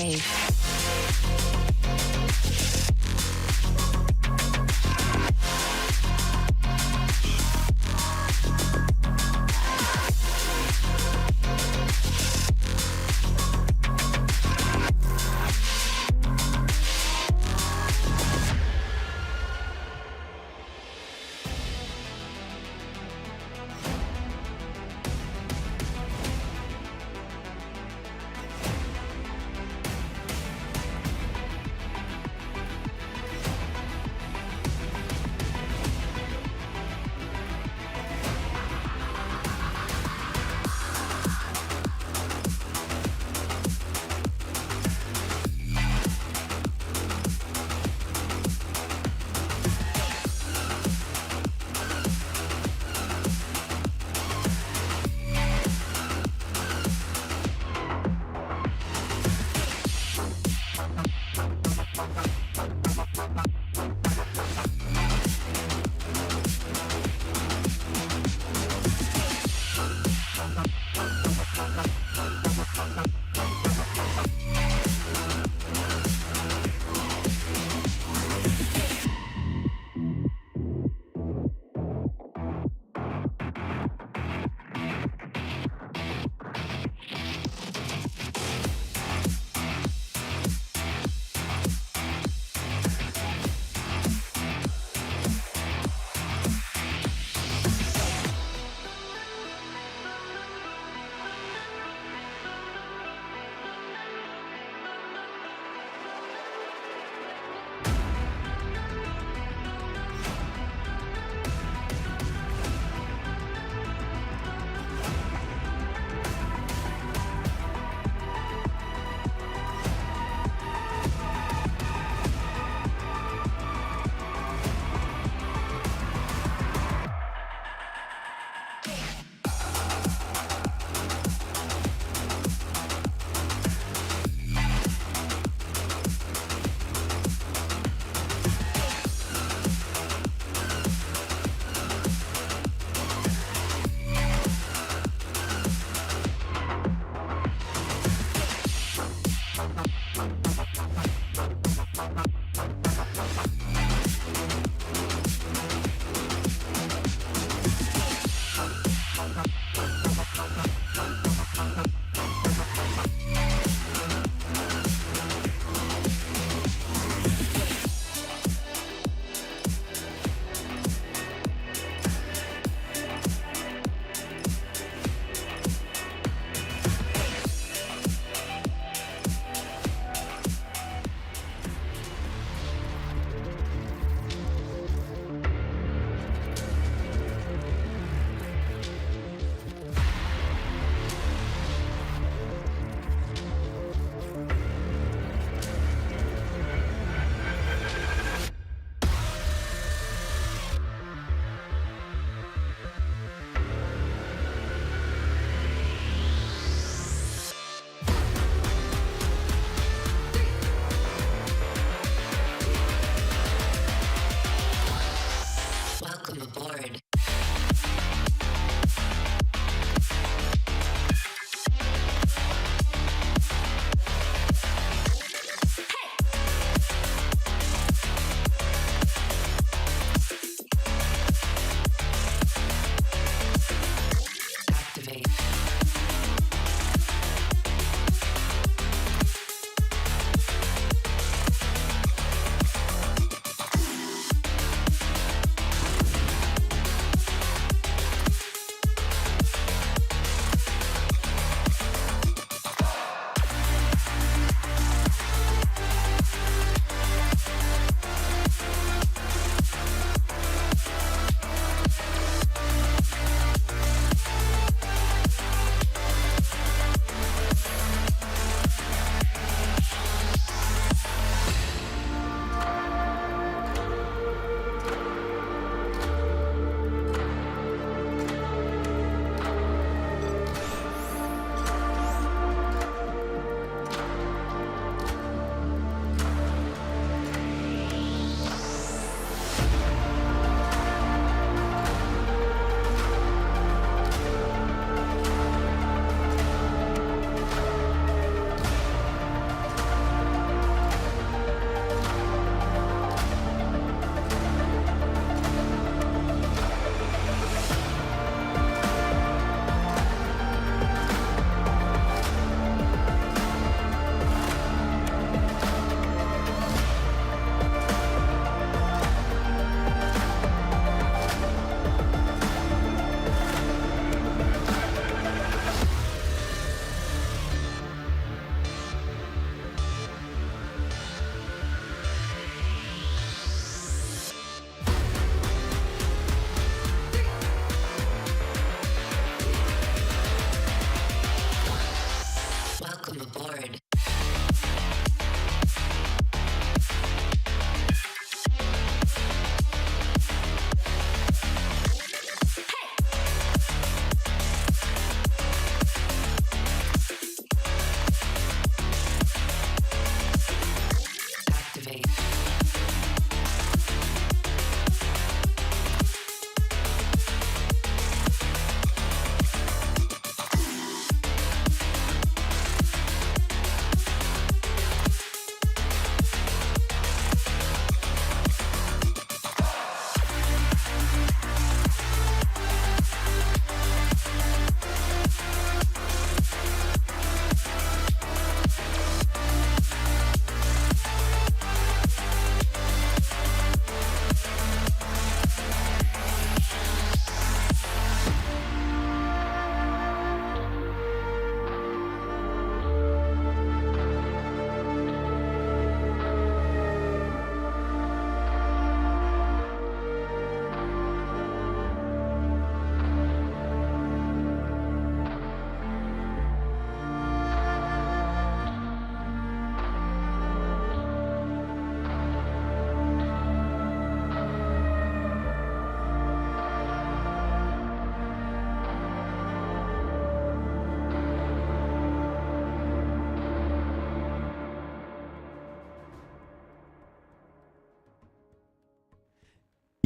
A.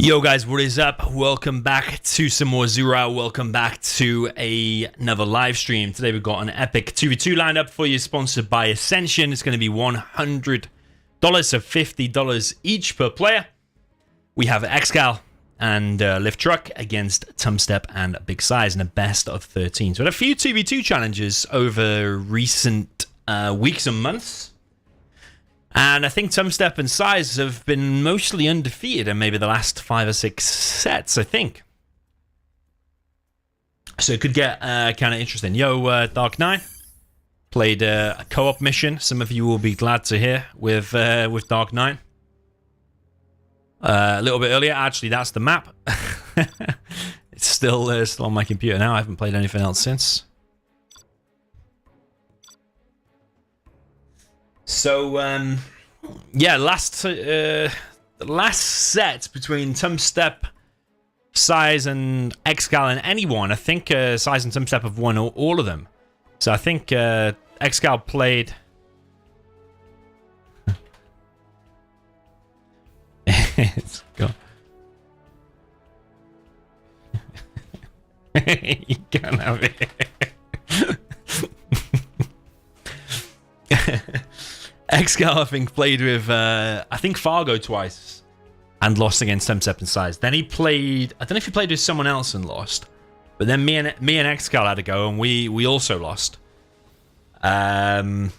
Yo guys, what is up? Welcome back to some more Zero. Welcome back to another live stream. Today we've got an epic 2v2 lined up for you, sponsored by Ascension. It's going to be $100, so $50 each per player. We have ExCaL and Lift Truck against Tumstep and Big SiZe in a best of 13. So we had a few 2v2 challenges over recent weeks and months. And I think Tumstep and SiZe have been mostly undefeated in maybe the last 5 or 6 sets, I think. So it could get kind of interesting. Yo, Dark9 played a co-op mission. Some of you will be glad to hear with Dark9. A little bit earlier, actually, that's the map. It's still on my computer now. I haven't played anything else since. So, yeah, last set between Tumstep, SiZe, and ExCaL and anyone, I think SiZe and Tumstep have won all of them. So I think ExCaL played... It's gone. You can't have it. ExCaL, I think, played with, I think, Fargo twice and lost against Tumstep and SiZe. Then he played, I don't know if he played with someone else and lost, but then me and ExCaL had a go and we also lost. And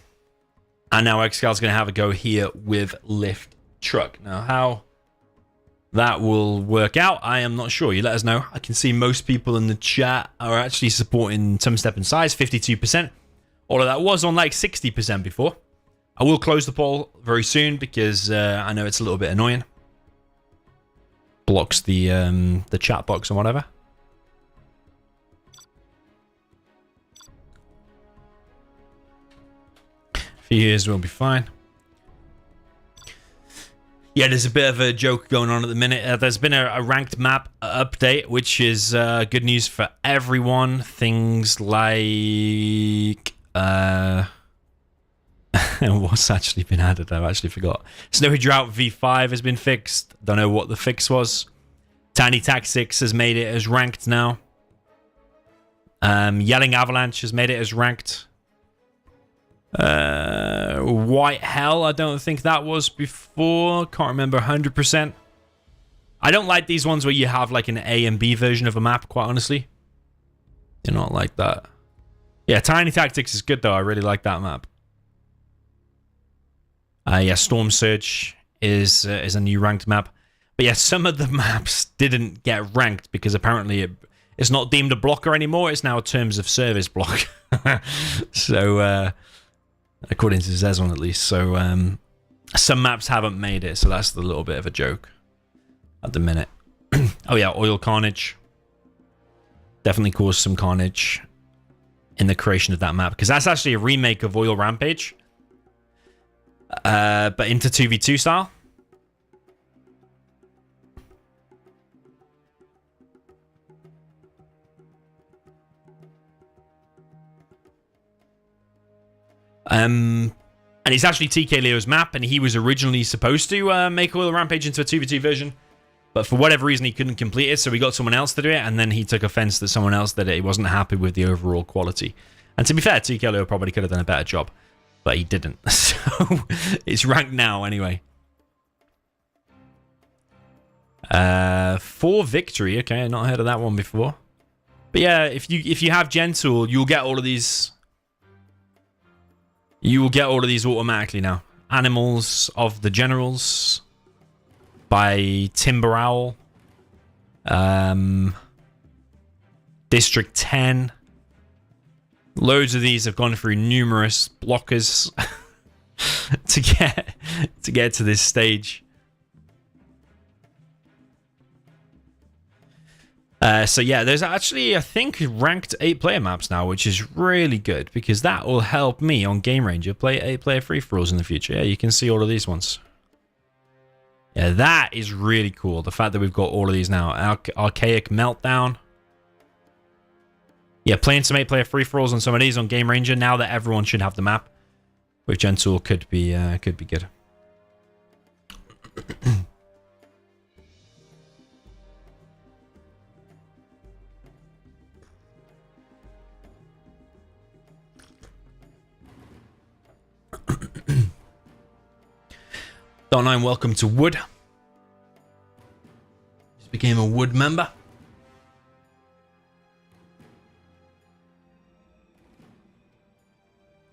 now ExCaL's going to have a go here with Lift Truck. Now, how that will work out, I am not sure. You let us know. I can see most people in the chat are actually supporting Tumstep and SiZe, 52%. All of that was on like 60% before. I will close the poll very soon because I know it's a little bit annoying. Blocks the chat box and whatever. A few years will be fine. Yeah, there's a bit of a joke going on at the minute. There's been a ranked map update, which is good news for everyone. Things like... what's actually been added? I've actually forgot. Snowy Drought V5 has been fixed. Don't know what the fix was. Tiny Tactics has made it as ranked now. Yelling Avalanche has made it as ranked. White Hell, I don't think that was before. Can't remember 100%. I don't like these ones where you have like an A and B version of a map, quite honestly. They're not like that. Yeah, Tiny Tactics is good though. I really like that map. Yeah, Storm Surge is a new ranked map. But yeah, some of the maps didn't get ranked because apparently it's not deemed a blocker anymore. It's now a terms of service block. So, according to Zezon at least. So, some maps haven't made it. So that's a little bit of a joke at the minute. Oh yeah, Oil Carnage. Definitely caused some carnage in the creation of that map. Because that's actually a remake of Oil Rampage. But into 2v2 style. And it's actually TK Leo's map, and he was originally supposed to make Oil Rampage into a 2v2 version. But for whatever reason, he couldn't complete it, so we got someone else to do it, and then he took offense that someone else did it. He wasn't happy with the overall quality. And to be fair, TK Leo probably could have done a better job. But he didn't. So it's ranked now anyway. 4 victory. Okay, not heard of that one before. But yeah, if you have Gentle, you'll get all of these. You will get all of these automatically now. Animals of the Generals by Timber Owl. District 10. Loads of these have gone through numerous blockers to get to this stage. So yeah, there's actually, I think, ranked 8-player maps now, which is really good because that will help me on Game Ranger play 8-player free-for-alls in the future. Yeah, you can see all of these ones. Yeah, that is really cool. The fact that we've got all of these now. Archaic Meltdown. Yeah, playing some 8-player free-for-alls on some of these on Game Ranger now that everyone should have the map with Gentle could be good. Dark9, welcome to Wood. Just became a Wood member.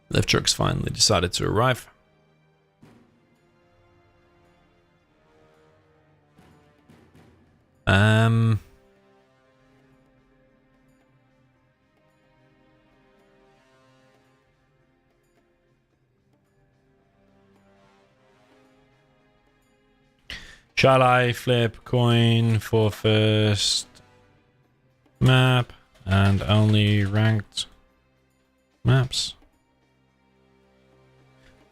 Lift trucks finally decided to arrive. Shall I flip coin for first map and only ranked maps?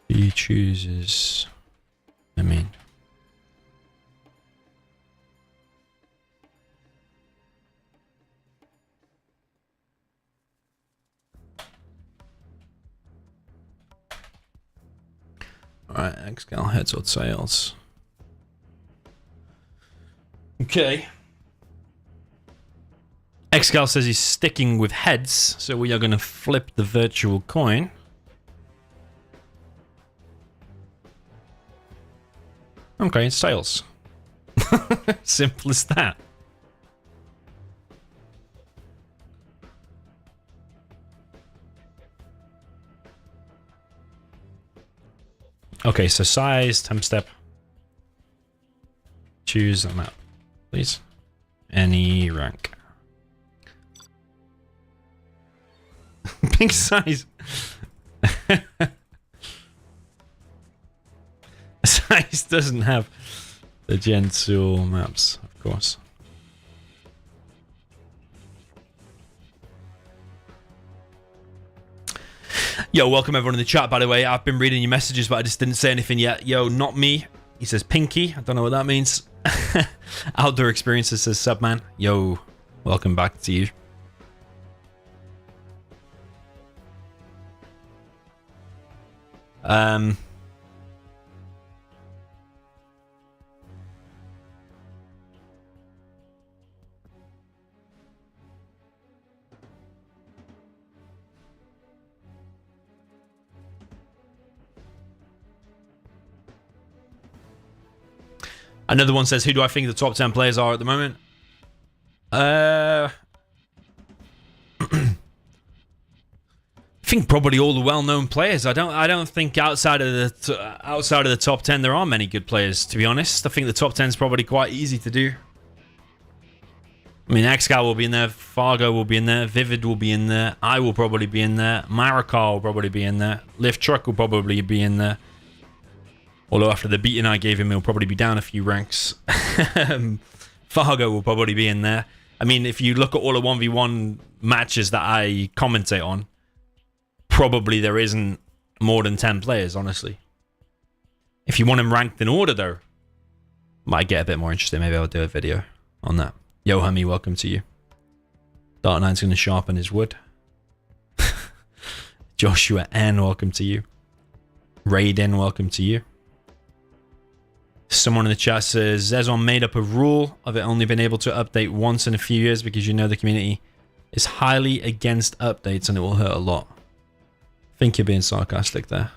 He chooses. I mean. Alright, ExCaL heads or tails. Okay. ExCaL says he's sticking with heads, so we are going to flip the virtual coin. Okay, it's tails. Simple as that. Okay, so size, Tumstep. Choose a map, please. Any rank. Big size. Size doesn't have the gentle maps, of course. Yo, welcome everyone in the chat, by the way. I've been reading your messages, but I just didn't say anything yet. Yo, not me. He says Pinky. I don't know what that means. Outdoor Experiences says Subman. Yo, welcome back to you. Another one says, who do I think the top 10 players are at the moment? I think probably all the well-known players. I don't think outside of the top 10 there are many good players, to be honest. I think the top 10 is probably quite easy to do. I mean, ExCaL will be in there, Fargo will be in there, Vivid will be in there, I will probably be in there, Marikar will probably be in there, Lift Truck will probably be in there. Although after the beating I gave him, he'll probably be down a few ranks. Fargo will probably be in there. I mean, if you look at all the 1v1 matches that I commentate on, probably there isn't more than 10 players, honestly. If you want him ranked in order, though, might get a bit more interesting. Maybe I'll do a video on that. Yo, Hummy, welcome to you. Dark9's going to sharpen his wood. Joshua N, welcome to you. Raiden, welcome to you. Someone in the chat says, Zezon made up a rule of it only been able to update once in a few years because you know the community is highly against updates and it will hurt a lot. I think you're being sarcastic there.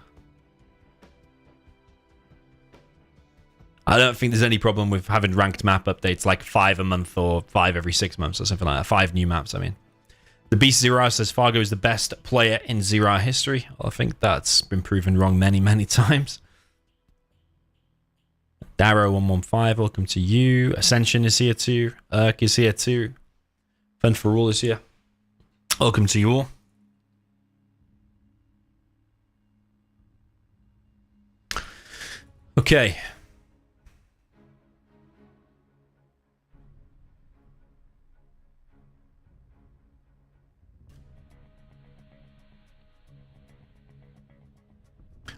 I don't think there's any problem with having ranked map updates like 5 a month or 5 every 6 months or something like that. 5 new maps, I mean. The Beast Zero says Fargo is the best player in Zero history. Well, I think that's been proven wrong many, many times. Darrow115, welcome to you. Ascension is here too. Urk is here too. Fun for All is here. Welcome to you all. Okay.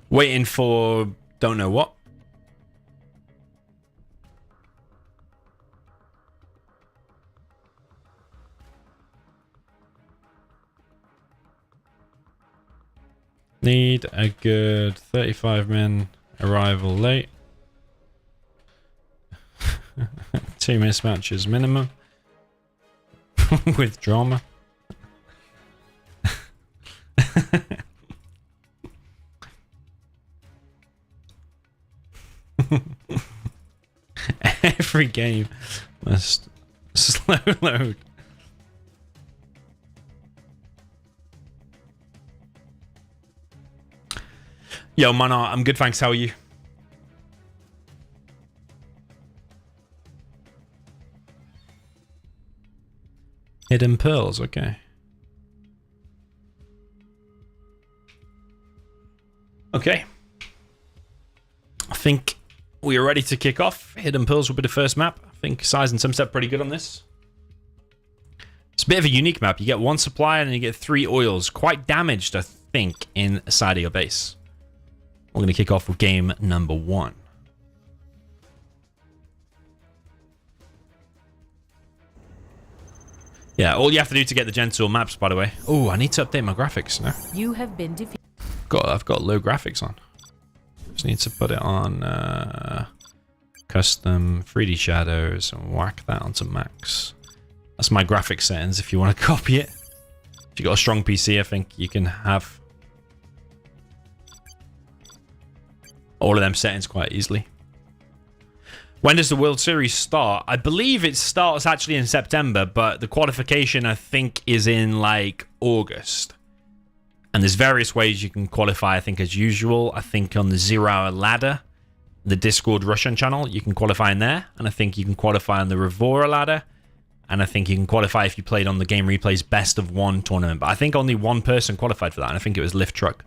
Waiting for don't know what. Need a good 35 men arrival late. 2 mismatches minimum. With drama. Every game must slow load. Yo, Mana, I'm good, thanks. How are you? Hidden pearls, okay. Okay. I think we are ready to kick off. Hidden pearls will be the first map. I think SiZe and Tumstep pretty good on this. It's a bit of a unique map. You get one supply and then you get 3 oils. Quite damaged, I think, inside of your base. We're going to kick off with game number 1. Yeah, all you have to do to get the gentle maps, by the way. Oh, I need to update my graphics now. You have been defeated. I've got low graphics on. Just need to put it on custom 3D shadows and whack that onto max. That's my graphics settings if you want to copy it. If you got a strong PC, I think you can have all of them settings quite easily. When does the World Series start? I believe it starts actually in September, but the qualification I think is in like August. And there's various ways you can qualify, I think, as usual. I think on the 0 Hour Ladder, the Discord Russian channel, you can qualify in there. And I think you can qualify on the Revora Ladder. And I think you can qualify if you played on the Game Replay's Best of 1 tournament. But I think only one person qualified for that, and I think it was Lift Truck.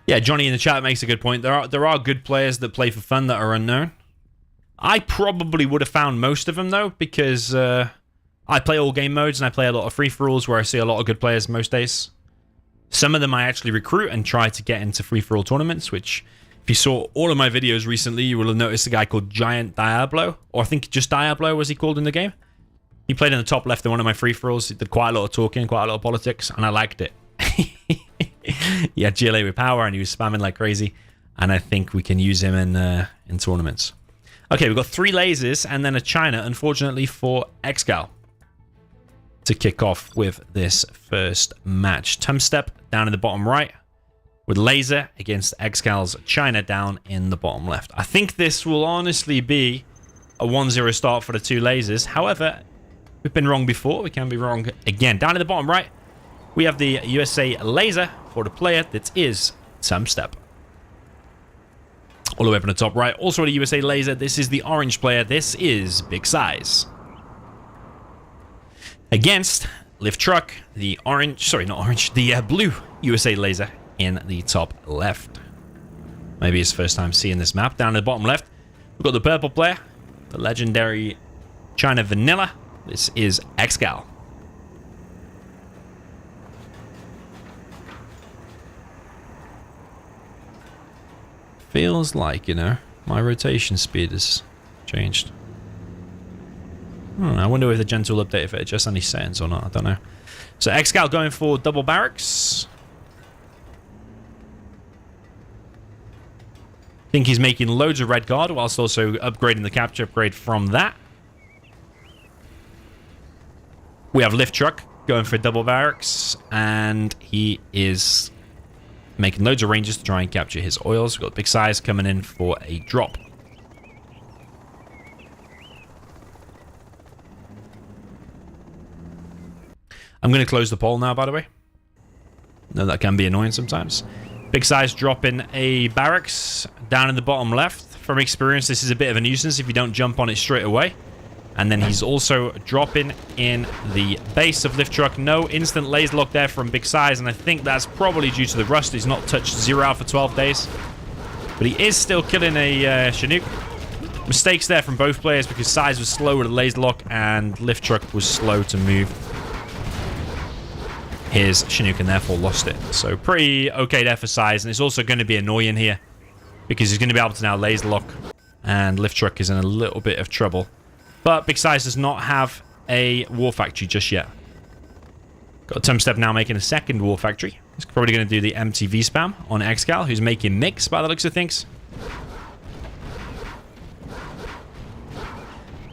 Yeah, Johnny in the chat makes a good point. There are good players that play for fun that are unknown. I probably would have found most of them, though, because I play all game modes and I play a lot of free-for-alls where I see a lot of good players most days. Some of them I actually recruit and try to get into free-for-all tournaments, which, if you saw all of my videos recently, you will have noticed a guy called Giant Diablo, or I think just Diablo was he called in the game. He played in the top left in one of my free-for-alls. He did quite a lot of talking, quite a lot of politics, and I liked it. He had GLA with power and he was spamming like crazy, and I think we can use him in tournaments. Okay, we've got 3 lasers and then a China, unfortunately, for ExCaL to kick off with this first match. Tumstep down in the bottom right with laser against ExCaL's China down in the bottom left. I think this will honestly be a 1-0 start for the 2 lasers. However, we've been wrong before. We can be wrong again. Down in the bottom right, we have the USA laser for the player that is Tumstep. All the way from the top right, also the USA laser. This is the orange player. This is Big SiZe. Against Lift Truck, the orange, sorry, not orange, the blue USA laser in the top left. Maybe his first time seeing this map. Down in the bottom left, we've got the purple player, the legendary China Vanilla. This is ExCaL. Feels like, you know, my rotation speed has changed. I wonder if the gentle update if it adjusts any settings or not. I don't know. So ExCaL going for double barracks. Think he's making loads of red guard whilst also upgrading the capture upgrade from that. We have Lift Truck going for double barracks, and he is making loads of ranges to try and capture his oils. We've got Big SiZe coming in for a drop. I'm going to close the poll now, by the way. No, that can be annoying sometimes. Big SiZe dropping a barracks down in the bottom left. From experience, this is a bit of a nuisance if you don't jump on it straight away. And then he's also dropping in the base of Lift Truck. No instant laser lock there from Big SiZe, and I think that's probably due to the rust. He's not touched 0 out for 12 days. But he is still killing a Chinook. Mistakes there from both players because SiZe was slow with a laser lock and Lift Truck was slow to move his Chinook and therefore lost it. So pretty okay there for SiZe, and it's also going to be annoying here because he's going to be able to now laser lock, and Lift Truck is in a little bit of trouble. But Big SiZe does not have a war factory just yet. Got Tumstep now making a second war factory. He's probably going to do the MTV spam on ExCaL, who's making mix by the looks of things.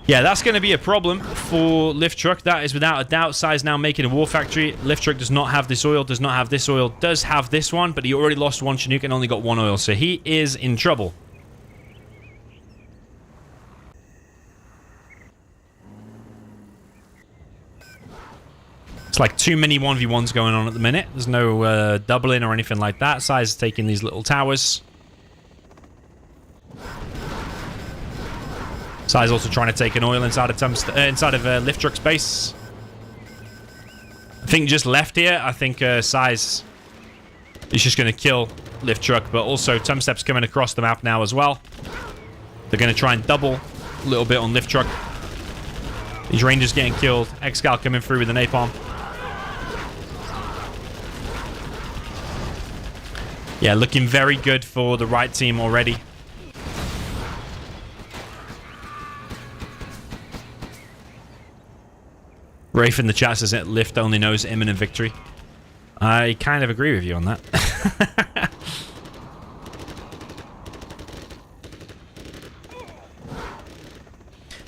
Yeah, that's going to be a problem for Lift Truck. That is without a doubt. SiZe now making a war factory. Lift Truck does not have this oil, does not have this oil, does have this one, but he already lost one Chinook and only got one oil, so he is in trouble. It's like too many 1v1s going on at the minute. There's no doubling or anything like that. SiZe is taking these little towers. SiZe also trying to take an oil inside of Lift Truck's base. I think just left here. I think SiZe is just going to kill Lift Truck, but also Tumstep's coming across the map now as well. They're going to try and double a little bit on Lift Truck. These Rangers getting killed. ExCaL coming through with the napalm. Yeah, looking very good for the right team already. Rafe in the chat says that Lift only knows imminent victory. I kind of agree with you on that.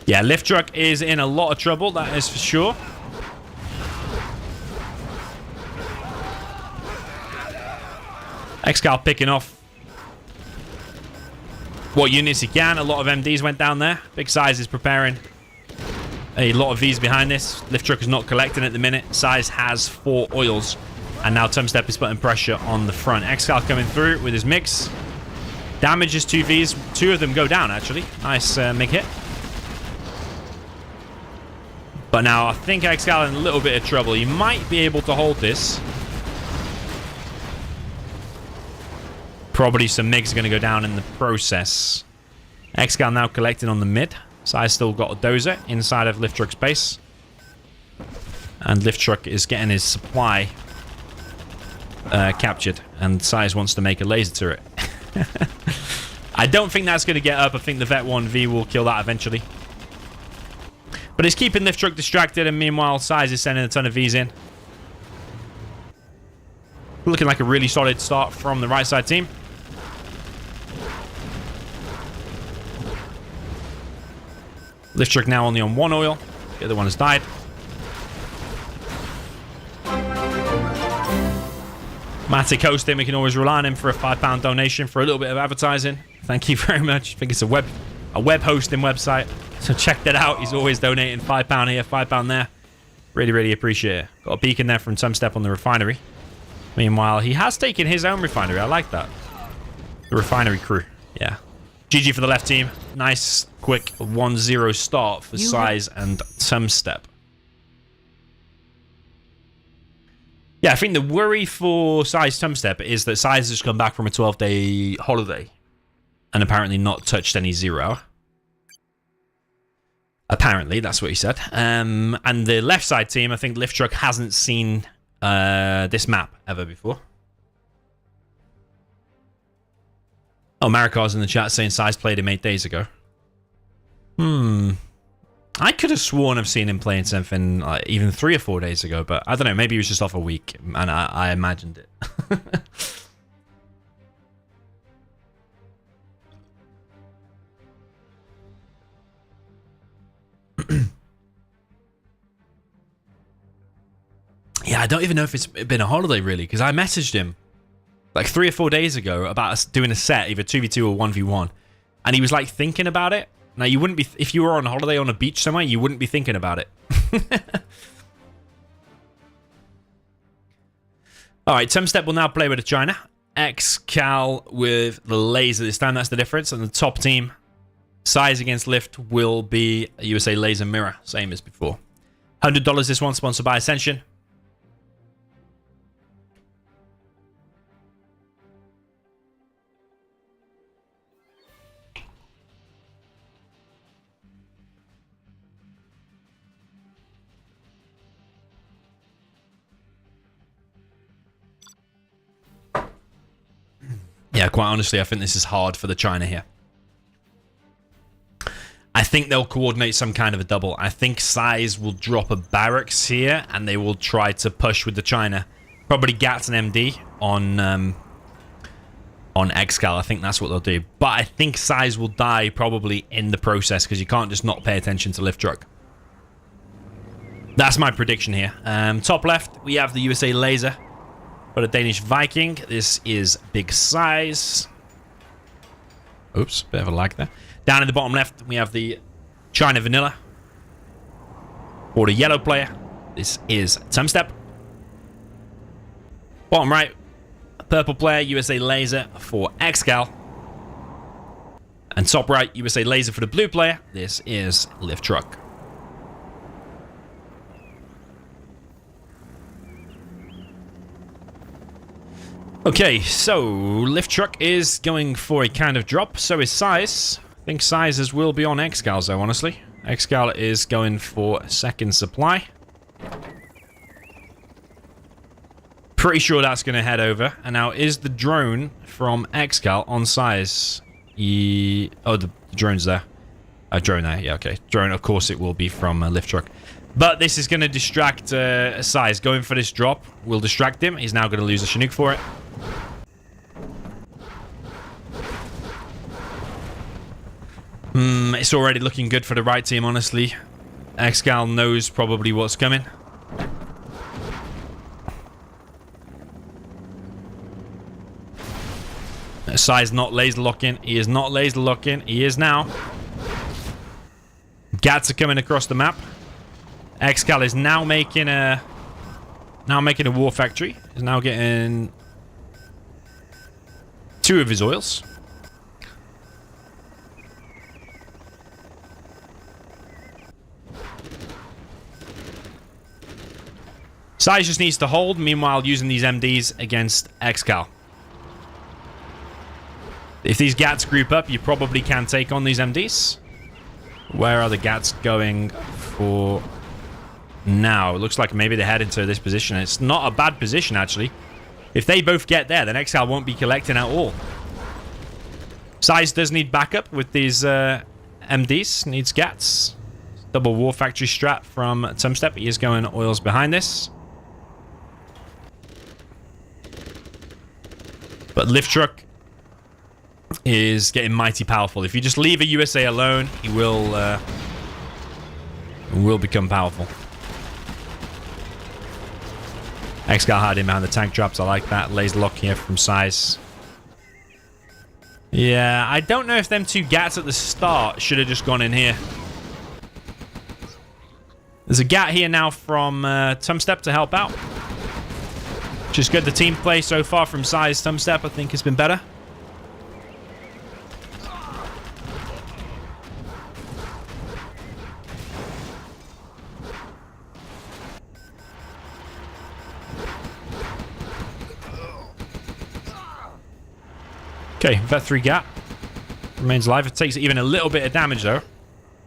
Yeah, Lift Truck is in a lot of trouble, that is for sure. ExCaL picking off what units he can. A lot of MDs went down there. Big SiZe is preparing a lot of Vs behind this. Lift Truck is not collecting at the minute. SiZe has 4 oils. And now Tumstep is putting pressure on the front. ExCaL coming through with his mix. Damages 2 Vs. 2 of them go down, actually. Nice MIG hit. But now I think ExCaL in a little bit of trouble. He might be able to hold this. Probably some MIGs are going to go down in the process. ExCaL now collecting on the mid. SiZe still got a dozer inside of Lift Truck's base. And Lift Truck is getting his supply captured. And SiZe wants to make a laser turret. I don't think that's going to get up. I think the Vet 1V will kill that eventually. But it's keeping Lift Truck distracted. And meanwhile, SiZe is sending a ton of Vs in. Looking like a really solid start from the right side team. Lift Truck now only on 1 oil. The other one has died. Matic hosting. We can always rely on him for a £5 donation for a little bit of advertising. Thank you very much. I think it's a web hosting website. So check that out. He's always donating £5 here, £5 there. Really, really appreciate it. Got a beacon there from Tumstep on the refinery. Meanwhile, he has taken his own refinery. I like that. The refinery crew. Yeah. GG for the left team. Nice, quick 1-0 start for SiZe and Tumstep. Yeah, I think the worry for SiZe Tumstep is that SiZe has just come back from a 12-day holiday and apparently not touched any 0. Apparently, that's what he said. And the left side team, I think Lift Truck hasn't seen this map ever before. Oh, Marikar's in the chat saying SiZe played him 8 days ago. I could have sworn I've seen him playing something even 3 or 4 days ago, but I don't know. Maybe he was just off a week, and I imagined it. Yeah, I don't even know if it's been a holiday, really, because I messaged him like 3 or 4 days ago about us doing a set, either 2v2 or 1v1, and he was like thinking about it. Now, you wouldn't be, if you were on holiday on a beach somewhere, you wouldn't be thinking about it. All right, Tumstep will now play with the China. ExCaL with the laser this time, that's the difference. And the top team, SiZe against Lift, will be a USA laser mirror, same as before. $100 this one, sponsored by Ascension. Yeah, quite honestly, I think this is hard for the China here. I think they'll coordinate some kind of a double. I think SiZe will drop a barracks here, and they will try to push with the China Probably Gats and MD on ExCaL. I think that's what they'll do. But I think SiZe will die probably in the process because you can't just not pay attention to lift truck. That's my prediction here. Top left, we have the USA Laser for the Danish Viking. This is big size. Oops, bit of a lag there. Down in the bottom left, we have the China Vanilla for the yellow player. This is Tumstep. Bottom right, purple player, USA Laser for ExCaL. And top right, USA Laser for the blue player. This is Lift Truck. Okay, so Lift Truck is going for a kind of drop. So is SiZe. I think SiZe will be on ExCaL, though, honestly. ExCaL is going for second supply. Pretty sure that's going to head over. And now, is the drone from ExCaL on SiZe? Oh, the drone's there. Drone there, yeah, okay. Drone, of course, it will be from Lift Truck. But this is going to distract SiZe. Going for this drop will distract him. He's now going to lose a Chinook for it. It's already looking good for the right team, honestly. ExCaL knows probably what's coming. SiZe not laser locking. He is not laser locking. He is now. Gats are coming across the map. ExCaL is now making a war factory. He's now getting 2 of his oils. SiZe just needs to hold, meanwhile using these MDs against ExCaL. If these Gats group up, you probably can take on these MDs. Where are the Gats going for now? It looks like maybe they head into this position. It's not a bad position, actually. If they both get there, then ExCaL won't be collecting at all. SiZe does need backup with these MDs. Needs Gats. Double war factory strat from Tumstep. He is going oils behind this. But Lift Truck is getting mighty powerful. If you just leave a USA alone, he will become powerful. ExCaL had him behind the tank drops. I like that. Laser lock here from SiZe. Yeah, I don't know if them 2 Gats at the start should have just gone in here. There's a Gat here now from Tumstep to help out. Which is good. The team play so far from SiZe Tumstep, I think, has been better. Okay, Vet 3 Gat remains alive. It takes even a little bit of damage, though.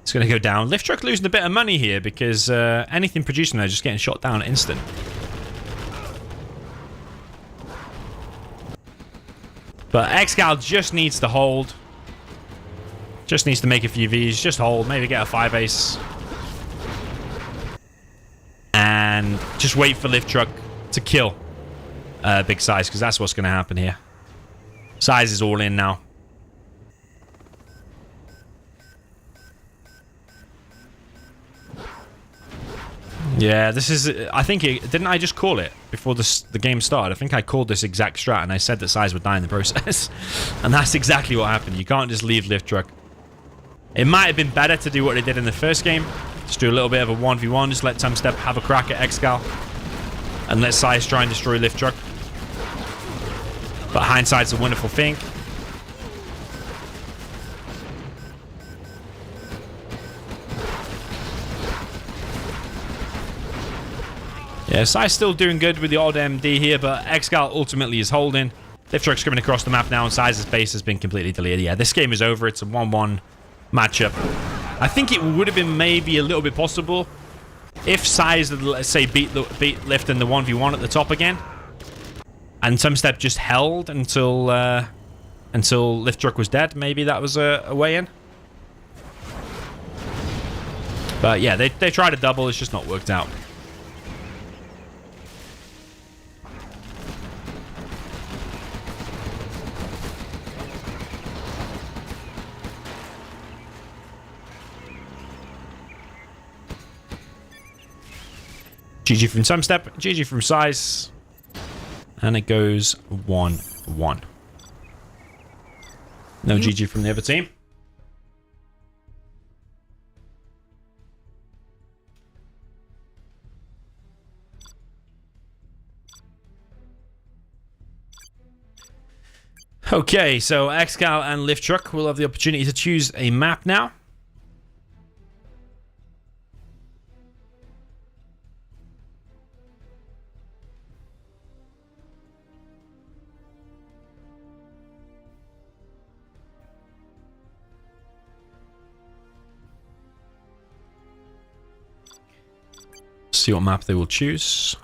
It's going to go down. Lift Truck losing a bit of money here because anything producing there is just getting shot down instant. But ExCaL just needs to hold. Just needs to make a few Vs. Just hold. Maybe get a 5 ace. And just wait for Lift Truck to kill big SiZe, because that's what's going to happen here. SiZe is all in now. Yeah, this is... I think didn't I just call it before the game started? I think I called this exact strat, and I said that SiZe would die in the process. And that's exactly what happened. You can't just leave Lift Truck. It might have been better to do what they did in the first game. Just do a little bit of a 1v1. Just let Tumstep have a crack at ExCaL. And let SiZe try and destroy Lift Truck. But hindsight's a wonderful thing. Yeah, SiZe's still doing good with the odd MD here, but ExCaL ultimately is holding. Lift Truck's coming across the map now, and SiZe's base has been completely deleted. Yeah, this game is over. It's a 1-1 matchup. I think it would have been maybe a little bit possible if SiZe had, let's say, beat Lift in the 1v1 at the top again. And Tumstep just held until Lift Truck was dead. Maybe that was a way in. But yeah, they tried a double. It's just not worked out. GG from Tumstep, GG from SiZe. And it goes 1-1. No GG from the other team. Okay, so ExCaL and Lift Truck will have the opportunity to choose a map now. See what map they will choose.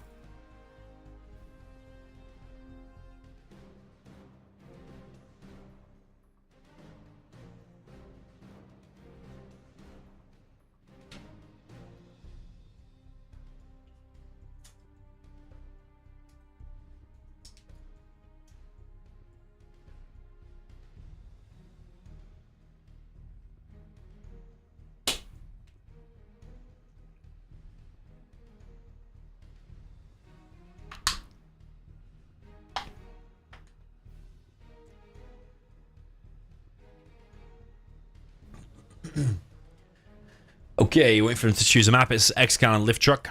Okay, wait for him to choose a map. It's ExCaL and Lift Truck.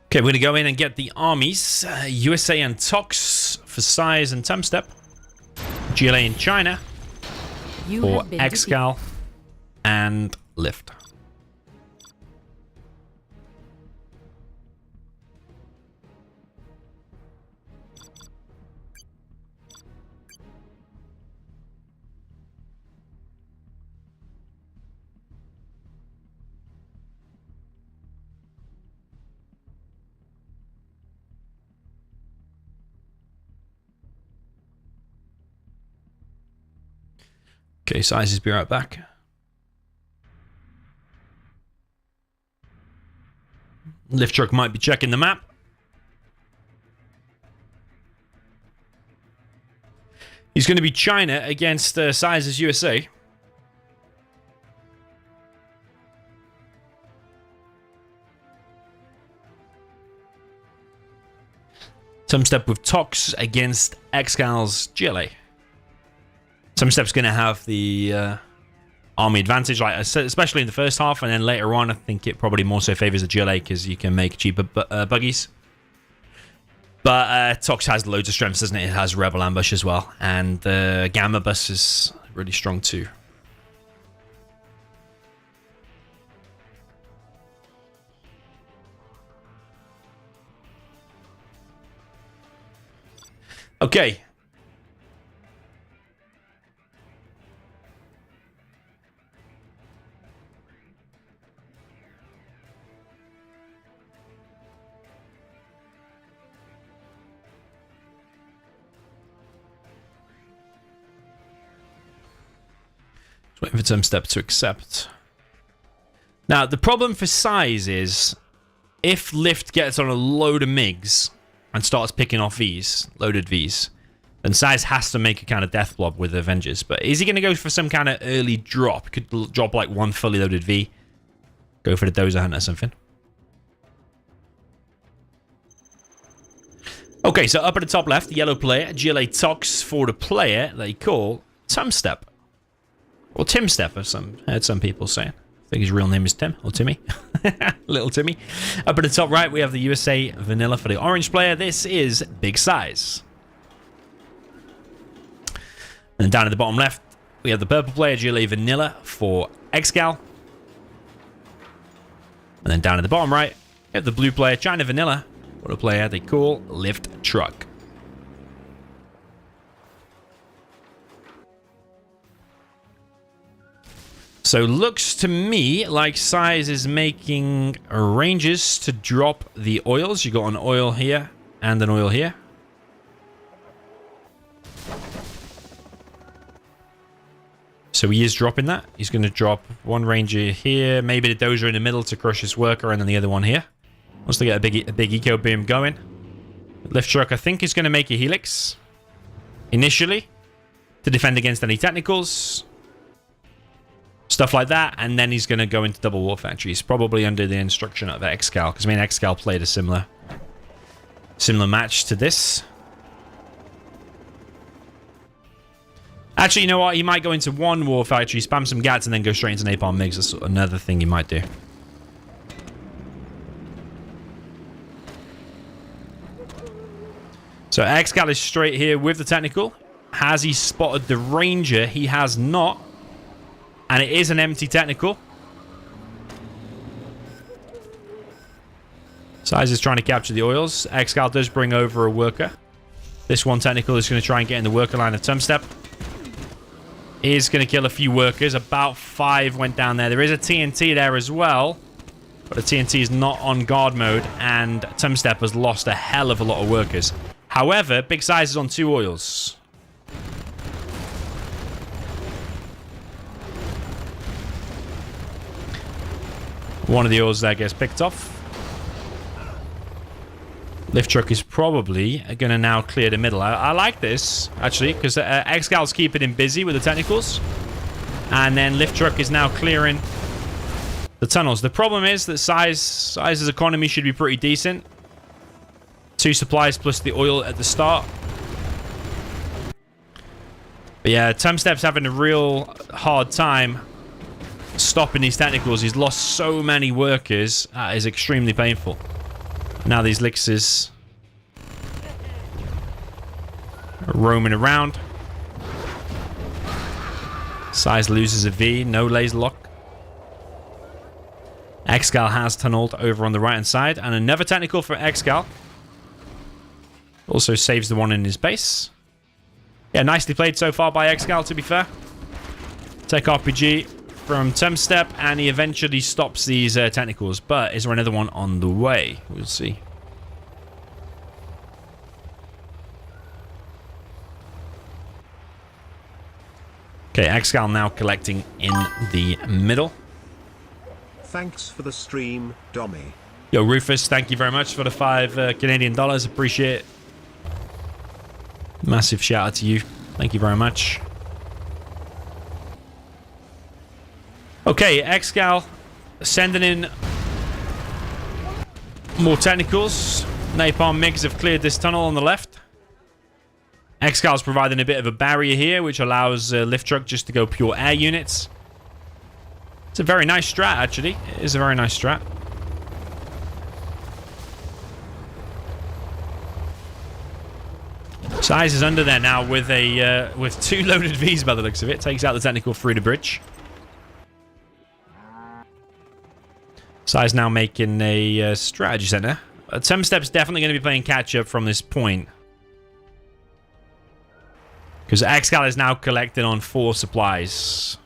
Okay, we're going to go in and get the armies. USA and Tox for SiZe and Tumstep. GLA in China for ExCaL and Lift. Okay, SiZe, be right back. Lift Truck might be checking the map. He's going to be China against SiZe's USA. Tumstep with Tox against ExCal's GLA. Tumstep's going to have the army advantage, like I said, especially in the first half, and then later on, I think it probably more so favors the GLA because you can make cheaper buggies. But Tox has loads of strengths, doesn't it? It has Rebel Ambush as well, and the Gamma Bus is really strong too. Okay. Waiting for Tumstep to accept. Now, the problem for SiZe is if Lift gets on a load of MiGs and starts picking off Vs, loaded Vs, then SiZe has to make a kind of death blob with Avengers. But is he going to go for some kind of early drop? Could drop like one fully loaded V. Go for the Dozer Hunt or something. Okay, so up at the top left, the yellow player, GLA Tox for the player they call Tumstep. Or Timstep, as heard some people saying. I think his real name is Tim, or Timmy. Little Timmy. Up at the top right, we have the USA Vanilla for the orange player. This is Big SiZe. And down at the bottom left, we have the purple player, GLA Vanilla for ExCaL. And then down at the bottom right, we have the blue player, China Vanilla, for the player they call Lift Truck. So looks to me like SiZe is making ranges to drop the oils. You got an oil here and an oil here. So he is dropping that. He's going to drop one ranger here. Maybe the dozer in the middle to crush his worker, and then the other one here. Wants to get a big eco boom going. Lift truck, I think, is going to make a helix initially to defend against any technicals, stuff like that, and then he's going to go into double war factories, probably under the instruction of ExCaL, because I mean ExCaL played a similar match to this. Actually, you know what? He might go into one war factory, spam some gats, and then go straight into napalm MiGs. That's another thing he might do. So ExCaL is straight here with the technical. Has he spotted the ranger? He has not. And it is an empty technical. SiZe is trying to capture the oils. ExCaL does bring over a worker. This one technical is going to try and get in the worker line of Tumstep. Is going to kill a few workers. About 5 went down there. There is a TNT there as well. But the TNT is not on guard mode. And Tumstep has lost a hell of a lot of workers. However, big SiZe is on 2 oils. One of the oils there gets picked off. Lift truck is probably going to now clear the middle. I like this, actually, because ExCal's keeping him busy with the technicals. And then lift truck is now clearing the tunnels. The problem is that SiZe's economy should be pretty decent. 2 supplies plus the oil at the start. But yeah, Tumstep's having a real hard time stopping these technicals. He's lost so many workers. That is extremely painful. Now these Lixes are roaming around. SiZe loses a V. No laser lock. ExCaL has tunneled over on the right hand side. And another technical for ExCaL. Also saves the one in his base. Yeah, nicely played so far by ExCaL, to be fair. Tech RPG from Tumstep, and he eventually stops these technicals. But is there another one on the way? We'll see. Okay, ExCaL now collecting in the middle. Thanks for the stream, Dommy. Yo, Rufus, thank you very much for the 5 Canadian dollars. Appreciate it. Massive shout out to you. Thank you very much. Okay, ExCaL sending in more technicals. Napalm MiGs have cleared this tunnel on the left. ExCal's providing a bit of a barrier here, which allows lift truck just to go pure air units. It's a very nice strat, actually. It is a very nice strat. SiZe is under there now with a with 2 loaded Vs by the looks of it. Takes out the technical through the bridge. SiZe now making a strategy center. Tumstep's definitely going to be playing catch up from this point. Because ExCaL is now collecting on 4 supplies.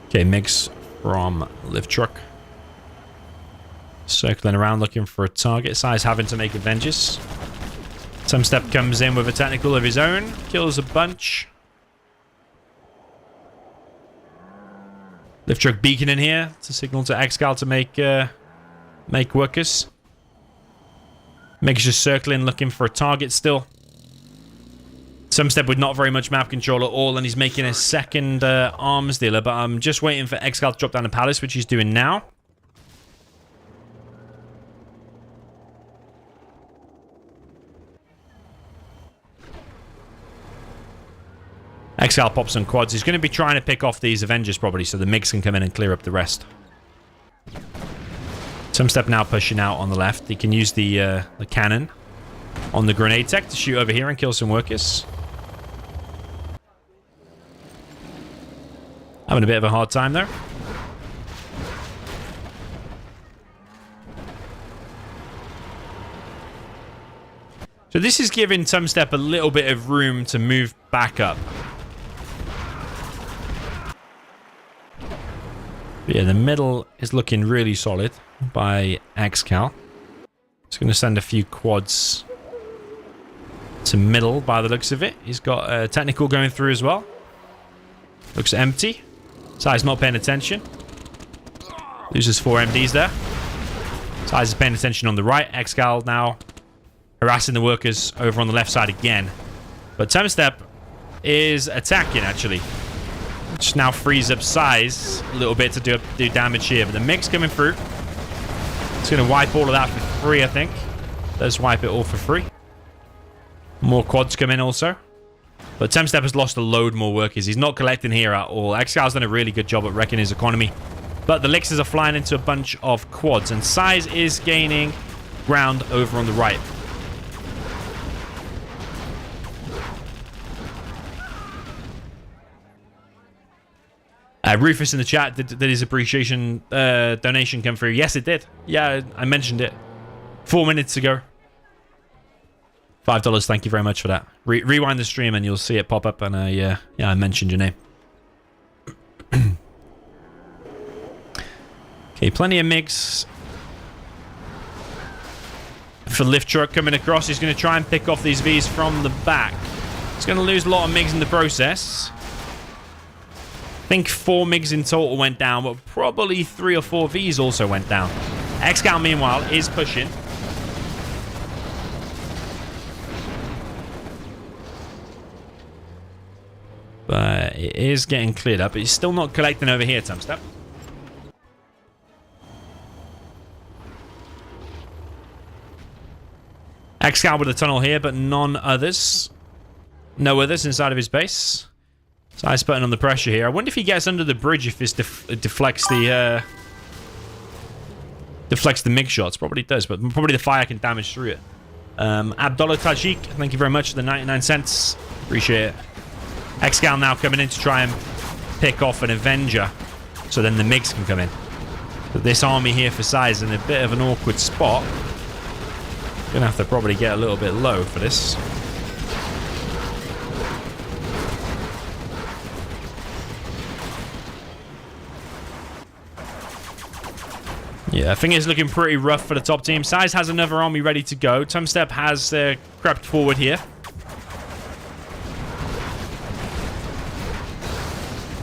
Okay, MiGs from lift truck. Circling around looking for a target. SiZe having to make Avengers. Tumstep comes in with a technical of his own. Kills a bunch. Lift truck beacon in here to signal to ExCaL to make workers. MiGs just circling looking for a target still. Tumstep with not very much map control at all, and he's making a second arms dealer, but I'm just waiting for ExCaL to drop down the palace, which he's doing now. ExCaL pops on quads. He's going to be trying to pick off these Avengers probably, so the MiGs can come in and clear up the rest. Tumstep now pushing out on the left. He can use the cannon on the grenade tech to shoot over here and kill some workers. Having a bit of a hard time there. So this is giving Tumstep a little bit of room to move back up. But yeah, the middle is looking really solid by ExCaL. He's going to send a few quads to middle by the looks of it. He's got a technical going through as well. Looks empty. SiZe not paying attention. Loses 4 MDs there. SiZe is paying attention on the right. ExCaL now harassing the workers over on the left side again. But Tumstep is attacking, actually. Which now frees up SiZe a little bit to do damage here. But the mix coming through. It's going to wipe all of that for free, I think. Does wipe it all for free. More quads come in also. But Tumstep has lost a load more workers. He's not collecting here at all. ExCal's done a really good job at wrecking his economy. But the Elixirs are flying into a bunch of quads. And SiZe is gaining ground over on the right. Rufus in the chat, did his appreciation donation come through? Yes, it did. Yeah, I mentioned it 4 minutes ago. $5, thank you very much for that. Rewind the stream and you'll see it pop up, and yeah, I mentioned your name. Okay, plenty of MiGs for lift truck coming across. He's going to try and pick off these Vs from the back. He's going to lose a lot of MiGs in the process. I think 4 MiGs in total went down, but probably 3 or 4 Vs also went down. ExCaL, meanwhile, is pushing. But it is getting cleared up. He's still not collecting over here, Tumstep. ExCaL with a tunnel here, but none others. No others inside of his base. So SiZe putting on the pressure here. I wonder if he gets under the bridge if this deflects the MiG shots. Probably does, but probably the fire can damage through it. Abdullah Tajik, thank you very much for the 99 cents. Appreciate it. ExCaL now coming in to try and pick off an Avenger, so then the MiGs can come in. But this army here for SiZe is in a bit of an awkward spot. Gonna have to probably get a little bit low for this. Yeah, I think it's looking pretty rough for the top team. SiZe has another army ready to go. Tumstep has crept forward here.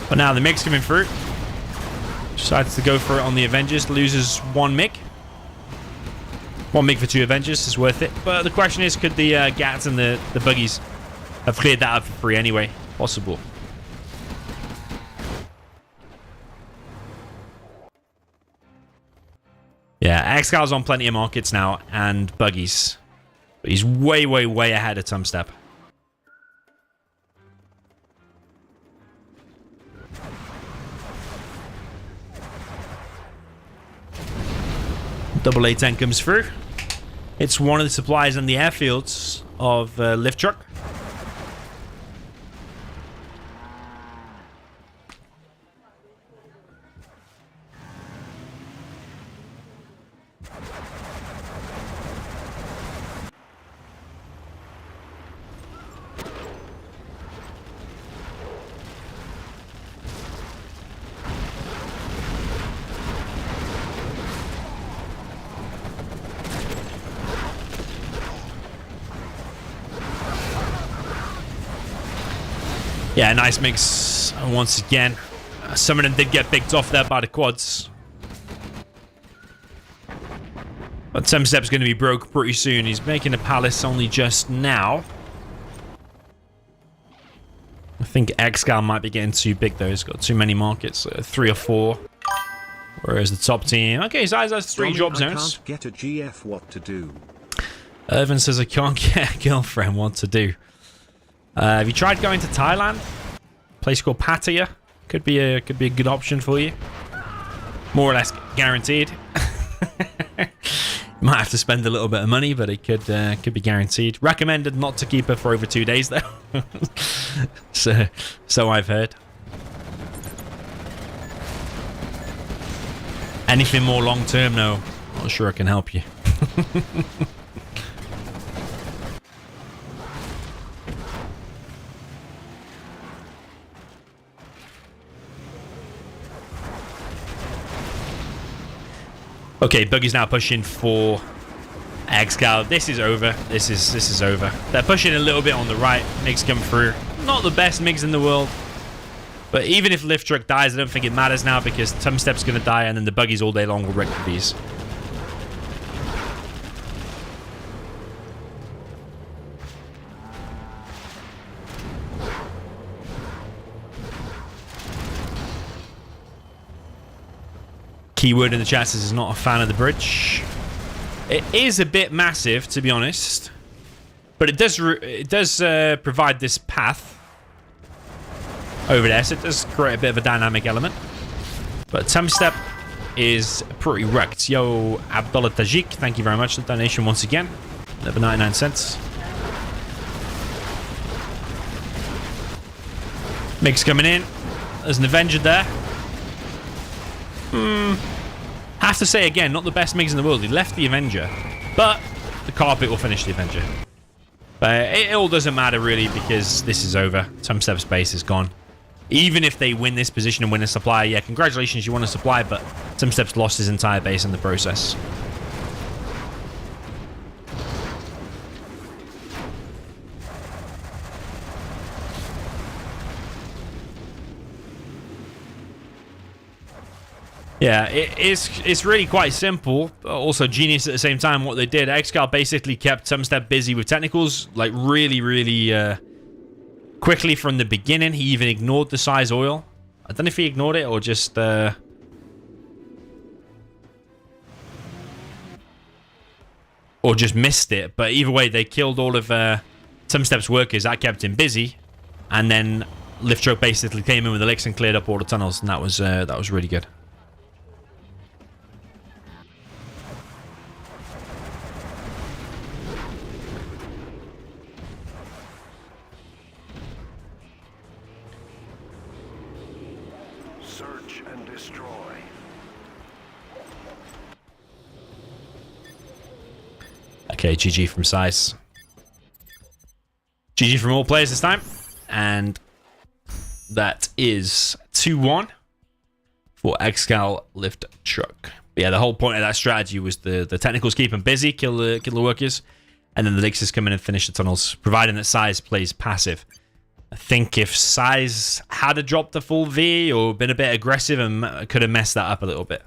But now the MiG's coming through. Decides to go for it on the Avengers. Loses 1 MiG. 1 MiG for 2 Avengers is worth it. But the question is, could the Gats and the buggies have cleared that up for free anyway? Possible. Yeah, ExCal's on plenty of markets now and buggies. But he's way, way, way ahead of Tumstep. Double A10 comes through. It's one of the supplies on the airfields of lift truck. Yeah, nice mix once again. Some of them did get picked off there by the quads. But Tumstep's going to be broke pretty soon. He's making a palace only just now. I think ExCaL might be getting too big though. He's got too many markets. 3 or 4. Whereas the top team... Okay, SiZe has 3 drop zones. I can't get a GF, what to do? Irvin says I can't get a girlfriend, what to do. Have you tried going to Thailand? A place called Pattaya. Could be a good option for you. More or less guaranteed. You might have to spend a little bit of money, but it could be guaranteed. Recommended not to keep her for over 2 days though. so I've heard. Anything more long term, no. Not sure I can help you. Okay, Buggy's now pushing for ExCaL. This is over. This is over. They're pushing a little bit on the right. MiGs come through. Not the best MiGs in the world. But even if Lift Truck dies, I don't think it matters now because Tumstep's going to die and then the Buggies all day long will wreck these. Keyword in the chat says is not a fan of the bridge. It is a bit massive, to be honest. But it does provide this path over there, so it does create a bit of a dynamic element. But Tumstep is pretty wrecked. Yo, Abdullah Tajik, thank you very much for the donation once again. Another 99 cents. MiG's coming in. There's an Avenger there. Have to say again, not the best MiGs in the world. He left the Avenger, but the carpet will finish the Avenger. But it all doesn't matter really because this is over. Tumstep's base is gone. Even if they win this position and win a supply, yeah, congratulations, you won a supply, but Tumstep's lost his entire base in the process. Yeah, it's really quite simple, but also genius at the same time what they did. ExCaL basically kept Tumstep busy with technicals, like really quickly from the beginning. He even ignored the SiZe oil. I don't know if he ignored it or just missed it, but either way, they killed all of Tumstep's workers. That kept him busy, and then Lift Truck basically came in with the licks and cleared up all the tunnels, and that was really good. Search and destroy. Okay, GG from SiZe. GG from all players this time. And that is 2-1 for ExCaL Lift Truck. But yeah, the whole point of that strategy was the technicals keep them busy, kill the workers, and then the Lixers come in and finish the tunnels, providing that SiZe plays passive. I think if SiZe had dropped the full V or been a bit aggressive and could have messed that up a little bit.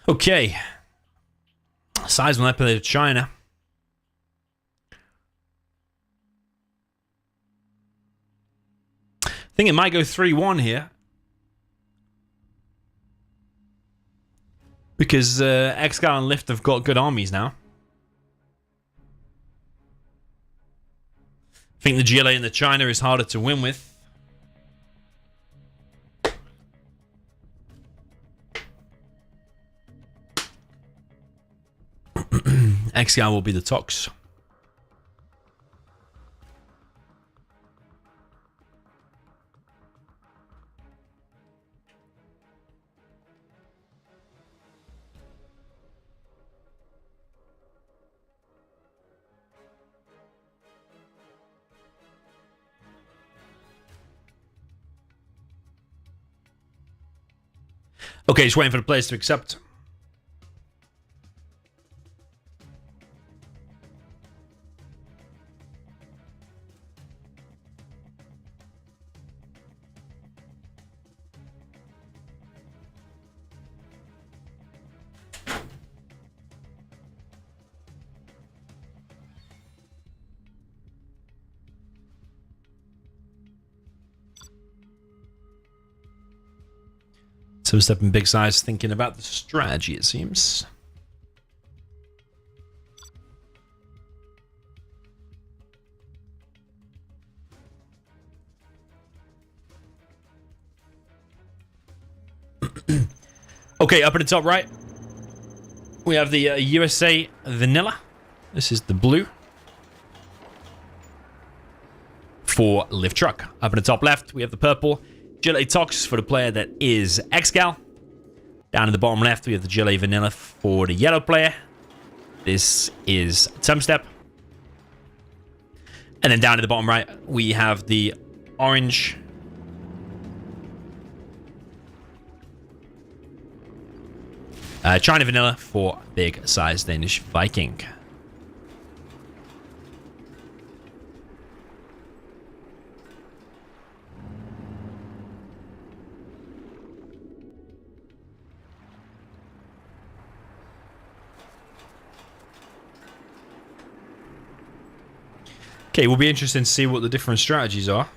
Okay. SiZe manipulated China. I think it might go 3-1 here. Because ExCaL and Lift have got good armies now. I think the GLA and the China is harder to win with. ExCaL will be the Tox. Okay, just waiting for the players to accept. Tumstep and Big SiZe thinking about the strategy, it seems. Okay, up at the top right. We have the USA Vanilla. This is the blue. For lift truck. Up in the top left, we have the purple Gilet Tox for the player that is ExCaL. Down in the bottom left, we have the Gilet Vanilla for the yellow player. This is Tumstep. And then down in the bottom right, we have the orange China Vanilla for big size Danish Viking. Okay, we'll be interested to see what the different strategies are.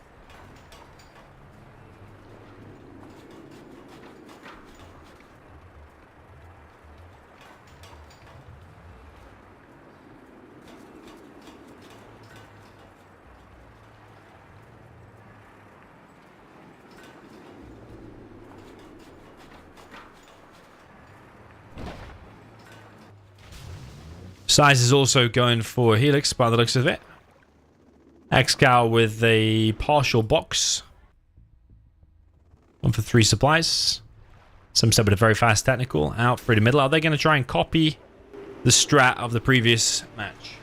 SiZe is also going for Helix by the looks of it. ExCaL with a partial box. 1 for 3 supplies. Tumstep with a very fast technical out through the middle. Are they going to try and copy the strat of the previous match?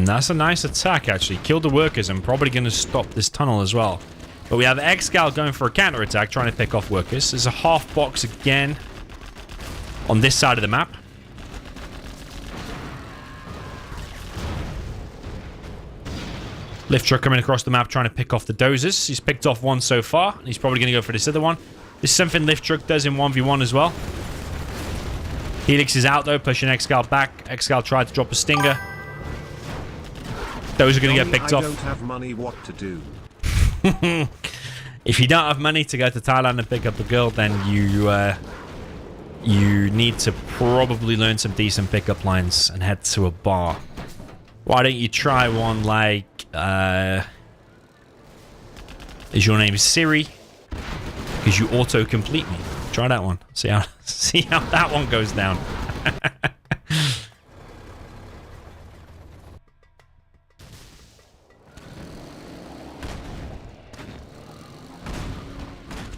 That's a nice attack, actually. Killed the workers and probably going to stop this tunnel as well. But we have ExCaL going for a counter-attack, trying to pick off workers. There's a half box again on this side of the map. Lift truck coming across the map, trying to pick off the dozers. He's picked off one so far. And he's probably going to go for this other one. This is something lift truck does in 1v1 as well. Helix is out, though, pushing ExCaL back. ExCaL tried to drop a stinger. Those are going to get picked off. I don't have money, what to do? If you don't have money to go to Thailand and pick up a girl, then you need to probably learn some decent pickup lines and head to a bar. Why don't you try one like, is your name Siri? Because you auto-complete me. Try that one. See how that one goes down.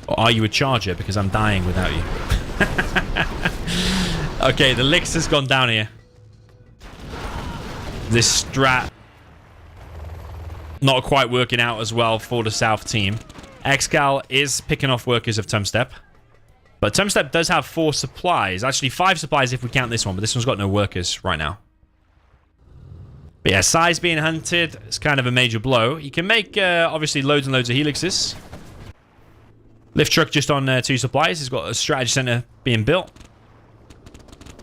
Or are you a charger? Because I'm dying without you. Okay, the Lix has gone down here. This strat not quite working out as well for the South team. ExCaL is picking off workers of Tumstep. But Tumstep does have 4 supplies. Actually, 5 supplies if we count this one. But this one's got no workers right now. But yeah, SiZe being hunted is kind of a major blow. You can make, obviously, loads and loads of helixes. Lift truck just on 2 supplies. He's got a strategy center being built.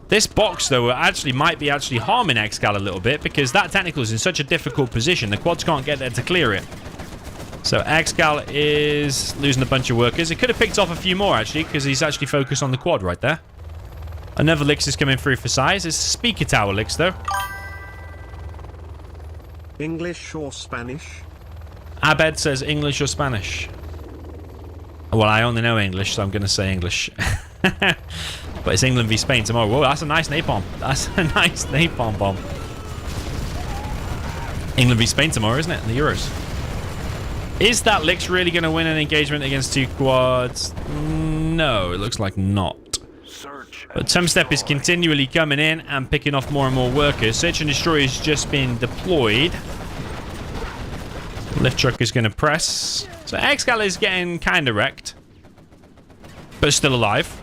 This box, though, actually might be harming ExCaL a little bit because that technical is in such a difficult position. The quads can't get there to clear it. So ExCaL is losing a bunch of workers. He could have picked off a few more, actually, because he's actually focused on the quad right there. Another Lix is coming through for SiZe. It's Speaker Tower Lix, though. English or Spanish? Abed says English or Spanish. Well, I only know English, so I'm going to say English. But it's England v Spain tomorrow. Whoa, that's a nice napalm. That's a nice napalm bomb. England v Spain tomorrow, isn't it? In the Euros. Is that Lix really going to win an engagement against 2 quads? No, it looks like not. But Tumstep is continually coming in and picking off more and more workers. Search and Destroy has just been deployed. Lift truck is going to press. So ExCaL is getting kind of wrecked. But still alive.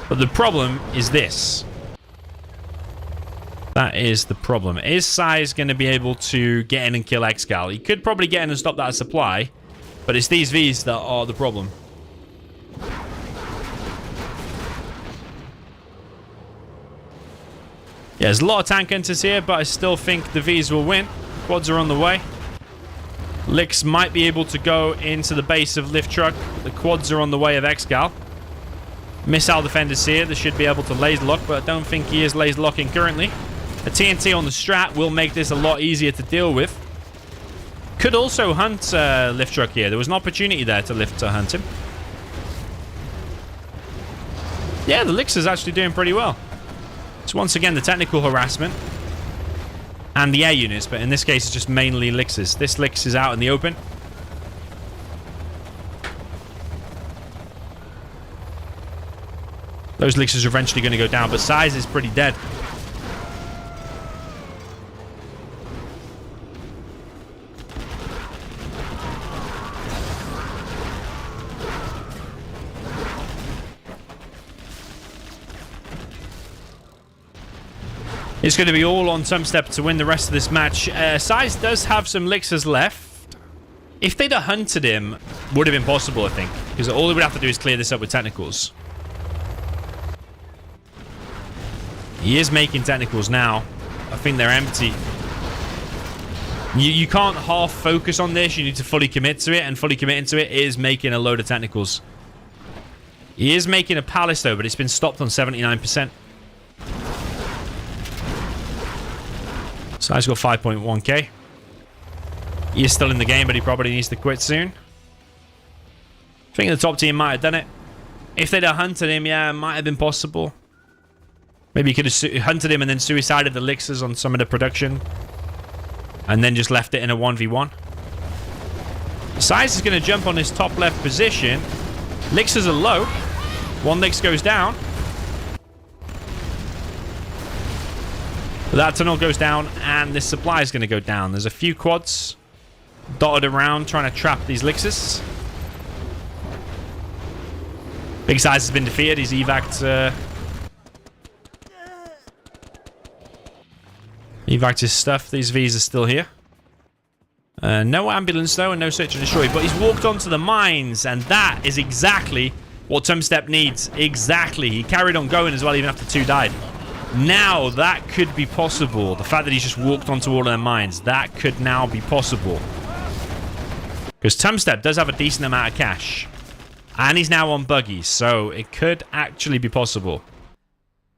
But the problem is this. That is the problem. Is SiZe going to be able to get in and kill ExCaL? He could probably get in and stop that supply. But it's these Vs that are the problem. Yeah, there's a lot of tank hunters here, but I still think the Vs will win. Quads are on the way. Licks might be able to go into the base of lift truck. The quads are on the way of ExCaL. Missile defenders here. They should be able to laser lock, but I don't think he is laser locking currently. A TNT on the strat will make this a lot easier to deal with. Could also hunt lift truck here. There was an opportunity there to hunt him. Yeah, the Licks is actually doing pretty well. So once again, the technical harassment and the air units, but in this case, it's just mainly Lixes. This Lix is out in the open. Those Lixes are eventually going to go down, but SiZe is pretty dead. It's going to be all on Tumstep to win the rest of this match. SiZe does have some Lixers left. If they'd have hunted him, would have been possible, I think. Because all he would have to do is clear this up with technicals. He is making technicals now. I think they're empty. You can't half focus on this. You need to fully commit to it. And fully committing to it is making a load of technicals. He is making a palace, though, but it's been stopped on 79%. SiZe got 5.1k. He is still in the game, but he probably needs to quit soon. I think the top team might have done it. If they'd have hunted him, yeah, it might have been possible. Maybe he could have hunted him and then suicided the Lixers on some of the production. And then just left it in a 1v1. SiZe is going to jump on his top left position. Lixers are low. One Lix goes down. That tunnel goes down, and this supply is going to go down. There's a few quads dotted around trying to trap these Lixers. Big SiZe has been defeated. He's evac'd his stuff. These Vs are still here. No ambulance, though, and no search and destroy. But he's walked onto the mines, and that is exactly what Tumstep needs. Exactly. He carried on going as well, even after 2 died. Now, that could be possible. The fact that he's just walked onto all of their mines, that could now be possible. Because Tumstep does have a decent amount of cash. And he's now on buggies, so it could actually be possible.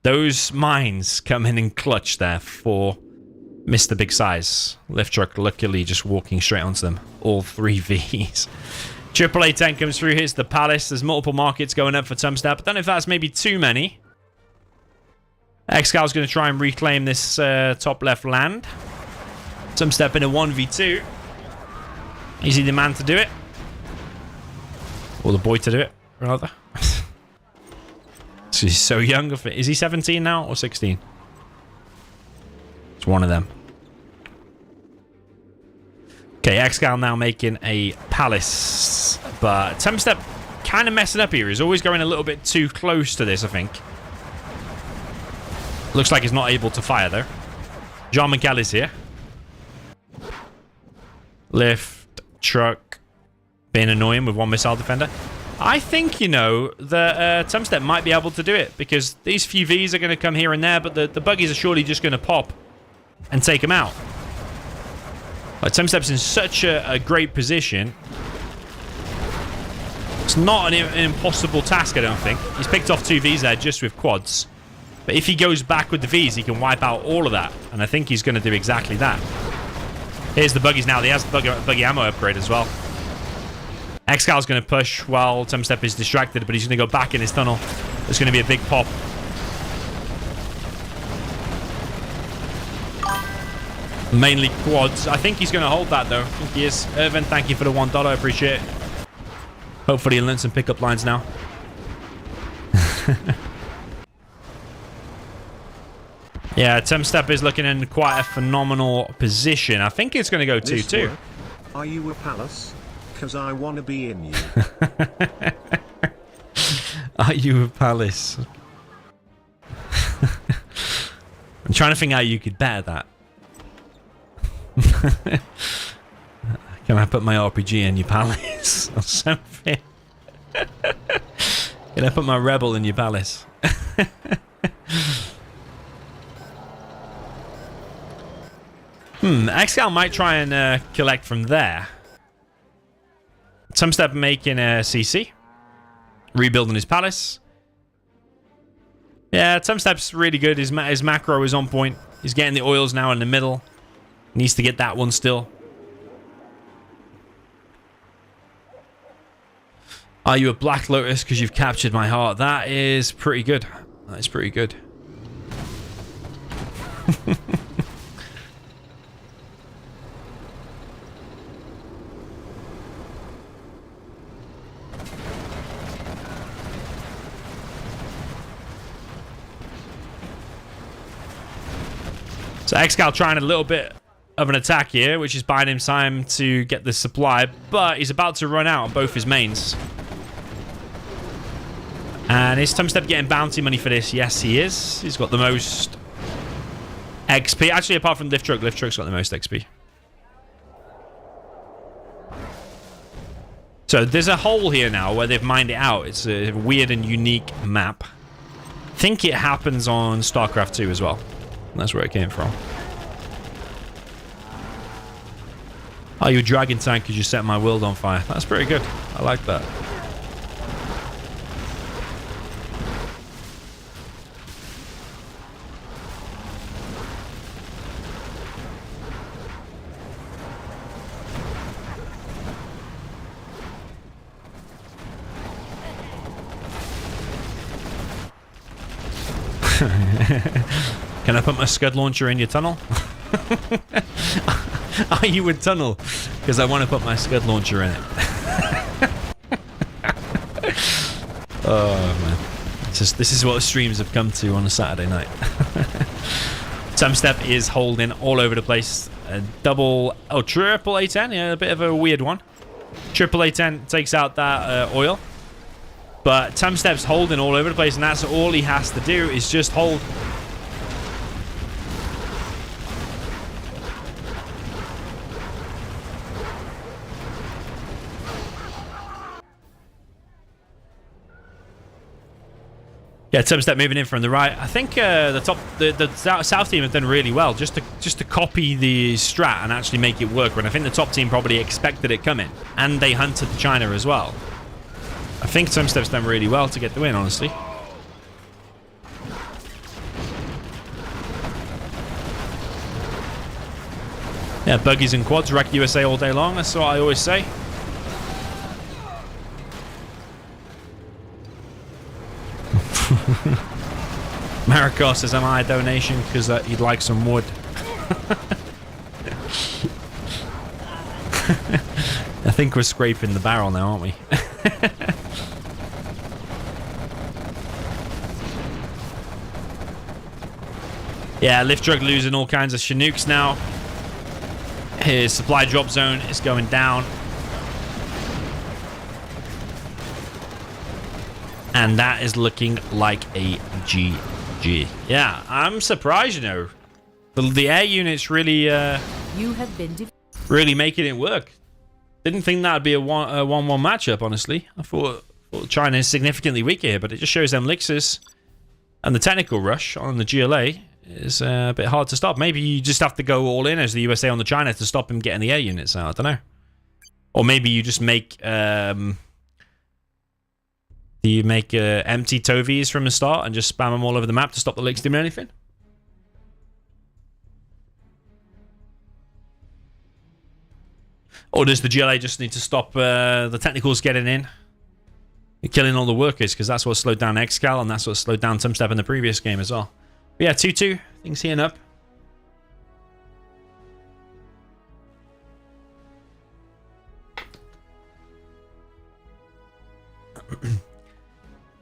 Those mines come in clutch there for Mr. Big SiZe. Lift truck luckily just walking straight onto them. All 3 Vs. AAA 10 comes through. Here's the palace. There's multiple markets going up for Tumstep. I don't know if that's maybe too many. ExCaL's going to try and reclaim this top left land. Tumstep in a 1v2. Is he the man to do it? Or the boy to do it, rather? So he's so young. Is he 17 now or 16? It's one of them. Okay, ExCaL now making a palace. But Tumstep kind of messing up here. He's always going a little bit too close to this, I think. Looks like he's not able to fire, though. Jean-Michel is here. Lift, truck. Being annoying with 1 missile defender. I think, you know, that Tumstep might be able to do it. Because these few Vs are going to come here and there. But the buggies are surely just going to pop and take him out. Like, Tumstep's in such a great position. It's not an impossible task, I don't think. He's picked off 2 Vs there just with quads. But if he goes back with the Vs, he can wipe out all of that. And I think he's going to do exactly that. Here's the buggies now. He has the buggy ammo upgrade as well. ExCaL's going to push while Tumstep is distracted, but he's going to go back in his tunnel. There's going to be a big pop. Mainly quads. I think he's going to hold that, though. I think he is. Irvin, thank you for the $1. I appreciate it. Hopefully he'll learn some pickup lines now. Yeah, Tumstep is looking in quite a phenomenal position. I think it's going to go 2-2. Are you a palace? Because I want to be in you. Are you a palace? I'm trying to think how you could better that. Can I put my RPG in your palace or something? Can I put my rebel in your palace? ExCaL might try and collect from there. Tumstep making a CC. Rebuilding his palace. Yeah, Tumstep's really good. His macro is on point. He's getting the oils now in the middle. Needs to get that one still. Are you a Black Lotus because you've captured my heart? That is pretty good. That is pretty good. So ExCaL trying a little bit of an attack here, which is buying him time to get the supply, but he's about to run out on both his mains. And is Tumstep getting bounty money for this? Yes, he is. He's got the most XP. Actually, apart from Lift Truck's got the most XP. So there's a hole here now where they've mined it out. It's a weird and unique map. I think it happens on StarCraft 2 as well. That's where it came from. Oh, you a dragon tank because you set my world on fire. That's pretty good. I like that. Can I put my Scud launcher in your tunnel? Are you a tunnel? Because I want to put my Scud launcher in it. Oh man, this is what streams have come to on a Saturday night. Tumstep is holding all over the place. A triple A10. Yeah, a bit of a weird one. Triple A10 takes out that oil. But Tumstep's holding all over the place, and that's all he has to do is just hold. Yeah, Tumstep moving in from the right. I think the south team have done really well just to copy the strat and actually make it work. And I think the top team probably expected it coming, and they hunted the China as well. I think Tumstep's done really well to get the win, honestly. Yeah, buggies and quads, wreck USA all day long. That's what I always say. Maricos says, am I a donation? Because he'd like some wood. I think we're scraping the barrel now, aren't we? Yeah, Lift Truck losing all kinds of Chinooks now. His supply drop zone is going down. And that is looking like a GG. Yeah, I'm surprised, you know. The air units really you have been really making it work. Didn't think that'd be a 1-1 matchup, honestly. I thought China is significantly weaker here, but it just shows them Lixus and the technical rush on the GLA is a bit hard to stop. Maybe you just have to go all in as the USA on the China to stop him getting the air units out. I don't know. Or maybe you just make empty Tovies from the start and just spam them all over the map to stop the Lix doing anything. Or does the GLA just need to stop the technicals getting in? You're killing all the workers, because that's what slowed down ExCaL, and that's what slowed down Tumstep in the previous game as well. But yeah, 2-2. Things heating up.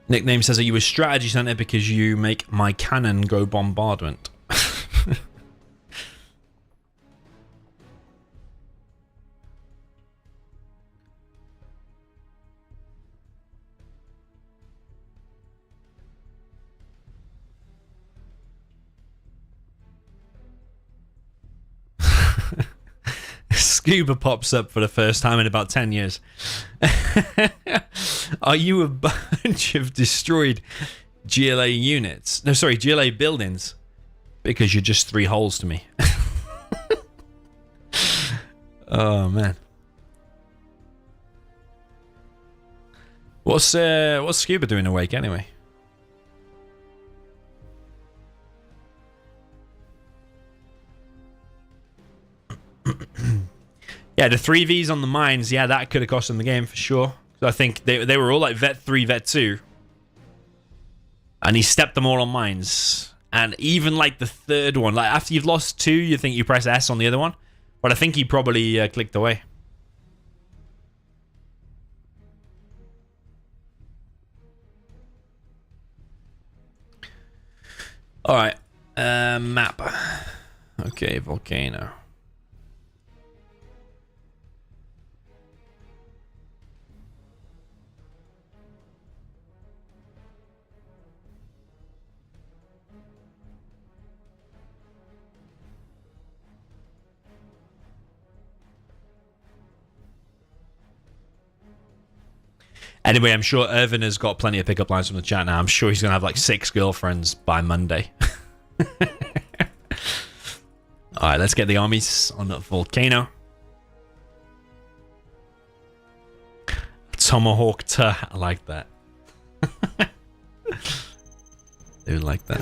Nickname says, are you a strategy center because you make my cannon go bombardment? Scuba pops up for the first time in about 10 years. Are you a bunch of destroyed GLA units? No, sorry, GLA buildings. Because you're just 3 holes to me. Oh man. What's Scuba doing awake anyway? Yeah, the 3Vs on the mines, yeah, that could have cost them the game for sure. I think they were all like Vet 3, Vet 2. And he stepped them all on mines. And even like the third one, like after you've lost 2, you think you press S on the other one. But I think he probably clicked away. Alright. Map. Okay, volcano. Anyway, I'm sure Irvin has got plenty of pickup lines from the chat now. I'm sure he's going to have like 6 girlfriends by Monday. Alright, let's get the armies on the volcano. Tomahawk I like that. Do like that.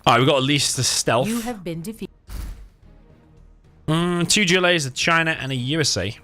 Alright, we've got at least the stealth. You have been defeated. 2 GLAs, a China and a USA.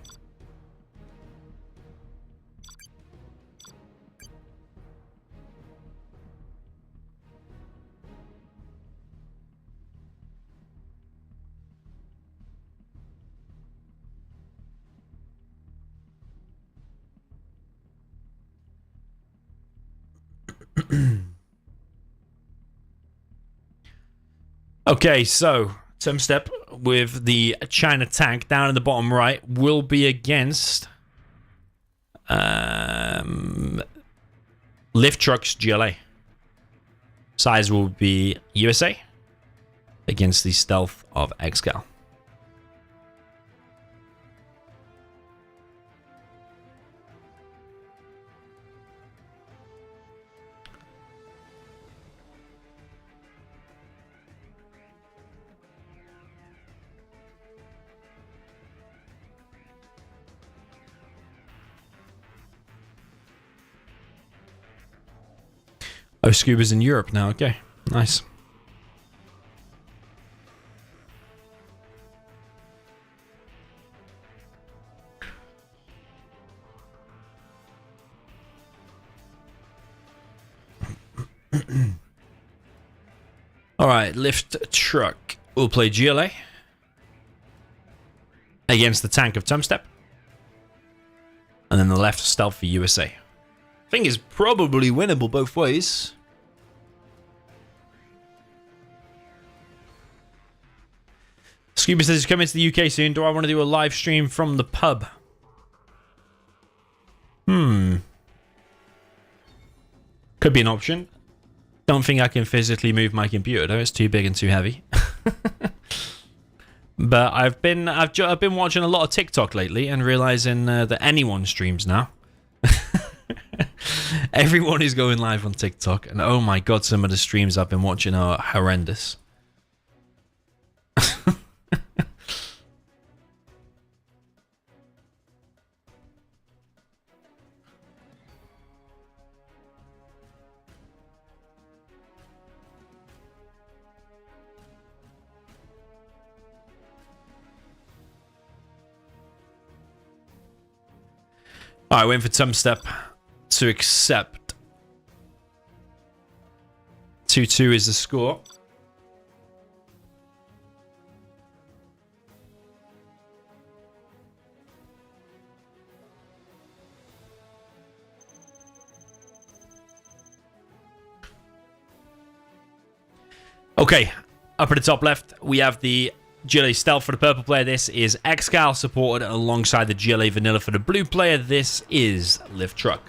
Okay, so Tumstep with the China tank down in the bottom right will be against Lift Trucks GLA. SiZe will be USA against the stealth of ExCaL. Oh, Scuba's in Europe now. Okay, nice. All right, Lift Truck will play GLA against the tank of Tumstep. And then the left stealth for USA. I think is probably winnable both ways. Scuba says he's coming to the UK soon. Do I want to do a live stream from the pub? Could be an option. Don't think I can physically move my computer though. It's too big and too heavy. But I've been watching a lot of TikTok lately and realizing that anyone streams now. Everyone is going live on TikTok, and oh my god, some of the streams I've been watching are horrendous. Alright, waiting for Tumstep to accept. 2-2 is the score. Okay, up at the top left, we have the GLA Stealth for the purple player. This is ExCaL supported alongside the GLA Vanilla for the blue player. This is Lift Truck.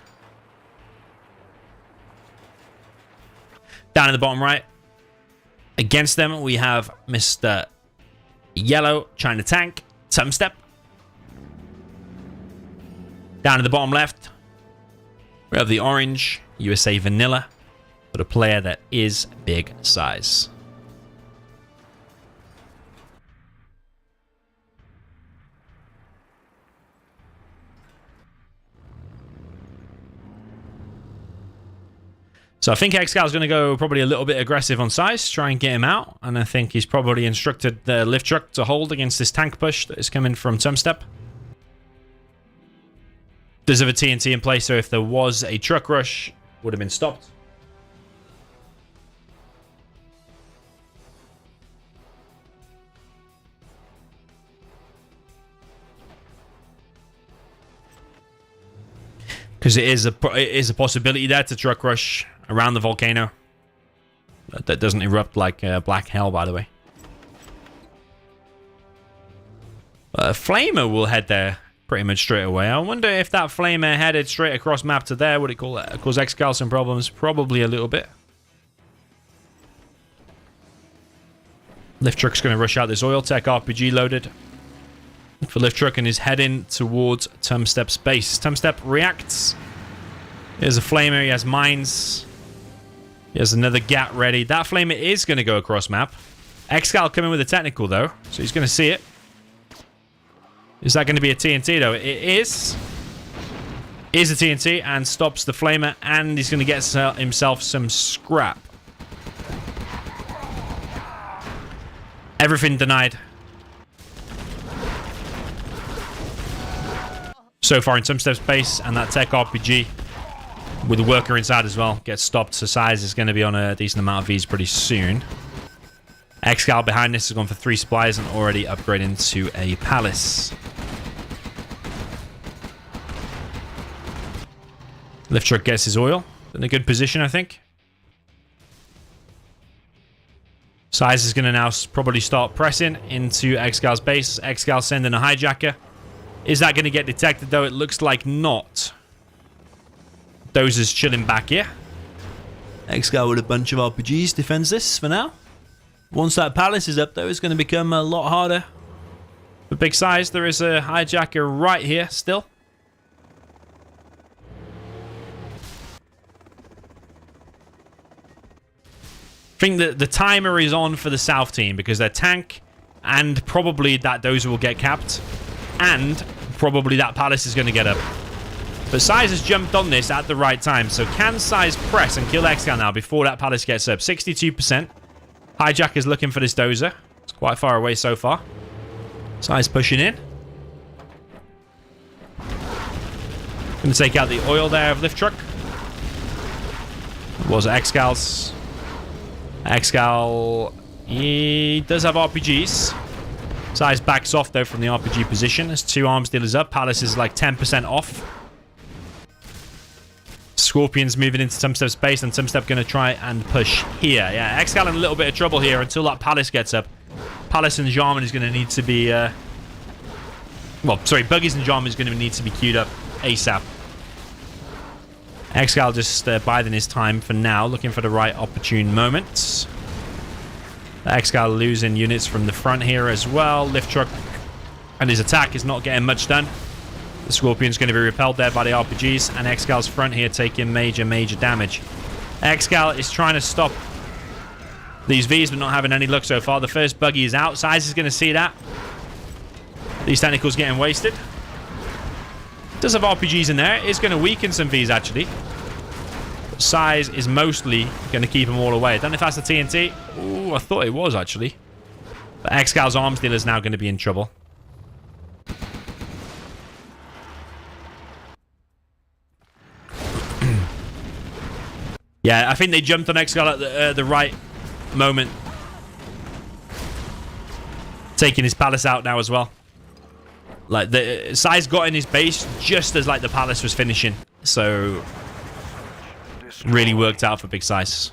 Down in the bottom right, against them, we have Mr. Yellow China Tank, Tumstep. Down in the bottom left, we have the orange USA Vanilla for the player that is Big SiZe. So I think ExCaL is going to go probably a little bit aggressive on SiZe, try and get him out. And I think he's probably instructed the lift truck to hold against this tank push that is coming from Tumstep. Does have a TNT in place, so if there was a truck rush, would have been stopped. Because it is a possibility there to truck rush around the volcano. That doesn't erupt like black hell, by the way. Flamer will head there pretty much straight away. I wonder if that Flamer headed straight across map to there, would it cause ExCaL some problems? Probably a little bit. Lift truck's going to rush out this oil tech RPG loaded for lift truck and is heading towards Tumstep's base. Tumstep reacts. Here's a Flamer. He has mines. He has another GAT ready. That Flamer is going to go across map. ExCaL coming with a technical though, so he's going to see it. Is that going to be a TNT though? It is. Is a TNT and stops the Flamer, and he's going to get himself some scrap. Everything denied. So far in Tumstep's base, and that tech RPG with a worker inside as well gets stopped. So SiZe is going to be on a decent amount of Vs pretty soon. ExCaL behind this has gone for 3 supplies and already upgrading to a palace. Lift truck gets his oil in a good position, I think. SiZe is going to now probably start pressing into ExCaL's base. ExCaL sending a hijacker. Is that going to get detected though? It looks like not. Dozer's chilling back here. ExCaL with a bunch of RPGs defends this for now. Once that palace is up though, it's going to become a lot harder. For big SiZe, there is a hijacker right here still. I think that the timer is on for the South team because their tank and probably that Dozer will get capped. And probably that palace is going to get up. But SiZe has jumped on this at the right time. So can SiZe press and kill ExCaL now before that palace gets up? 62%. Hijack is looking for this Dozer. It's quite far away so far. SiZe pushing in. Going to take out the oil there of lift truck. Was it ExCaL's? ExCaL, he does have RPGs. SiZe backs off though from the RPG position. There's 2 arms dealers up. Palace is like 10% off. Scorpion's moving into Tumstep's base, and Tumstep going to try and push here. Yeah, ExCaL in a little bit of trouble here until that palace gets up. Palace and Jarman is going to need to be... well, sorry, Buggies and Jarman is going to need to be queued up ASAP. ExCaL just biding his time for now, looking for the right opportune moments. ExCaL losing units from the front here as well. Lift truck and his attack is not getting much done. The Scorpion's going to be repelled there by the RPGs, and ExCaL's front here taking major damage. ExCaL is trying to stop these Vs, but not having any luck so far. The first buggy is out. SiZe is going to see that. These tentacles getting wasted. Does have RPGs in there. It's going to weaken some Vs, actually. But SiZe is mostly going to keep them all away. I don't know if that's the TNT. Ooh, I thought it was, actually. But ExCaL's arms dealer is now going to be in trouble. Yeah, I think they jumped on ExCaL at the right moment. Taking his palace out now as well. Like, the SiZe got in his base just as, like, the palace was finishing. So, really worked out for big SiZe.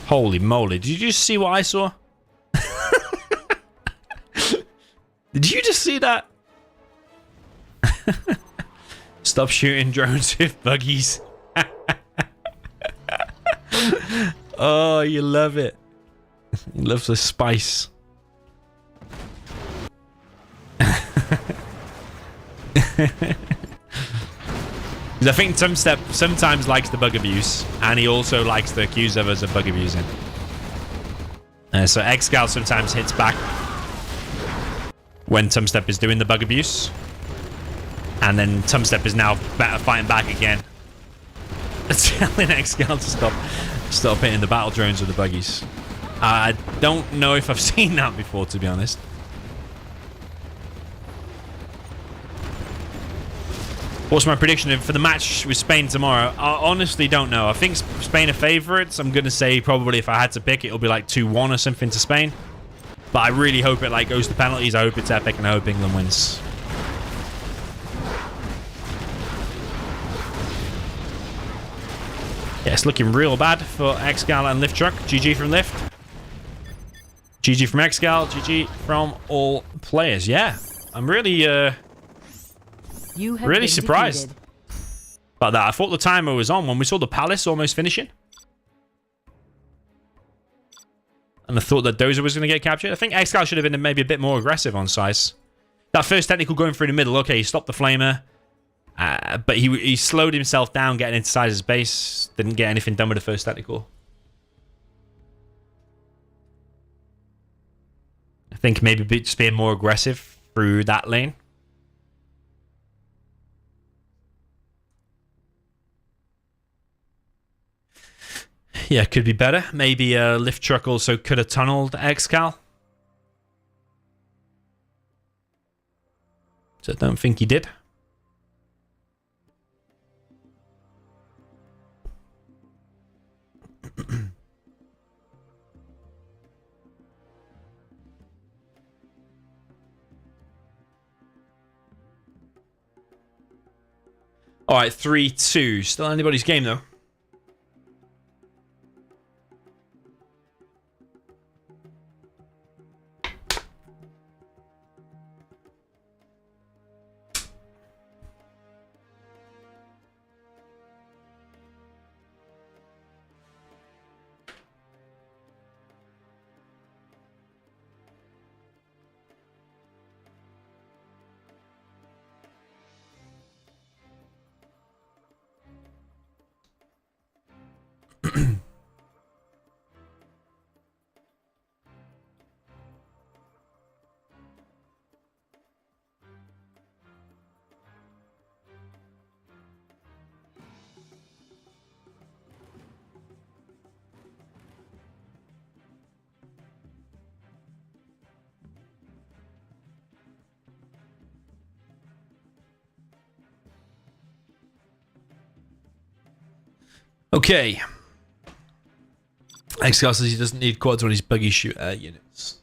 Holy moly. Did you just see what I saw? Did you just see that? Stop shooting drones with buggies. Oh, you love it. He loves the spice. I think Tumstep sometimes likes the bug abuse, and he also likes to accuse others of bug abusing. So ExCaL sometimes hits back. when Tumstep is doing the bug abuse. And then Tumstep is now fighting back again. Telling ExCaL to stop hitting the battle drones with the buggies. I don't know if I've seen that before, to be honest. What's my prediction for the match with Spain tomorrow? I honestly don't know. I think Spain are favourites. I'm going to say probably if I had to pick, it'll be like 2-1 or something to Spain. But I really hope it like goes to penalties. I hope it's epic, and I hope England wins. Yeah, it's looking real bad for ExCaL and Lift Truck. GG from Lift. GG from ExCaL. GG from all players. Yeah, I'm really really surprised about that. I thought the timer was on when we saw the Palace almost finishing. And I thought that Dozer was going to get captured. I think ExCaL should have been maybe a bit more aggressive on SiZe. That first technical going through the middle. Okay, he stopped the Flamer. But he slowed himself down getting into SiZe's base. Didn't get anything done with the first technical. I think maybe just being more aggressive through that lane. Yeah, could be better. Maybe Lift Truck also could have tunneled ExCaL. So I don't think he did. Alright, 3-2. Still anybody's game, though. Okay. ExCaL says he doesn't need quads on his buggy shooter units.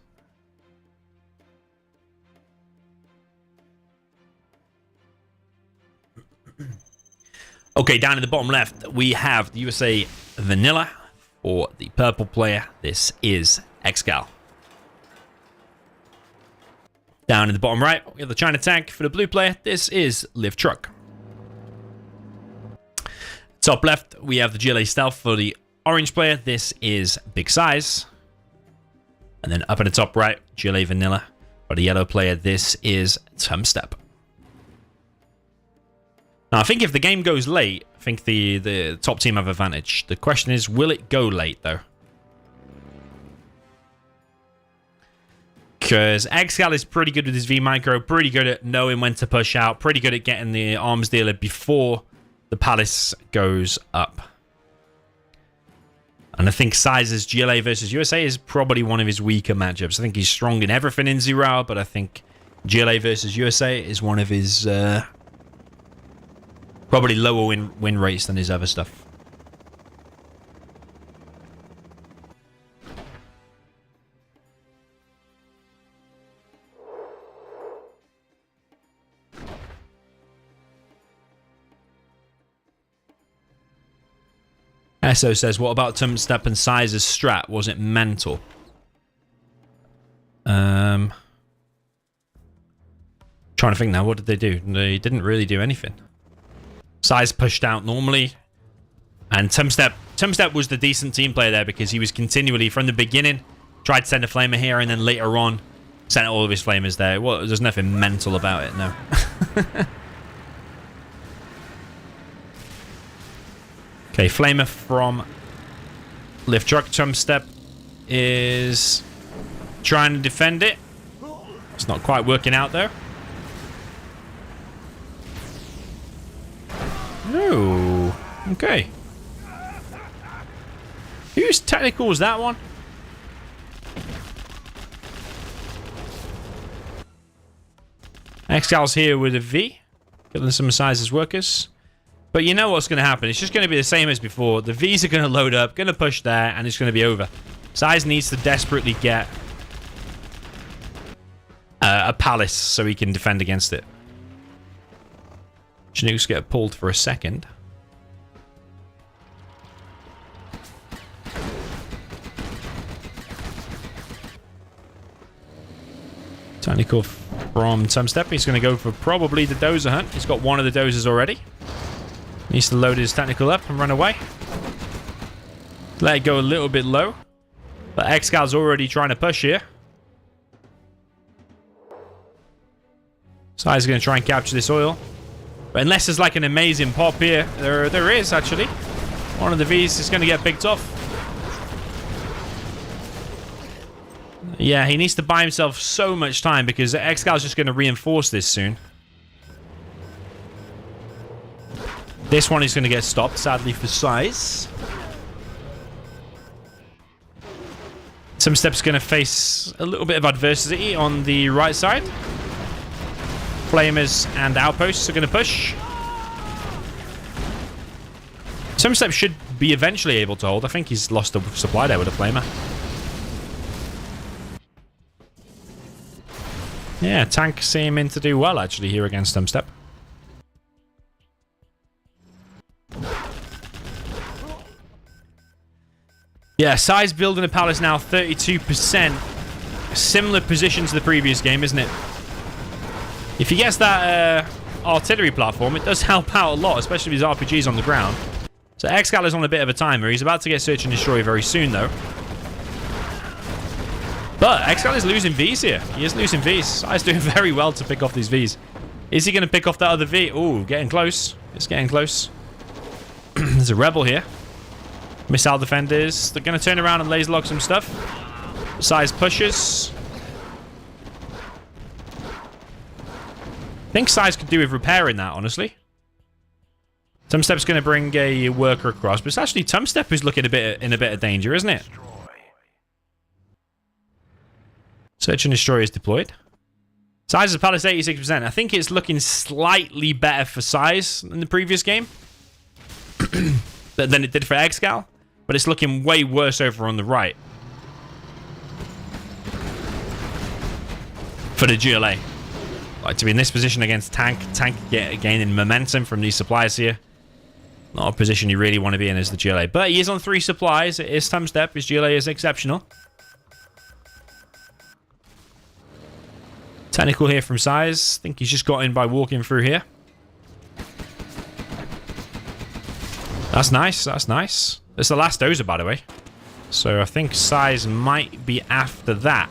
Okay, down in the bottom left, we have the USA Vanilla for the purple player. This is ExCaL. Down in the bottom right, we have the China tank for the blue player. This is Lift Truck. Top left, we have the GLA Stealth for the orange player. This is Big Size. And then up in the top right, GLA Vanilla for the yellow player. This is Tumstep. Now, I think if the game goes late, I think the top team have advantage. The question is, will it go late, though? Because ExCaL is pretty good with his V-Micro, pretty good at knowing when to push out, pretty good at getting the arms dealer before the Palace goes up. And I think SiZe's GLA versus USA is probably one of his weaker matchups. I think he's strong in everything in 0, but I think GLA versus USA is one of his probably lower win rates than his other stuff. Esso says, what about Tumstep and SiZe's strat? Was it mental? Trying to think now, what did they do? They didn't really do anything. SiZe pushed out normally. And Tumstep was the decent team player there because he was continually, from the beginning, tried to send a flamer here and then later on sent all of his flamers there. Well, there's nothing mental about it, no. Okay, flamer from Lift Truck. Tumstep is trying to defend it. It's not quite working out, though. Oh, okay. Whose technical was that one? ExCaL's here with a V. Killing some of SiZe's workers. But you know what's going to happen. It's just going to be the same as before. The Vs are going to load up, going to push there, and it's going to be over. SiZe needs to desperately get a palace so he can defend against it. Nukes get pulled for a second. Technical from Tumstep. He's going to go for probably the dozer hunt. He's got one of the dozers already. Needs to load his technical up and run away. Let it go a little bit low. But ExCaL's already trying to push here. SiZe's going to try and capture this oil. But unless there's like an amazing pop here, there is actually. One of the Vs is going to get picked off. Yeah, he needs to buy himself so much time because ExCaL's just going to reinforce this soon. This one is going to get stopped, sadly, for SiZe. Tumstep's going to face a little bit of adversity on the right side. Flamers and outposts are going to push. Tumstep should be eventually able to hold. I think he's lost a supply there with a flamer. Yeah, tank seeming to do well actually here against Tumstep. Yeah, SiZe building a palace now, 32%. Similar position to the previous game, isn't it? If he gets that artillery platform, it does help out a lot, especially with his RPGs on the ground. So ExCaL is on a bit of a timer. He's about to get Search and Destroy very soon, though. But ExCaL is losing Vs here. He is losing Vs. SiZe's doing very well to pick off these Vs. Is he going to pick off that other V? Ooh, getting close. It's getting close. There's a rebel here. Missile defenders. They're going to turn around and laser lock some stuff. SiZe pushes. I think SiZe could do with repairing that, honestly. Tumstep's going to bring a worker across, but it's actually Tumstep who's looking in a bit of danger, isn't it? Search and Destroy is deployed. SiZe's palace 86%. I think it's looking slightly better for SiZe than the previous game. Than it did for ExCaL. But it's looking way worse over on the right. For the GLA. Like to be in this position against tank. Tank gaining momentum from these supplies here. Not a position you really want to be in as the GLA. But he is on 3 supplies. It is Tumstep. His GLA is exceptional. Technical here from SiZe. I think he's just got in by walking through here. That's nice. That's nice. It's the last dozer, by the way. So I think SiZe might be after that.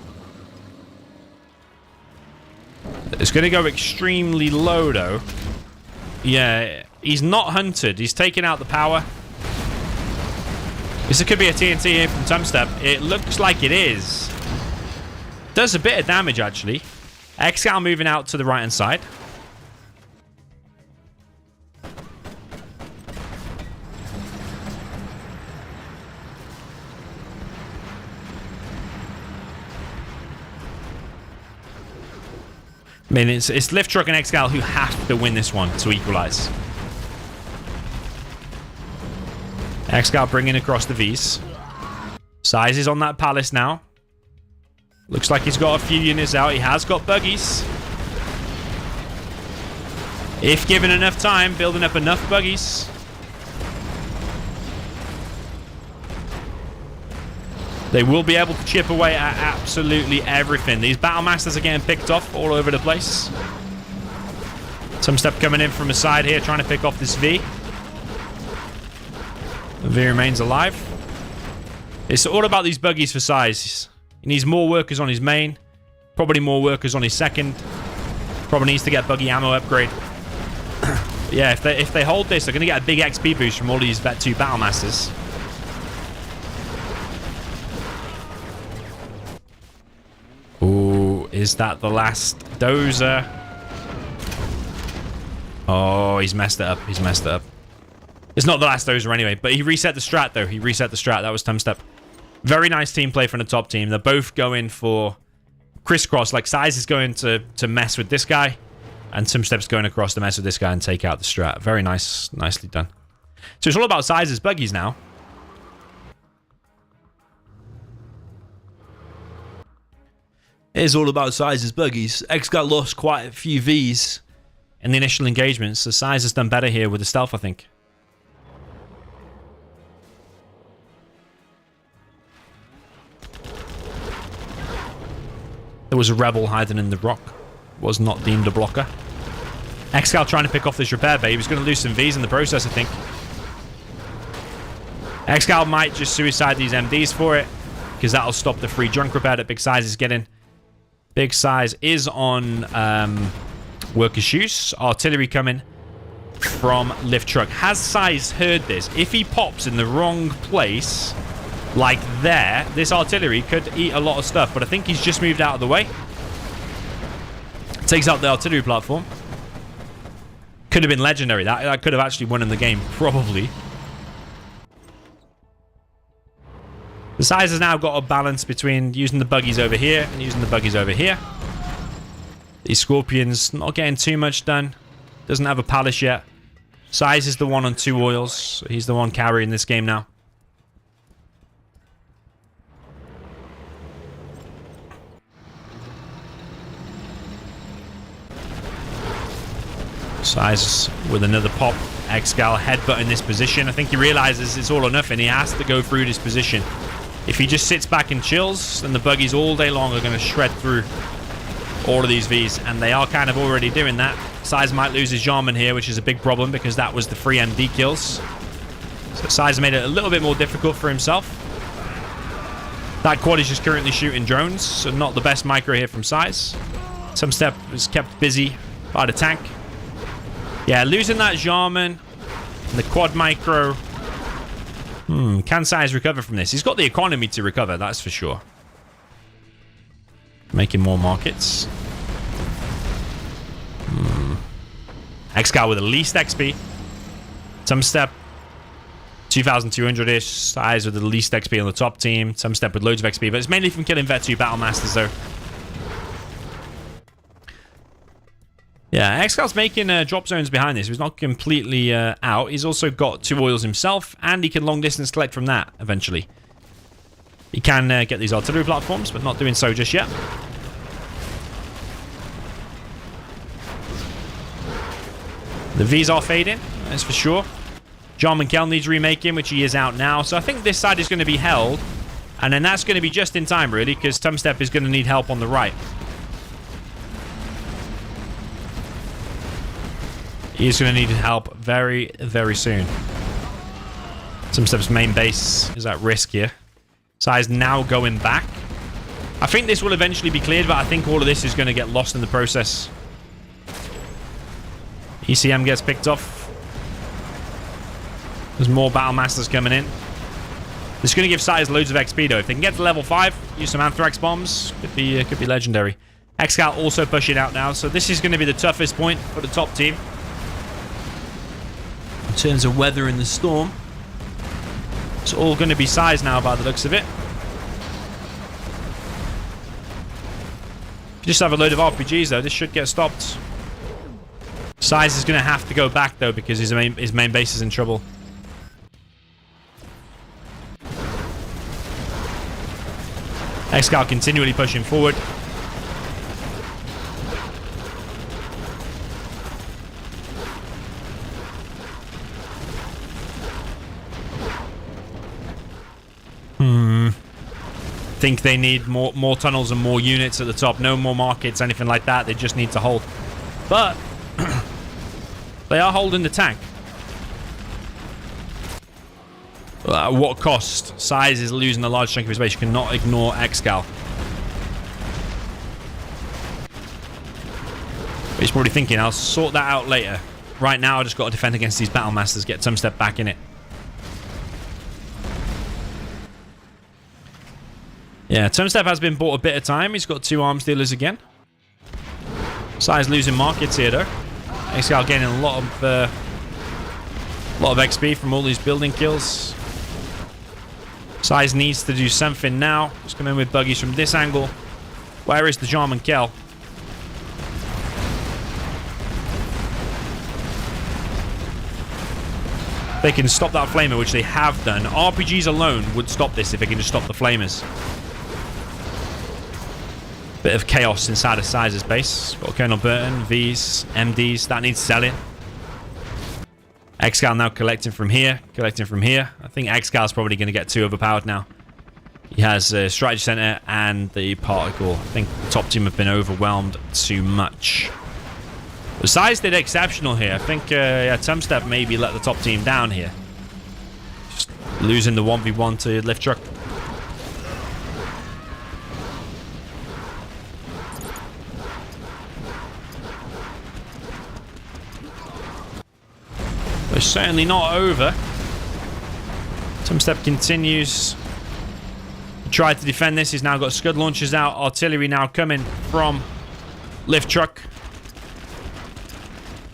It's going to go extremely low, though. Yeah, he's not hunted. He's taken out the power. This could be a TNT here from Tumstep. It looks like it is. Does a bit of damage, actually. ExCaL moving out to the right-hand side. I mean, it's Lift Truck and ExCaL who have to win this one to equalize. ExCaL bringing across the Vs. SiZe is on that palace now. Looks like he's got a few units out. He has got buggies. If given enough time, building up enough buggies. They will be able to chip away at absolutely everything. These Battle Masters are getting picked off all over the place. Tumstep coming in from the side here, trying to pick off this V. The V remains alive. It's all about these buggies for SiZe. He needs more workers on his main. Probably more workers on his second. Probably needs to get buggy ammo upgrade. Yeah, if they hold this, they're going to get a big XP boost from all these Vet 2 Battle Masters. Is that the last dozer? Oh, he's messed it up. He's messed it up. It's not the last dozer anyway, but he reset the strat, though. He reset the strat. That was Tumstep. Very nice team play from the top team. They're both going for crisscross. Like, SiZe is going to mess with this guy, and Tumstep's going across to mess with this guy and take out the strat. Very nice. Nicely done. So it's all about SiZe's buggies now. It is all about SiZe's buggies. ExCaL lost quite a few Vs in the initial engagements, so SiZe has done better here with the stealth, I think. There was a rebel hiding in the rock. Was not deemed a blocker. ExCaL trying to pick off this repair bay. He was going to lose some Vs in the process, I think. ExCaL might just suicide these MDs for it, because that'll stop the free junk repair that Big SiZe is getting. Big SiZe is on worker shoes. Artillery coming from lift truck. Has SiZe heard this? If he pops in the wrong place, like there, this artillery could eat a lot of stuff, but I think he's just moved out of the way. Takes out the artillery platform. Could have been legendary. That could have actually won him the game, probably. The SiZe has now got a balance between using the buggies over here and using the buggies over here. These Scorpions not getting too much done. Doesn't have a palace yet. SiZe is the one on 2 oils. So he's the one carrying this game now. SiZe with another pop. ExCaL headbutt in this position. I think he realizes it's all or nothing. He has to go through this position. If he just sits back and chills, then the buggies all day long are going to shred through all of these Vs, and they are kind of already doing that. SiZe might lose his Jarman here, which is a big problem because that was the free MD kills. So SiZe made it a little bit more difficult for himself. That quad is just currently shooting drones, so not the best micro here from SiZe. Tumstep is kept busy by the tank. Yeah, losing that Jarman and the quad micro. Can SiZe recover from this? He's got the economy to recover, that's for sure. Making more markets. ExCaL with the least XP. Tumstep 2,200-ish. SiZe with the least XP on the top team. Tumstep with loads of XP, but it's mainly from killing Vet 2 Battle Masters, though. Yeah, ExCaL's making drop zones behind this. He's not completely out. He's also got 2 oils himself, and he can long distance collect from that eventually. He can get these artillery platforms, but not doing so just yet. The Vs are fading, that's for sure. Jarman Kell needs remaking, which he is out now. So I think this side is going to be held, and then that's going to be just in time, really, because Tumstep is going to need help on the right. He's going to need help very, very soon. Tumstep's main base is at risk here. SiZe now going back. I think this will eventually be cleared, but I think all of this is going to get lost in the process. ECM gets picked off. There's more Battle Masters coming in. This is going to give SiZe loads of XP, though. If they can get to level 5, use some Anthrax bombs, could be legendary. ExCaL also pushing out now, so this is going to be the toughest point for the top team. In terms of weather in the storm, it's all going to be SiZe now by the looks of it. If you just have a load of RPGs, though, this should get stopped. SiZe is going to have to go back, though, because his main base is in trouble. ExCaL continually pushing forward. Think they need more tunnels and more units at the top. No more markets, anything like that. They just need to hold. But they are holding the tank. At what cost? SiZe is losing a large chunk of his base. You cannot ignore ExCaL. But he's probably thinking, I'll sort that out later. Right now, I just got to defend against these Battle Masters, get Tumstep back in it. Yeah, Tumstep has been bought a bit of time. He's got 2 arms dealers again. SiZe losing markets here though. ExCaL gaining a lot of XP from all these building kills. SiZe needs to do something now. Just come in with buggies from this angle. Where is the Jarman Kel? They can stop that flamer, which they have done. RPGs alone would stop this if they can just stop the flamers. Bit of chaos inside of SiZe's base. Got Colonel Burton, Vs, MDs. That needs selling. ExCaL now collecting from here. Collecting from here. I think ExCal's probably going to get too overpowered now. He has a strategy center and the particle. I think the top team have been overwhelmed too much. The SiZe did exceptional here. I think Tumstep maybe let the top team down here. Just losing the 1v1 to lift truck. But it's certainly not over. Tumstep continues to try to defend this. He's now got scud launchers out. Artillery now coming from lift truck.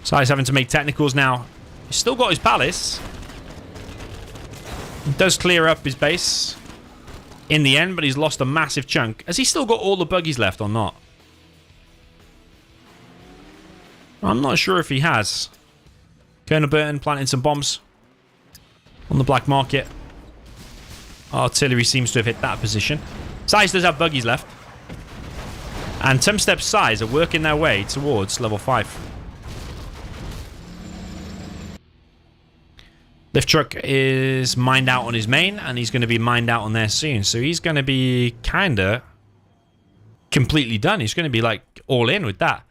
SiZe having to make technicals now. He's still got his palace. He does clear up his base in the end, but he's lost a massive chunk. Has he still got all the buggies left or not? I'm not sure if he has. Colonel Burton planting some bombs on the black market. Artillery seems to have hit that position. SiZe does have buggies left. And Tumstep's SiZe are working their way towards level 5. Lift truck is mined out on his main, and he's going to be mined out on there soon. So he's going to be kind of completely done. He's going to be like all in with that.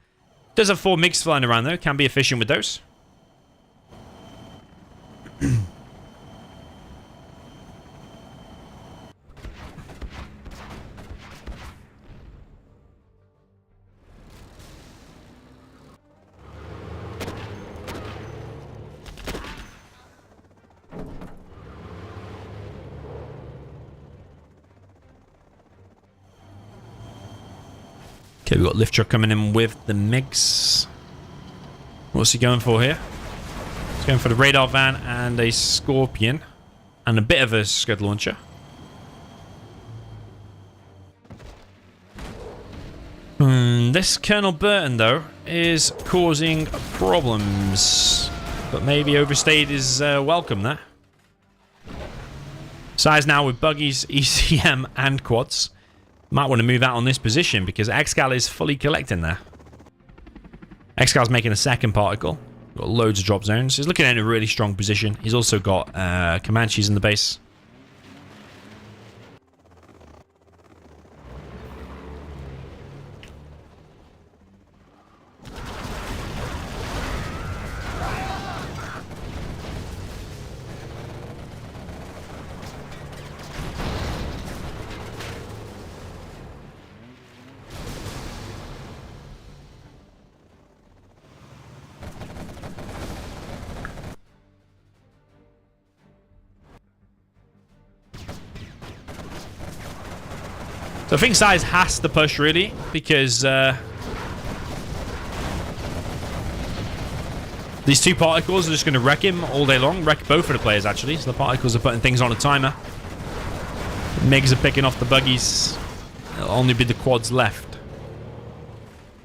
Does have 4 MiGs flying around though. Can be efficient with those. Okay, we've got lift truck coming in with the MiGs. What's he going for here? He's going for the radar van and a Scorpion. And a bit of a scud launcher. This Colonel Burton, though, is causing problems. But maybe overstayed his welcome there. SiZe now with buggies, ECM, and quads. Might want to move out on this position because ExCaL is fully collecting there. ExCal's making a second particle. Got loads of drop zones. He's looking at a really strong position. He's also got Comanches in the base. So I think SiZe has to push really because these 2 particles are just going to wreck him all day long. Wreck both of the players actually. So the particles are putting things on a timer. The MiGs are picking off the buggies. It'll only be the quads left.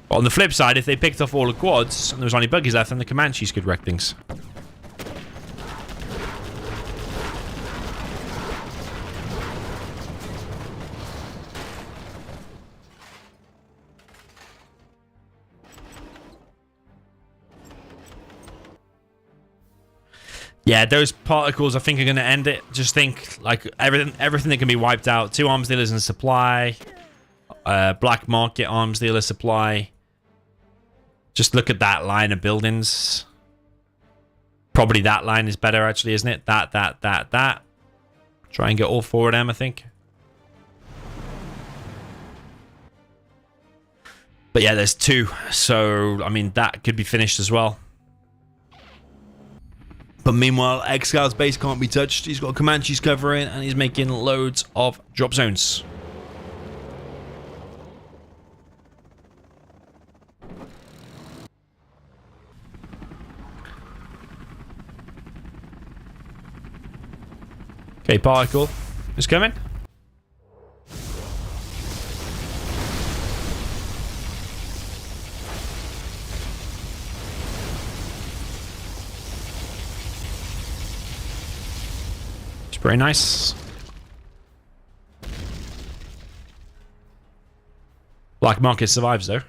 But on the flip side, if they picked off all the quads and there was only buggies left, then the Comanches could wreck things. Yeah, those particles I think are going to end it. Just think like everything that can be wiped out. 2 arms dealers in supply. Black market arms dealer supply. Just look at that line of buildings. Probably that line is better actually, isn't it? That. Try and get all 4 of them, I think. But yeah, there's 2. So, I mean, that could be finished as well. But meanwhile, ExCal's base can't be touched. He's got Comanches covering, and he's making loads of drop zones. Okay, particle is coming. It's very nice. Black market survives though.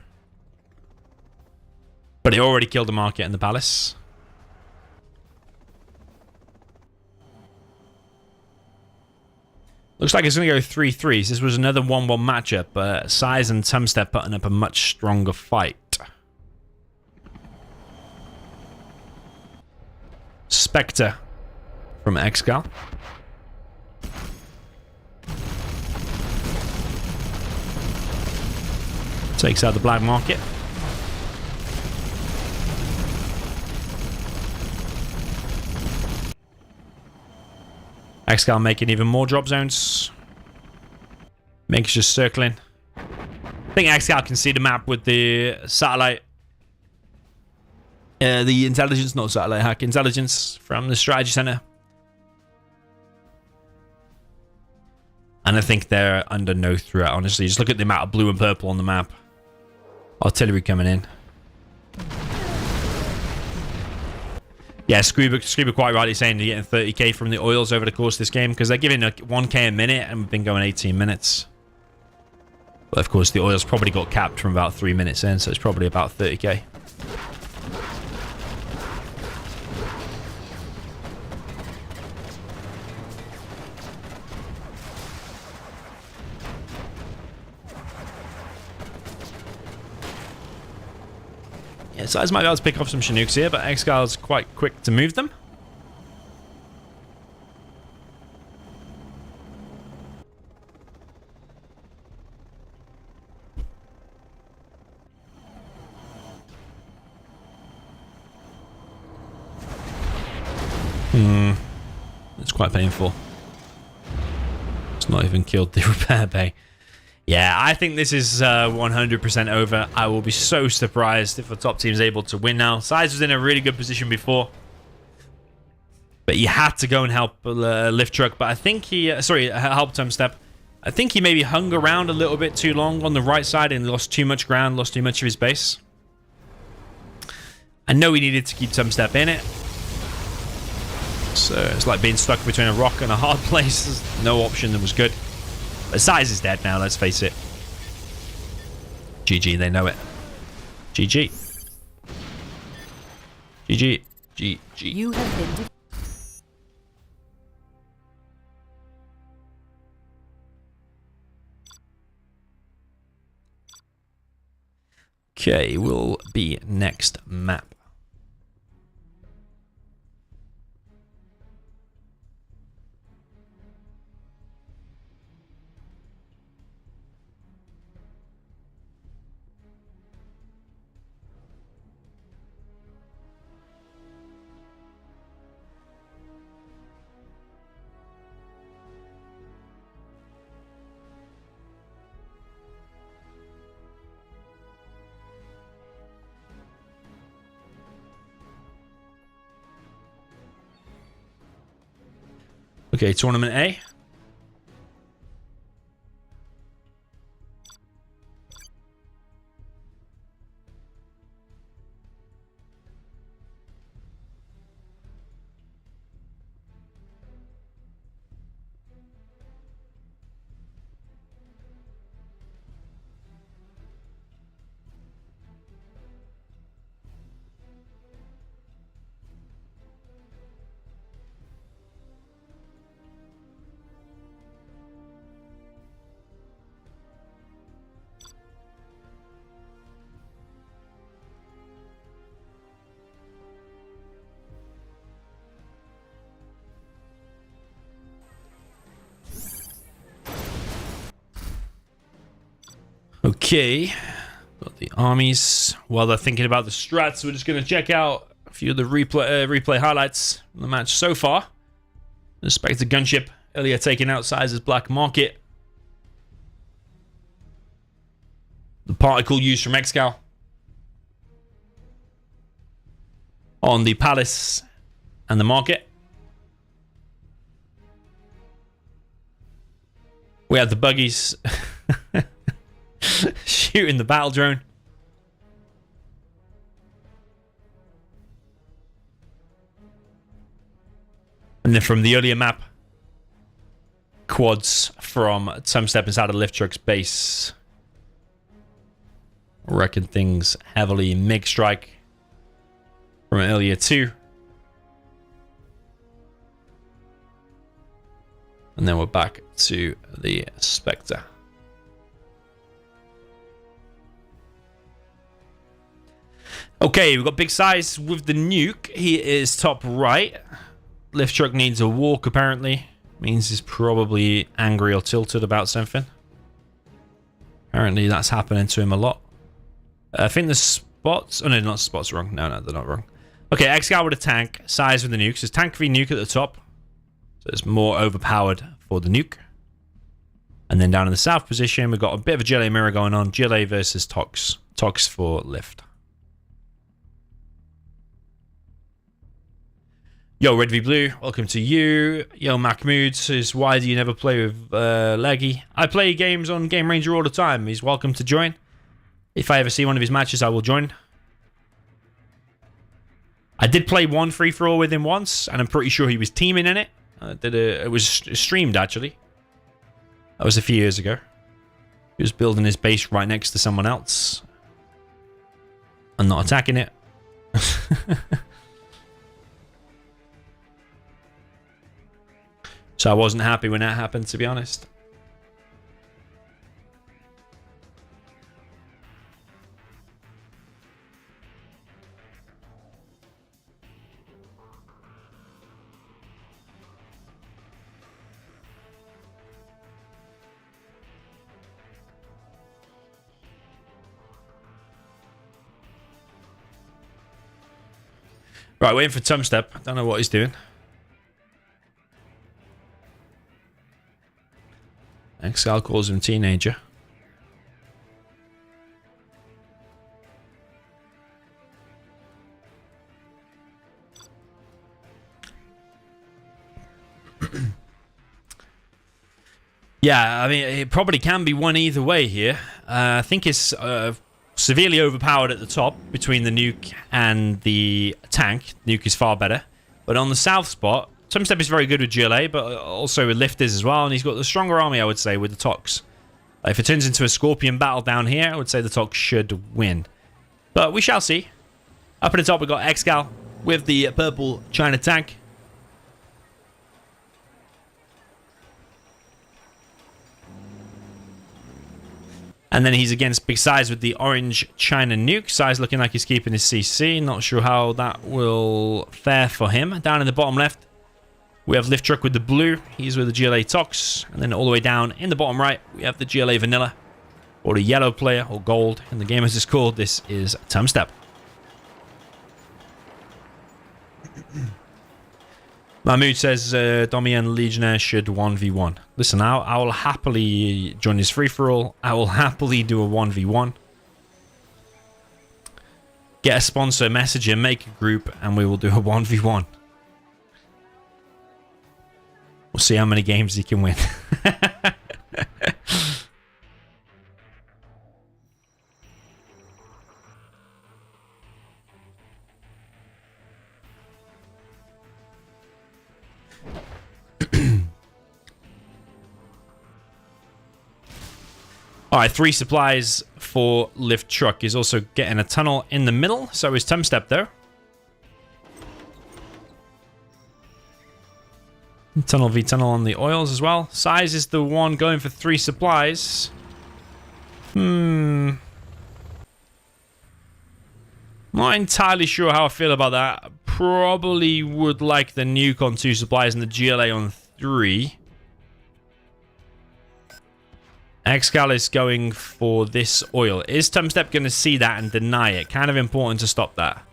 But it already killed the market in the palace. Looks like it's going to go 3-3. This was another 1-1 matchup, but SiZe and Tumstep putting up a much stronger fight. Spectre from ExCaL. Takes out the black market. ExCaL making even more drop zones. Make's just circling. I think ExCaL can see the map with the satellite. The intelligence, not satellite hack, intelligence from the strategy center. And I think they're under no threat, honestly. Just look at the amount of blue and purple on the map. Artillery coming in. Yeah, Scuba quite rightly saying they're getting 30k from the oils over the course of this game because they're giving 1k a minute and we've been going 18 minutes. But of course, the oils probably got capped from about 3 minutes in, so it's probably about 30k. Yeah, SiZe might be able to pick off some Chinooks here, but ExCal's quite quick to move them. It's quite painful. It's not even killed the repair bay. Yeah, I think this is 100% over. I will be so surprised if the top team is able to win now. SiZe was in a really good position before. But he had to go and help Lift Truck. But I think he... help Tumstep. I think he maybe hung around a little bit too long on the right side and lost too much ground, lost too much of his base. I know he needed to keep Tumstep in it. So it's like being stuck between a rock and a hard place. There's no option that was good. But SiZe is dead now, let's face it. GG, they know it. GG. GG. GG. You have been... Okay, will be next map. Okay, tournament A. Okay, got the armies. While they're thinking about the strats, we're just going to check out a few of the replay highlights from the match so far. The Spectre gunship earlier taking out SiZe's black market. The particle used from ExCaL on the palace and the market. We have the buggies shooting the battle drone. And then from the earlier map, quads from Tumstep inside of Lift Truck's base. Wrecking things heavily. MiG strike from earlier too. And then we're back to the Spectre. Okay, we've got Big Size with the Nuke. He is top right. Lift Truck needs a walk, apparently. Means he's probably angry or tilted about something. Apparently that's happening to him a lot. I think the spots... Oh, no, not spots wrong. No, they're not wrong. Okay, ExCaL with a tank. Size with the nuke. So it's tank v nuke at the top. So it's more overpowered for the nuke. And then down in the south position, we've got a bit of a GLA mirror going on. GLA versus Tox. Tox for Lift. Yo, Red v Blue, welcome to you. Yo, Mahmood says, why do you never play with Leggy? I play games on Game Ranger all the time. He's welcome to join. If I ever see one of his matches, I will join. I did play one free-for-all with him once, and I'm pretty sure he was teaming in it. It was streamed, actually. That was a few years ago. He was building his base right next to someone else. And not attacking it. So I wasn't happy when that happened, to be honest. Right, waiting for Tumstep. I don't know what he's doing. ExCaL calls him teenager. Yeah, I mean, it probably can be one either way here. I think it's severely overpowered at the top between the nuke and the tank. Nuke is far better. But on the south spot, Tumstep is very good with GLA, but also with lifters as well, and he's got the stronger army, I would say, with the Tox. If it turns into a Scorpion battle down here, I would say the Tox should win. But we shall see. Up at the top, we've got ExCaL with the purple China tank. And then he's against Big Size with the orange China nuke. Size looking like he's keeping his CC. Not sure how that will fare for him. Down in the bottom left, we have Lift Truck with the blue. He's with the GLA Tox. And then all the way down in the bottom right, we have the GLA Vanilla. Or the yellow player, or gold. And the game as it's called, this is Tumstep. Mahmood says Domi and Legionnaire should 1v1. Listen, I will happily join this free-for-all. I will happily do a 1v1. Get a sponsor, message him, make a group, and we will do a 1v1. We'll see how many games he can win. Alright, 3 supplies for Lift Truck. He's also getting a tunnel in the middle. So is Tumstep there. Tunnel v tunnel on the oils as well. Size is the one going for 3 supplies. Not entirely sure how I feel about that. Probably would like the nuke on 2 supplies and the GLA on 3. ExCaL is going for this oil. Is Tumstep going to see that and deny it? Kind of important to stop that.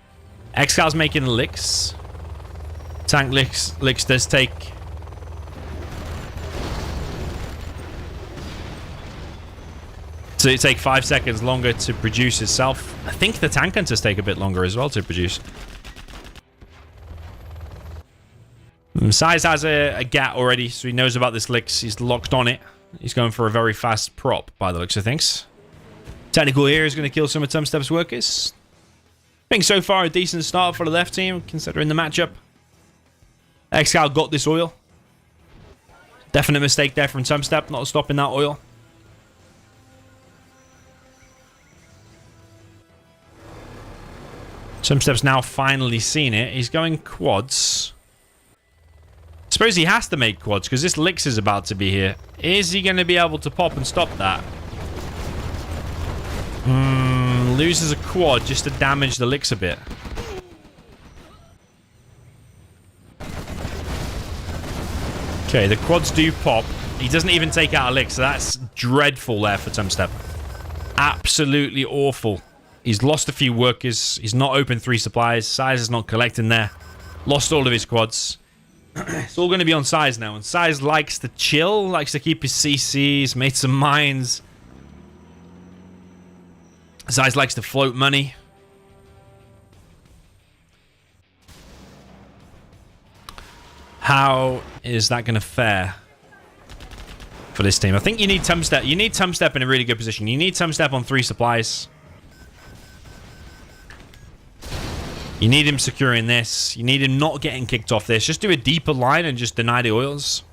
ExCal's making licks. Tank licks does take... So it take 5 seconds longer to produce itself. I think the tank hunters take a bit longer as well to produce. Size has a GAT already, so he knows about this licks. He's locked on it. He's going for a very fast prop, by the looks of things. Technical here is going to kill some of Tumstep's workers. I think so far a decent start for the left team, considering the matchup. ExCaL got this oil. Definite mistake there from Tumstep, not stopping that oil. Tumstep's now finally seen it. He's going quads. I suppose he has to make quads because this Lix is about to be here. Is he going to be able to pop and stop that? Loses a quad just to damage the Lix a bit. Okay, the quads do pop. He doesn't even take out a Lix, so that's dreadful there for Tumstep. Absolutely awful. He's lost a few workers. He's not opened 3 supplies. SiZe is not collecting there. Lost all of his quads. It's all going to be on SiZe now. And SiZe likes to chill. Likes to keep his CCs. Made some mines. SiZe likes to float money. How is that going to fare for this team? I think you need Tumstep. You need Tumstep in a really good position. You need Tumstep on 3 supplies. You need him securing this. You need him not getting kicked off this. Just do a deeper line and just deny the oils.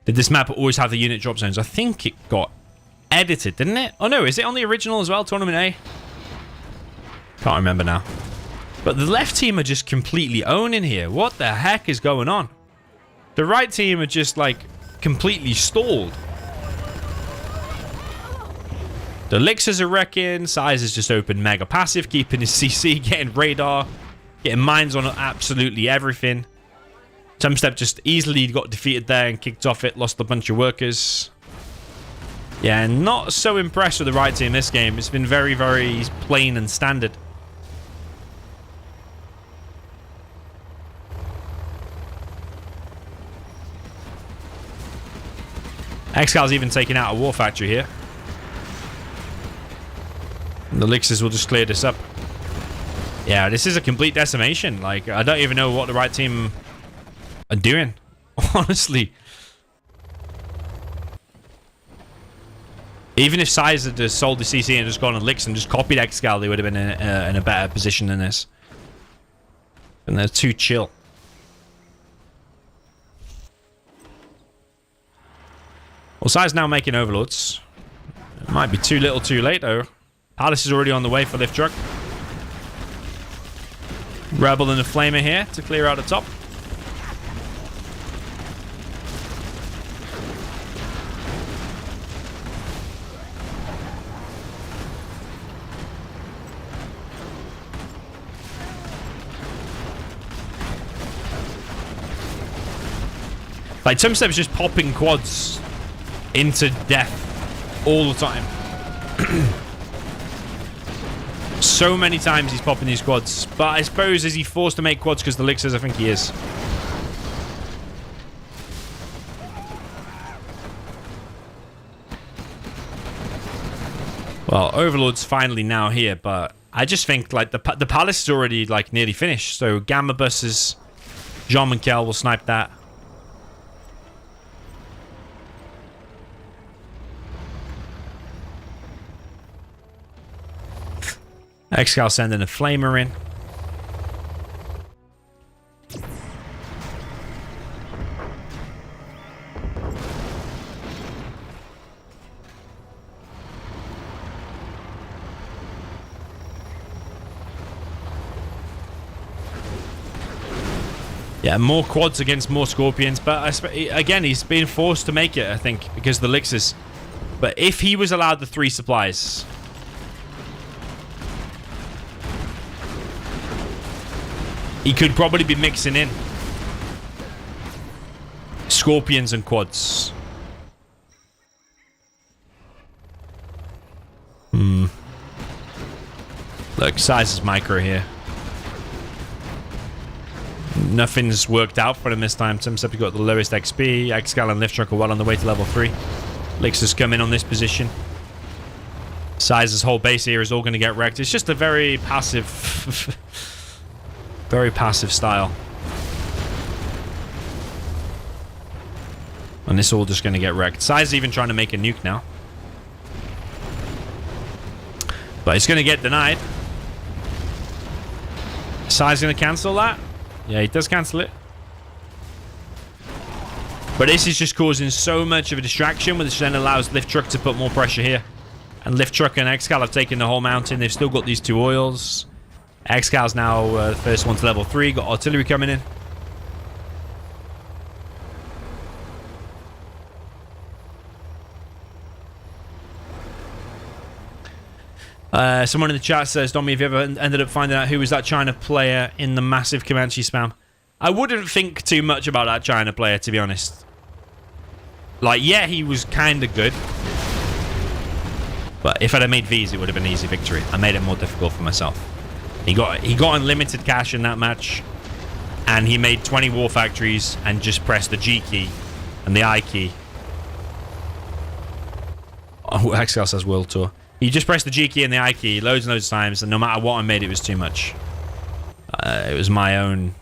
Did this map always have the unit drop zones? I think it got edited, didn't it? Oh no, is it on the original as well? Tournament A? Can't remember now. But the left team are just completely owning here. What the heck is going on? The right team are just, like, completely stalled. The Lixers are wrecking. SiZe is just open mega passive, keeping his CC, getting radar, getting mines on absolutely everything. Tumstep just easily got defeated there and kicked off it. Lost a bunch of workers. Yeah, not so impressed with the right team this game. It's been very, very plain and standard. ExCal's even taken out a war factory here. And the Lixers will just clear this up. Yeah, this is a complete decimation. Like, I don't even know what the right team are doing, honestly. Even if SiZe had just sold the CC and just gone on Lix and just copied ExCaL, they would have been in a better position than this. And they're too chill. Well, SiZe now making overlords. It might be too little too late, though. Palace is already on the way for lift truck. Rebel and a Flamer here to clear out the top. Like, Tumstep's just popping quads into death all the time. So many times he's popping these quads. But I suppose, is he forced to make quads because the Lixers? I think he is. Well, Overlord's finally now here, but I just think, like, the Palace is already, like, nearly finished. So Gamma buses, Jean and Kel will snipe that. ExCaL sending a Flamer in. Yeah, more quads against more Scorpions, but again, he's being forced to make it, I think, because of the Lixers. But if he was allowed the 3 supplies... he could probably be mixing in Scorpions and quads. Look, SiZe is micro here. Nothing's worked out for him this time. Tumstep got the lowest XP. ExCaL and Lift Truck are well on the way to level 3. Lixers come in on this position. SiZe's whole base here is all going to get wrecked. It's just a very passive, very passive style. And this all just going to get wrecked. SiZe's even trying to make a nuke now. But it's going to get denied. SiZe's going to cancel that. Yeah, he does cancel it. But this is just causing so much of a distraction, which then allows Lift Truck to put more pressure here. And Lift Truck and ExCaL have taken the whole mountain. They've still got these 2 oils. ExCal's now the first one to level 3. Got artillery coming in. Someone in the chat says, Dommy, have you ever ended up finding out who was that China player in the massive Comanche spam? I wouldn't think too much about that China player, to be honest. Like, yeah, he was kind of good. But if I'd have made V's, it would have been an easy victory. I made it more difficult for myself. He got unlimited cash in that match. And he made 20 war factories and just pressed the G key and the I key. Oh, ExCaL says World Tour. He just pressed the G key and the I key loads and loads of times, and no matter what I made, it was too much. It was my own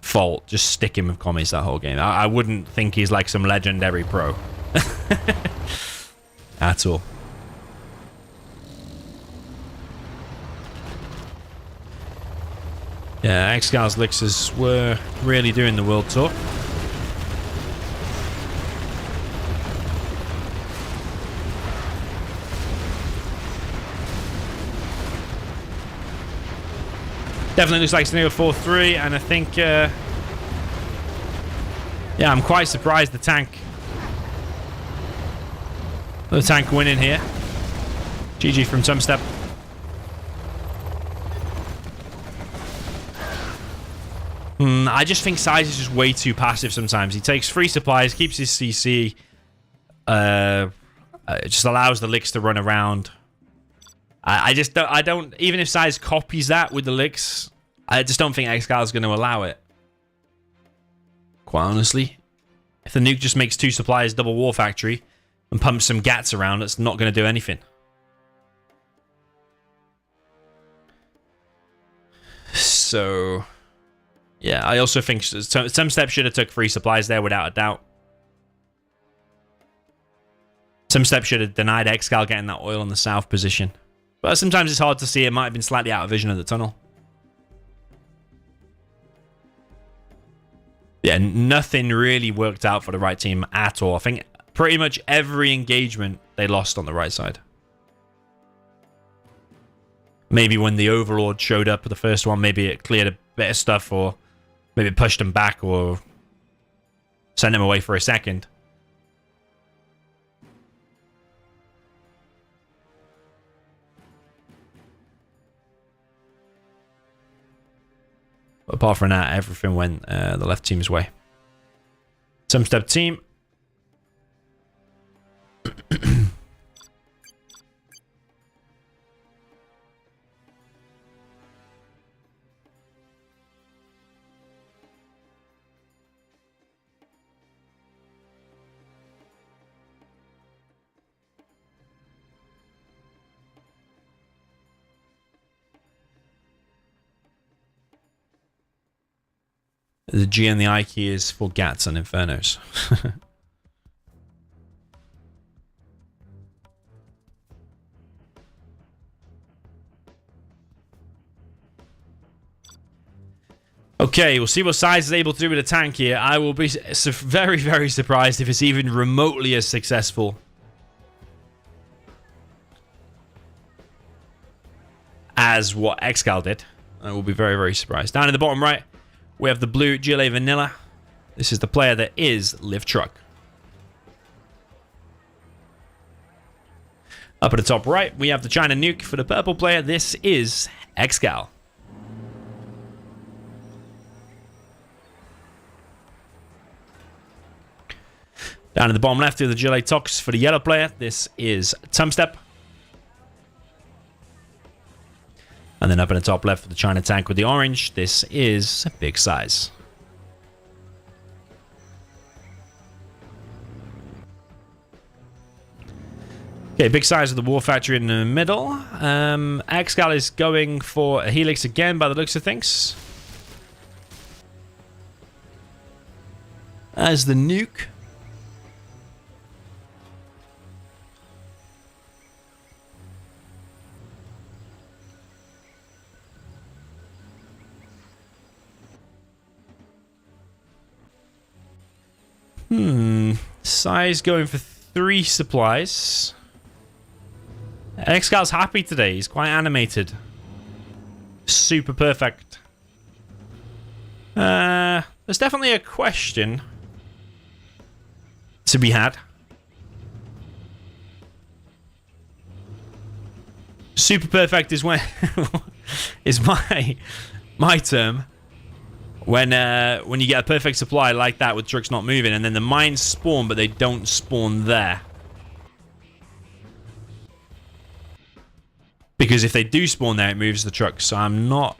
fault, just sticking with commies that whole game. I wouldn't think he's like some legendary pro. At all. Yeah, ExCal's Lixers were really doing the world tour. Definitely looks like scenario 4-3, and I think, yeah, I'm quite surprised the tank winning here. GG from Tumstep. I just think SiZe is just way too passive sometimes. He takes free supplies, keeps his CC, just allows the licks to run around. I don't, even if SiZe copies that with the licks, I just don't think ExCaL is going to allow it. Quite honestly. If the nuke just makes 2 supplies, double war factory, and pumps some gats around, it's not going to do anything. So, yeah, I also think some steps should have took free supplies there without a doubt. Some steps should have denied ExCaL getting that oil in the south position. But sometimes it's hard to see. It might have been slightly out of vision of the tunnel. Yeah, nothing really worked out for the right team at all. I think pretty much every engagement they lost on the right side. Maybe when the Overlord showed up for the first one, maybe it cleared a bit of stuff, or maybe it pushed them back, or sent them away for a second. Apart from that, everything went the left team's way. Tumstep team. The G and the I key is for Gats and Infernos. Okay, we'll see what SiZe is able to do with a tank here. I will be very, very surprised if it's even remotely as successful as what ExCaL did. I will be very, very surprised. Down in the bottom right, we have the blue GLA Vanilla. This is the player that is Lift Truck. Up at the top right, we have the China Nuke. For the purple player, this is ExCaL. Down in the bottom left, we have the GLA Tox. For the yellow player, this is Tumstep. And then up in the top left for the China tank with the orange, this is Big SiZe. Okay, big size of the war factory in the middle. ExCaL is going for a helix again by the looks of things. As the nuke. SiZe going for 3 supplies. ExCaL's happy today. He's quite animated. Super perfect. There's definitely a question to be had. Super perfect is when is my term. When you get a perfect supply like that with trucks not moving, and then the mines spawn, but they don't spawn there. Because if they do spawn there, it moves the trucks. So I'm not...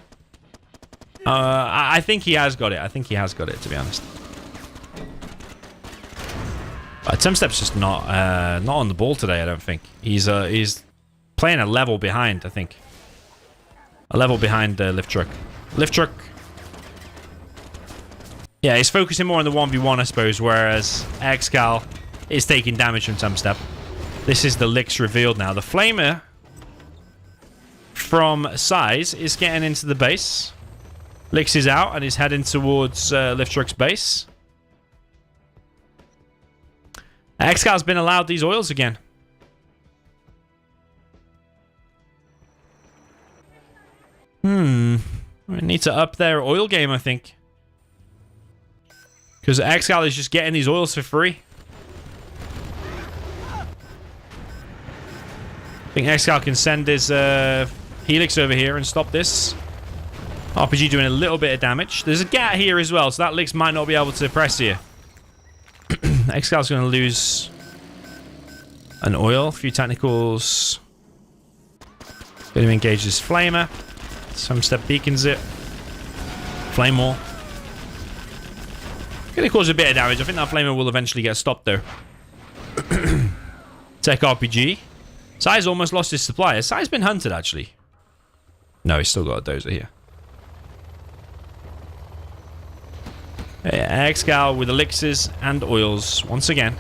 I think he has got it. I think he has got it, to be honest. Tumstep's just not on the ball today, I don't think. He's playing a level behind, I think. A level behind Lift Truck. Lift Truck... Yeah, he's focusing more on the 1v1, I suppose, whereas ExCaL is taking damage from Tumstep. This is the licks revealed now. The Flamer from SiZe is getting into the base. Licks is out and is heading towards Lift Truck's base. ExCal's been allowed these oils again. We need to up their oil game, I think. Because ExCaL is just getting these oils for free. I think ExCaL can send his helix over here and stop this. RPG doing a little bit of damage. There's a gat here as well, so that Lix might not be able to press here. ExCal's going to lose an oil, a few technicals. Going to engage this Flamer. Tumstep beacons it. Flame wall. Going to cause a bit of damage. I think that Flamer will eventually get stopped, though. Tech RPG. SiZe almost lost his supply. Has SiZe been hunted, actually? No, he's still got a dozer here. ExCaL with elixirs and oils once again.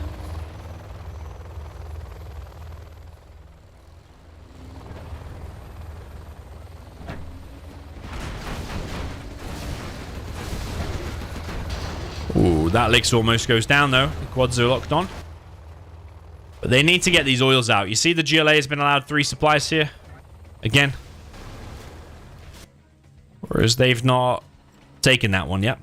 Ooh, that elixir almost goes down, though. The quads are locked on. But they need to get these oils out. You see the GLA has been allowed 3 supplies here. Again. Whereas they've not taken that one yet.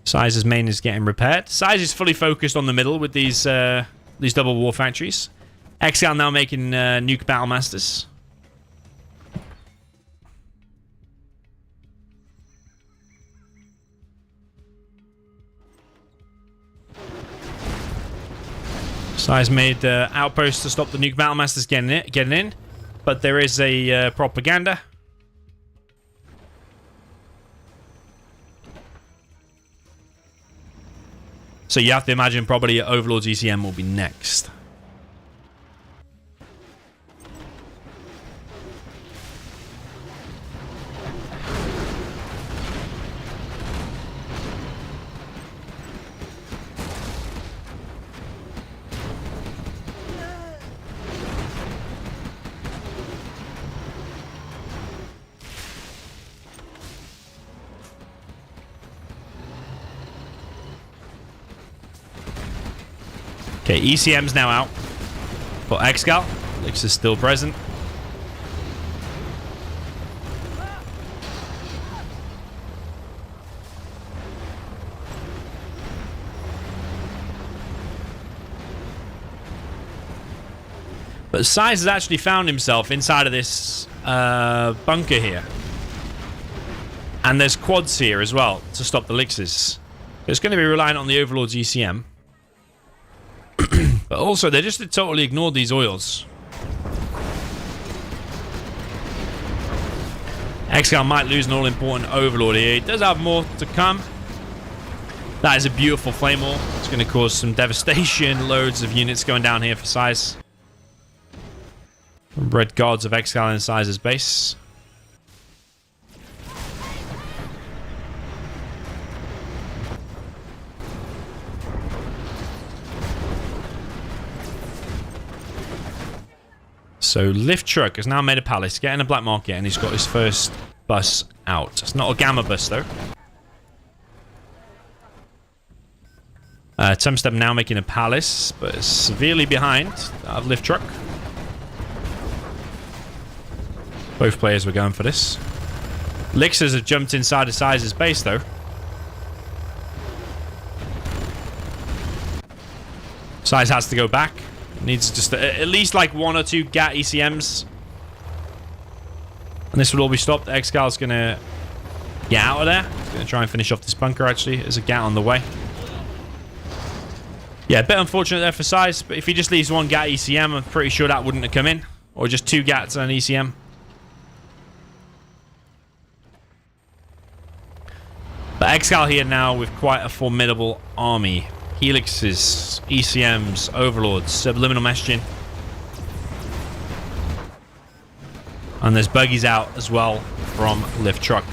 SiZe's main is getting repaired. SiZe is fully focused on the middle with these double war factories. ExCaL now making Nuke Battlemasters. SiZe made outposts to stop the Nuke Battlemasters getting in. But there is a propaganda. So you have to imagine probably Overlord's ECM will be next. Okay, ECM's now out for ExCaL. Lix is still present. But SiZe has actually found himself inside of this bunker here. And there's quads here as well to stop the Lixes. It's going to be reliant on the Overlord's ECM. But also, they just totally ignored these oils. ExCaL might lose an all-important Overlord here. He does have more to come. That is a beautiful flame wall. It's going to cause some devastation. Loads of units going down here for SiZe. Red guards of ExCaL and SiZe's base. So Lift Truck has now made a palace, getting a black market, and he's got his first bus out. It's not a gamma bus though. Tumstep now making a palace, but it's severely behind that of Lift Truck. Both players were going for this. Lixers have jumped inside of SiZe's base though. SiZe has to go back. Needs just at least like 1 or 2 GAT ECMs. And this will all be stopped. ExCal's going to get out of there. He's going to try and finish off this bunker actually. There's a GAT on the way. Yeah, a bit unfortunate there for SiZe, but if he just leaves 1 GAT ECM, I'm pretty sure that wouldn't have come in. Or just 2 GATs and an ECM. But ExCaL here now with quite a formidable army. Helixes, ECMs, Overlords, subliminal messaging. And there's buggies out as well from Lift Truck.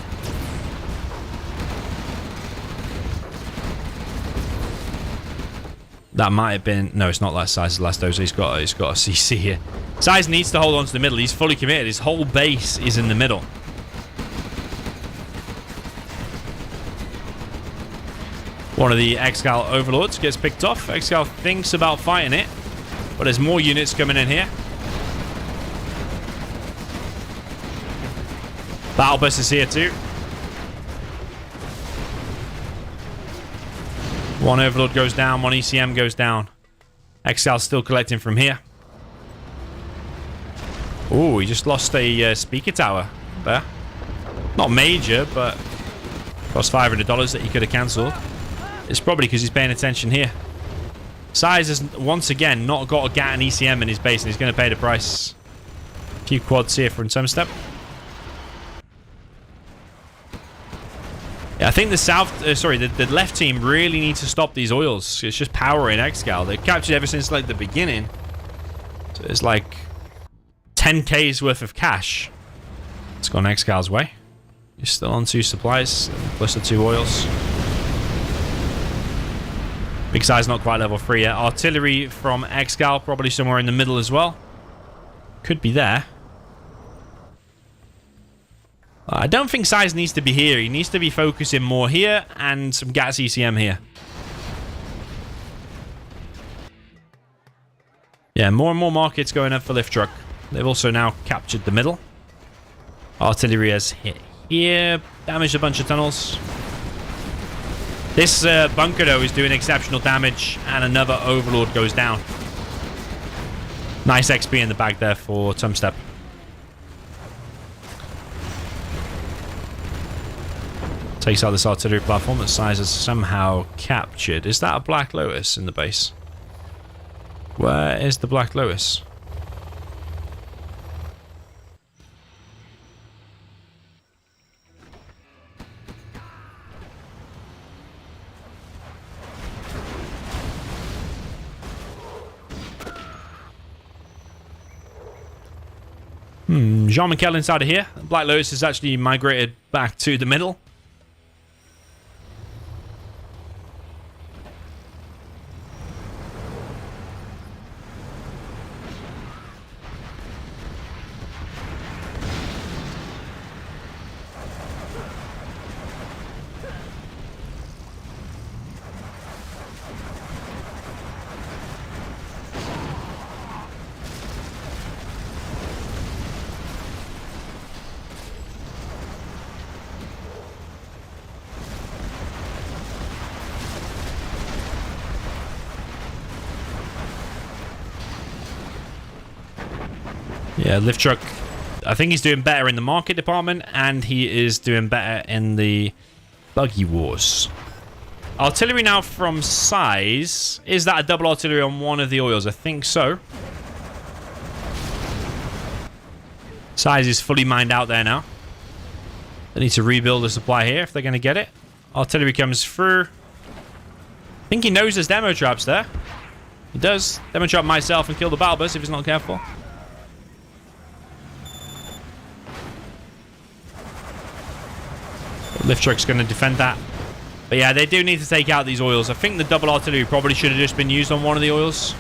That might have been... No, it's not like SiZe's last dozer. He's got a CC here. SiZe needs to hold on to the middle. He's fully committed. His whole base is in the middle. One of the ExCaL Overlords gets picked off. ExCaL thinks about fighting it, but there's more units coming in here. Battle bus is here too. One Overlord goes down, 1 ECM goes down. ExCal's still collecting from here. Ooh, he just lost a speaker tower there. Not major, but cost $500 that he could have cancelled. It's probably because he's paying attention here. SiZe has once again not got a GAT and ECM in his base, and he's going to pay the price. A few quads here from Tumstep. Yeah, I think the the left team really need to stop these oils. It's just power in ExCaL. They've captured ever since like the beginning. So it's like 10K's worth of cash. It's gone ExCal's way. He's still on 2 supplies, plus the 2 oils. Big size not quite level 3 yet. Artillery from ExCaL, probably somewhere in the middle as well. Could be there. I don't think SiZe needs to be here. He needs to be focusing more here and some GAT ECM here. Yeah, more and more markets going up for Lift Truck. They've also now captured the middle. Artillery has hit here. Damaged a bunch of tunnels. This bunker, though, is doing exceptional damage, and another Overlord goes down. Nice XP in the bag there for Tumstep. Takes out this artillery platform that SiZe has somehow captured. Is that a Black Lotus in the base? Where is the Black Lotus? Jean-Michel inside of here. Black Lotus has actually migrated back to the middle. Yeah, Lift Truck, I think he's doing better in the market department, and he is doing better in the buggy wars. Artillery now from SiZe. Is that a double artillery on one of the oils? I think so. SiZe is fully mined out there now. They need to rebuild the supply here if they're going to get it. Artillery comes through. I think he knows there's demo traps there. He does. Demo trap myself and kill the battle bus if he's not careful. Lift truck's going to defend that. But yeah, they do need to take out these oils. I think the double artillery probably should have just been used on one of the oils.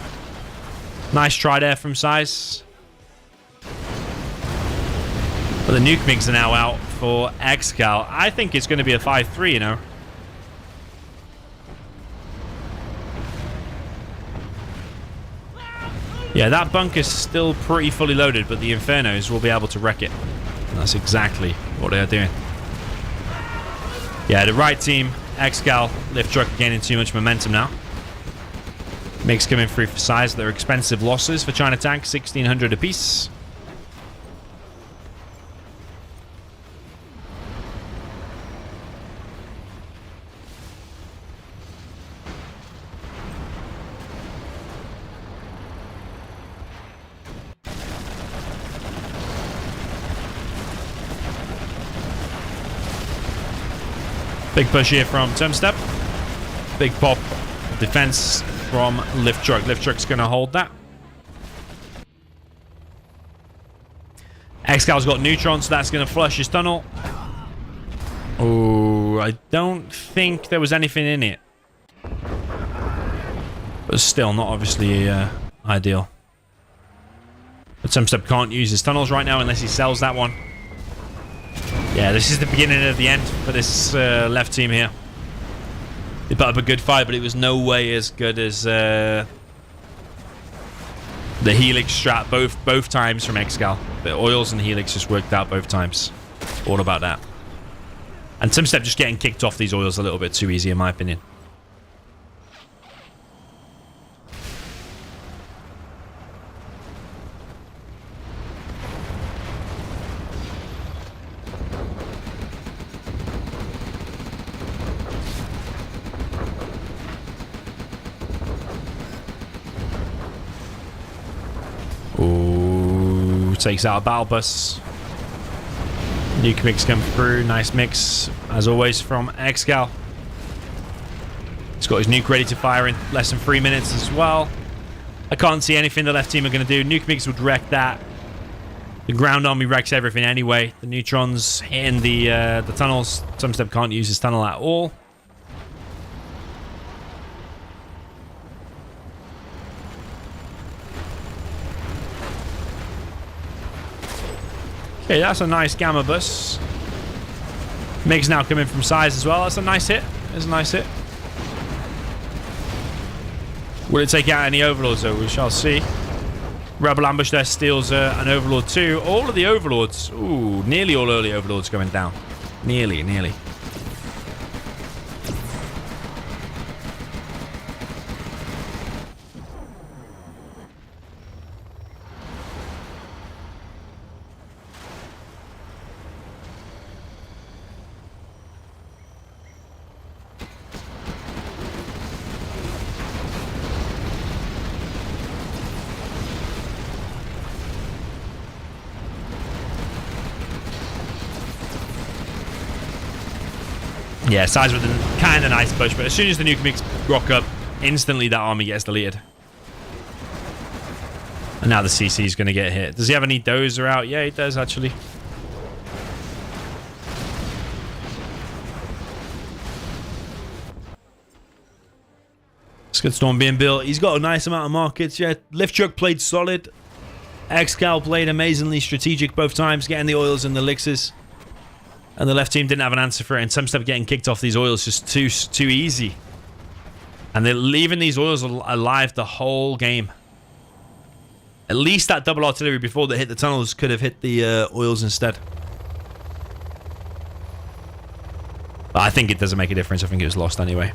Nice try there from SiZe. But the nuke MiGs are now out for ExCaL. I think it's going to be a 5-3, you know. Yeah, that bunker's still pretty fully loaded, but the Infernos will be able to wreck it. And that's exactly what they're doing. Yeah, the right team, ExCaL, lift truck gaining too much momentum now. MiGs coming through for SiZe. They're expensive losses for China Tank, 1,600 apiece. Big push here from Tumstep. Big pop defense from lift truck. Lift truck's going to hold that. ExCal's got neutron, so that's going to flush his tunnel. Oh, I don't think there was anything in it. But still, not obviously ideal. But Tumstep can't use his tunnels right now unless he sells that one. Yeah, this is the beginning of the end for this left team here. They put up a good fight, but it was no way as good as the Helix strat both times from ExCaL. The oils and Helix just worked out both times. All about that. And Tumstep just getting kicked off these oils a little bit too easy, in my opinion. Ooh, takes out a battle bus. Nuke mix come through. Nice mix, as always, from ExCaL. He's got his nuke ready to fire in less than 3 minutes as well. I can't see anything the left team are going to do. Nuke mix would wreck that. The ground army wrecks everything anyway. The neutrons hitting the tunnels. Tumstep can't use his tunnel at all. Okay, that's a nice gamma bus. MiG's now coming from SiZe as well. That's a nice hit. That's a nice hit. Will it take out any overlords though? We shall see. Rebel ambush there steals an overlord too. All of the overlords. Ooh, nearly all early overlords going down. Nearly. Yeah, SiZe with a kind of nice push, but as soon as the nuke mix rock up, instantly that army gets deleted. And now the CC is going to get hit. Does he have any dozer out? Yeah, he does actually. Scud Storm being built. He's got a nice amount of markets. Yeah, lift truck played solid. ExCaL played amazingly strategic both times, getting the oils and the elixirs. And the left team didn't have an answer for it. And Tumstep getting kicked off these oils just too easy. And they're leaving these oils alive the whole game. At least that double artillery before they hit the tunnels could have hit the oils instead. But I think it doesn't make a difference. I think it was lost anyway.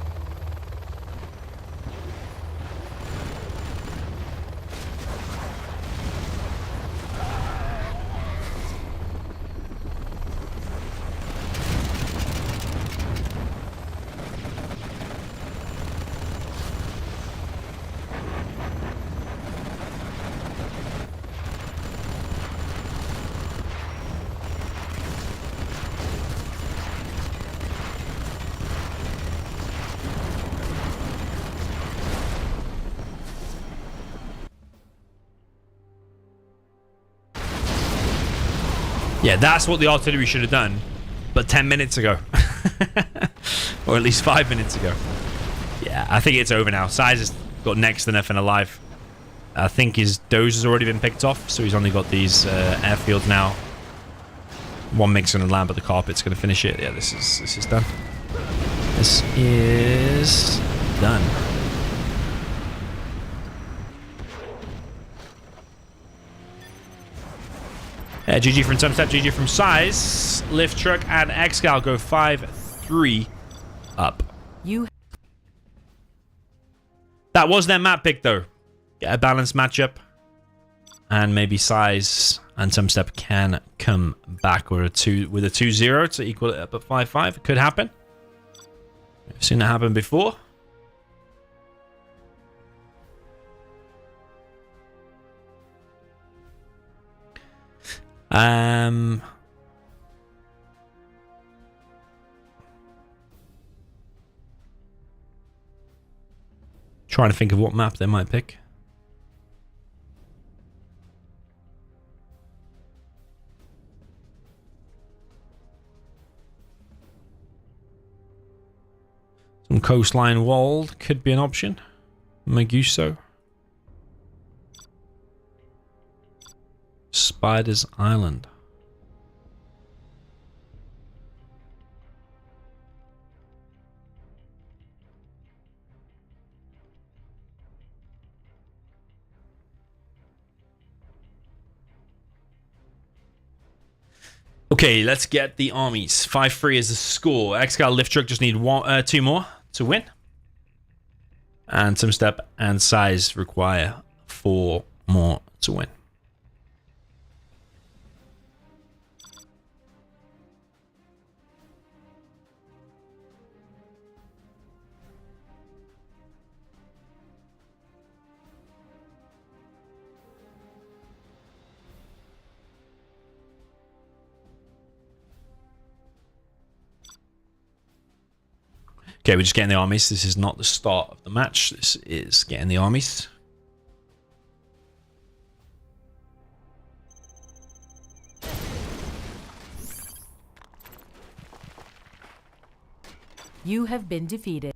Yeah, that's what the artillery should have done. but 10 minutes ago. Or at least 5 minutes ago. Yeah, I think it's over now. SiZe has got next to nothing alive. I think his doze has already been picked off, so he's only got these airfields now. One mixer and land, but the carpet's going to finish it. Yeah, this is done. This is done. GG from Tumstep, GG from SiZe. Lift Truck and ExCaL go 5-3 up. That was their map pick, though. Get a balanced matchup. And maybe SiZe and Tumstep can come back with a 2-0 to equal it up at 5-5. It could happen. We've seen that happen before. Trying to think of what map they might pick. Some coastline walled could be an option. Maguso. Spider's Island. Okay, let's get the armies. 5-3 is the score. ExCaL Lift Truck just need 2 more to win. And Tumstep and SiZe require 4 more to win. Okay, we're just getting the armies. This is not the start of the match. This is getting the armies. You have been defeated.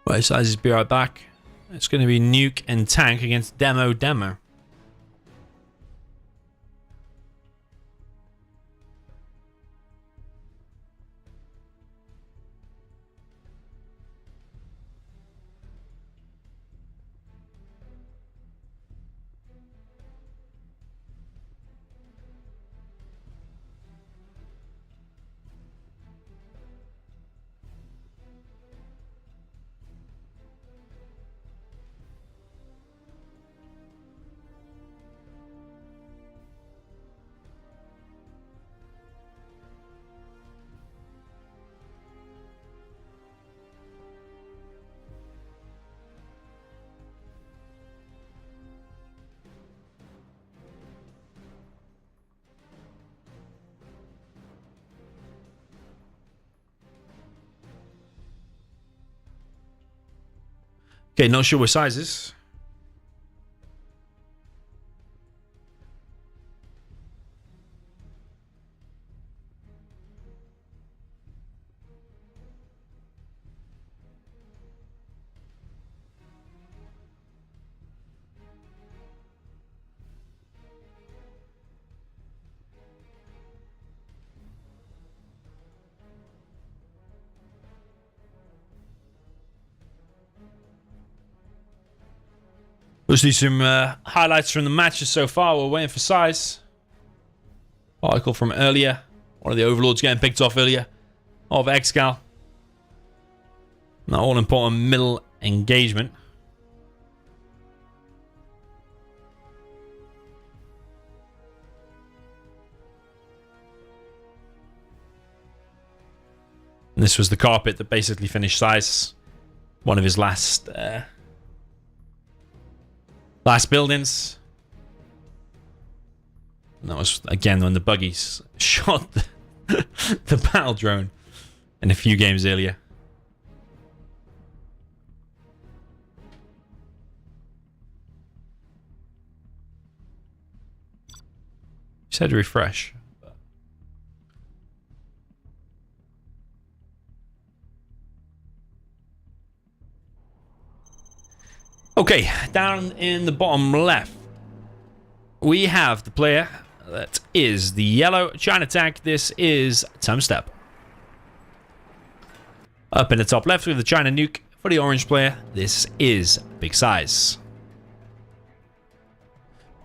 Right, SiZe be right back. It's going to be Nuke and Tank against Demo. Okay, not sure what SiZe is. Let's do some highlights from the matches so far. We're waiting for SiZe. Article from earlier. One of the overlords getting picked off earlier. Of ExCaL. That all important middle engagement. And this was the carpet that basically finished SiZe. One of his last buildings. And that was, again, when the buggies shot the battle drone in a few games earlier. Said refresh. Okay, down in the bottom left, we have the player that is the yellow China tank. This is Tumstep. Up in the top left, we have the China Nuke. For the orange player, this is Big SiZe.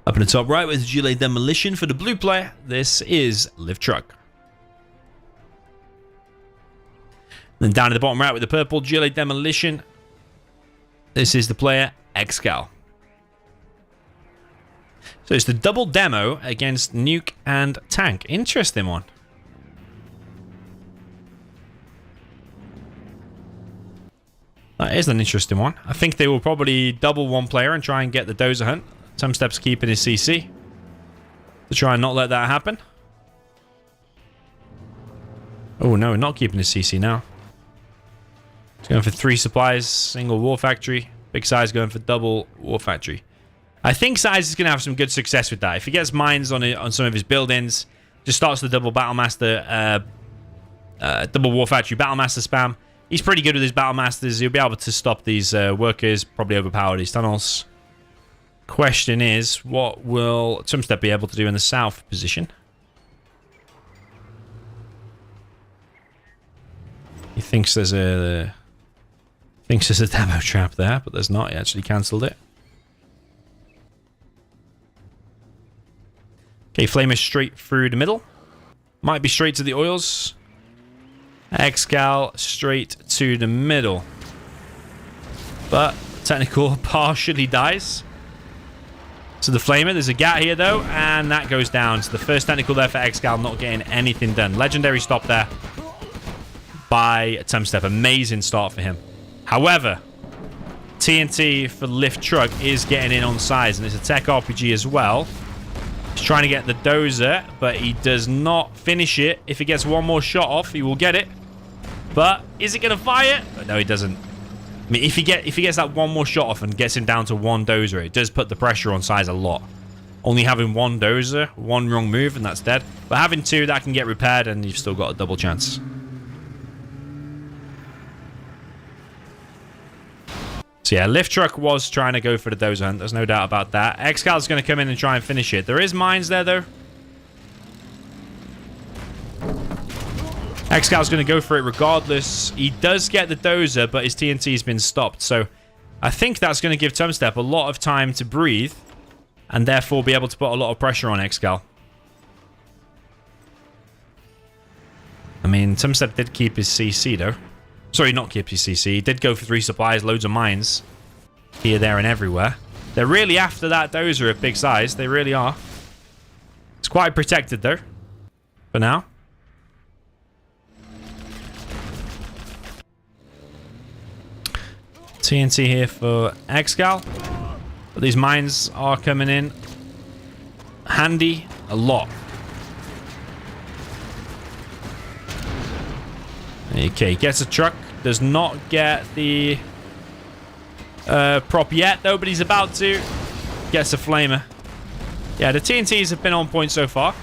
Up in the top right, with Gilet Demolition. For the blue player, this is Lift Truck. Then down in the bottom right, with the purple Gilet Demolition, this is the player ExCaL. So it's the double demo against Nuke and Tank. Interesting one. That is an interesting one. I think they will probably double one player and try and get the Dozer Hunt. Tumstep's keeping his CC to try and not let that happen. Oh no, not keeping his CC now. He's going for 3 supplies, single war factory. Big SiZe going for double war factory. I think SiZe is going to have some good success with that. If he gets mines on some of his buildings, just starts the double Battlemaster, double war factory Battlemaster spam. He's pretty good with his Battlemasters. He'll be able to stop these workers, probably overpower these tunnels. Question is, what will Tumstep be able to do in the south position? He thinks there's a demo trap there, but there's not. He actually cancelled it. Okay, Flamer straight through the middle. Might be straight to the oils. ExCaL straight to the middle. But technical partially dies. So the Flamer, there's a gat here though, and that goes down. So the first technical there for ExCaL, not getting anything done. Legendary stop there by Tumstep. Amazing start for him. However, TNT for Lift Truck is getting in on SiZe, and it's a tech RPG as well. He's trying to get the dozer, but he does not finish it. If he gets one more shot off, he will get it. But is it going to fire? No, he doesn't. I mean, if he gets that one more shot off and gets him down to 1 dozer, it does put the pressure on SiZe a lot. Only having 1 dozer, 1 wrong move, and that's dead. But having 2, that can get repaired, and you've still got a double chance. So yeah, Lift Truck was trying to go for the dozer hunt. There's no doubt about that. ExCaL is going to come in and try and finish it. There is mines there, though. ExCaL is going to go for it regardless. He does get the dozer, but his TNT has been stopped. So I think that's going to give Tumstep a lot of time to breathe, and therefore be able to put a lot of pressure on ExCaL. I mean, Tumstep did keep his CC, though. Sorry, not keep his CC. He did go for 3 supplies, loads of mines. Here, there, and everywhere. They're really after that dozer at Big SiZe. They really are. It's quite protected, though. For now. TNT here for ExCaL. But these mines are coming in handy a lot. Okay, gets a truck. Does not get the prop yet, though, but he's about to. Gets a Flamer. Yeah, the TNTs have been on point so far.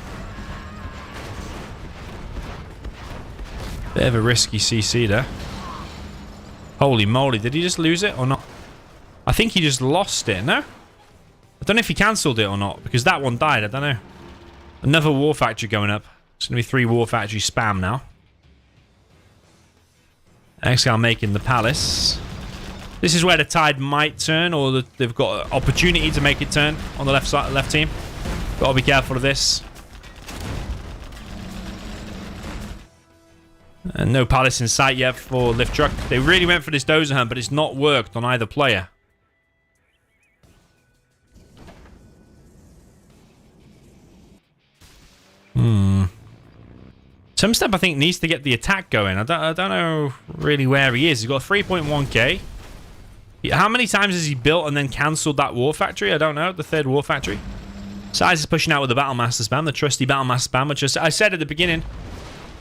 Bit of a risky CC there. Holy moly, did he just lose it or not? I think he just lost it, no? I don't know if he cancelled it or not, because that one died, I don't know. Another War Factory going up. It's going to be 3 War Factory spam now. ExCaL making the palace. This is where the tide might turn, or they've got an opportunity to make it turn on the left side, left team. Got to be careful of this. And no palace in sight yet for Lift Truck. They really went for this dozer hunt, but it's not worked on either player. Tumstep, I think, needs to get the attack going. I don't know really where he is. He's got 3.1k. How many times has he built and then cancelled that war factory? I don't know. The third war factory. SiZe is pushing out with the Battle Master spam, the trusty Battle Master spam, which I said at the beginning.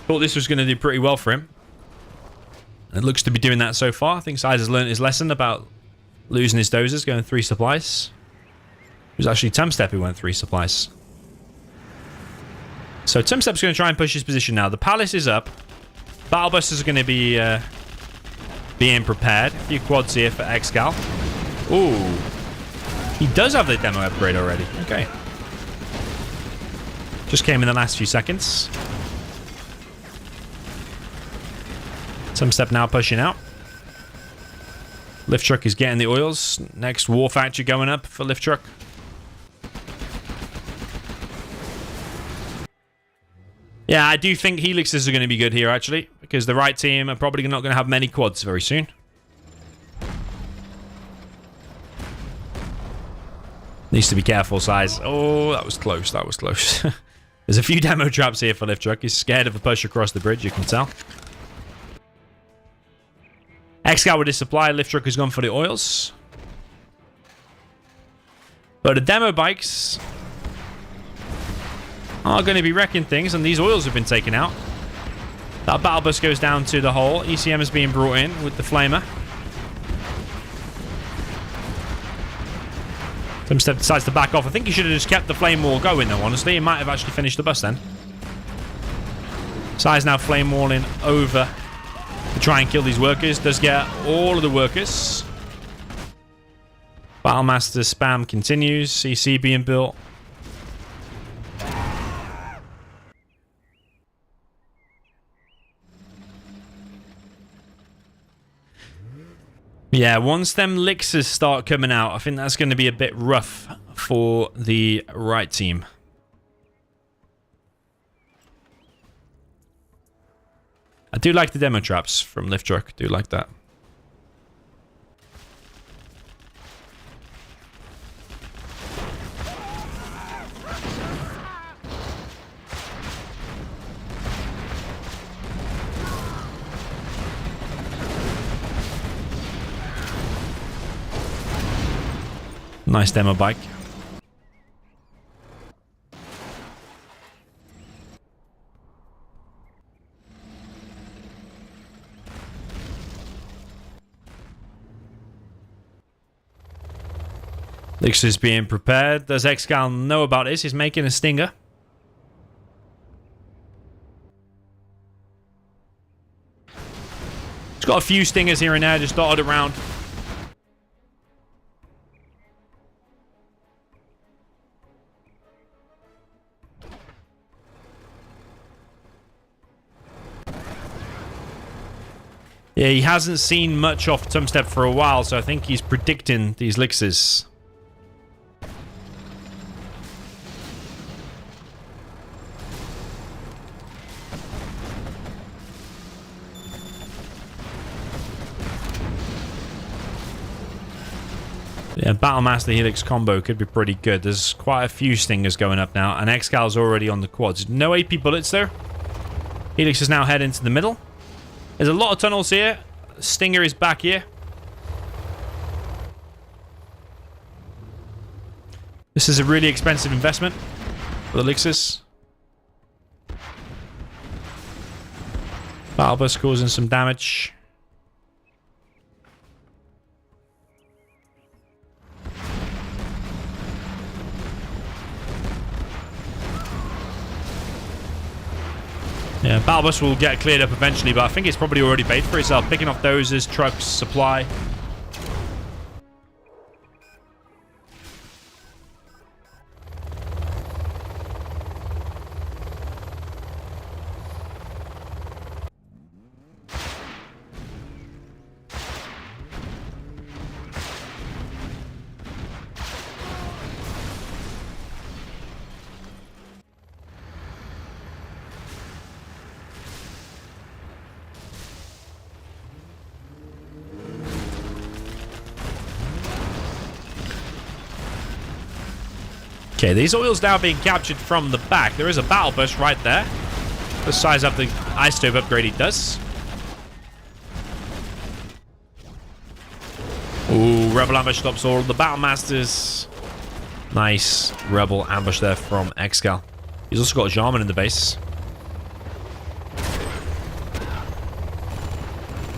Thought this was going to do pretty well for him. It looks to be doing that so far. I think SiZe has learned his lesson about losing his dozers, going 3 supplies. It was actually Tumstep who went 3 supplies. So Tumstep's going to try and push his position now. The palace is up. Battle Busters are going to be being prepared. A few quads here for ExCaL. Ooh. He does have the demo upgrade already. Okay. Just came in the last few seconds. Tumstep now pushing out. Lift truck is getting the oils. Next war factory going up for lift truck. Yeah, I do think helixes are going to be good here, actually, because the right team are probably not going to have many quads very soon. Needs to be careful, SiZe. Oh, that was close. That was close. There's a few demo traps here for lift truck. He's scared of a push across the bridge, you can tell. ExCaL with his supply. Lift truck has gone for the oils. But the demo bikes are going to be wrecking things, and these oils have been taken out. That battle bus goes down to the hole. ECM is being brought in with the flamer. Tumstep decides to back off. I think he should have just kept the flame wall going, though, honestly. He might have actually finished the bus then. SiZe now flame walling over to try and kill these workers. Does get all of the workers. Battlemaster spam continues. CC being built. Yeah, once them elixirs start coming out, I think that's going to be a bit rough for the right team. I do like the demo traps from lift truck. Do like that. Nice demo bike. Lix is being prepared. Does ExCaL know about this? He's making a stinger. He's got a few stingers here and there just dotted around. Yeah, he hasn't seen much off Tumstep for a while, so I think he's predicting these elixirs. Yeah, Battlemaster Helix combo could be pretty good. There's quite a few stingers going up now, and ExCal's already on the quads. No AP bullets there. Helix is now heading to the middle. There's a lot of tunnels here. Stinger is back here. This is a really expensive investment for the elixirs. Battle bus causing some damage. Yeah, battle bus will get cleared up eventually, but I think it's probably already paid for itself. Picking off dozers, trucks, supply. Okay, these oils now being captured from the back. There is a battle bus right there. Does SiZe up the isotope upgrade? He does. Ooh, Rebel ambush stops all the Battle Masters. Nice Rebel ambush there from ExCaL. He's also got a Jarman in the base.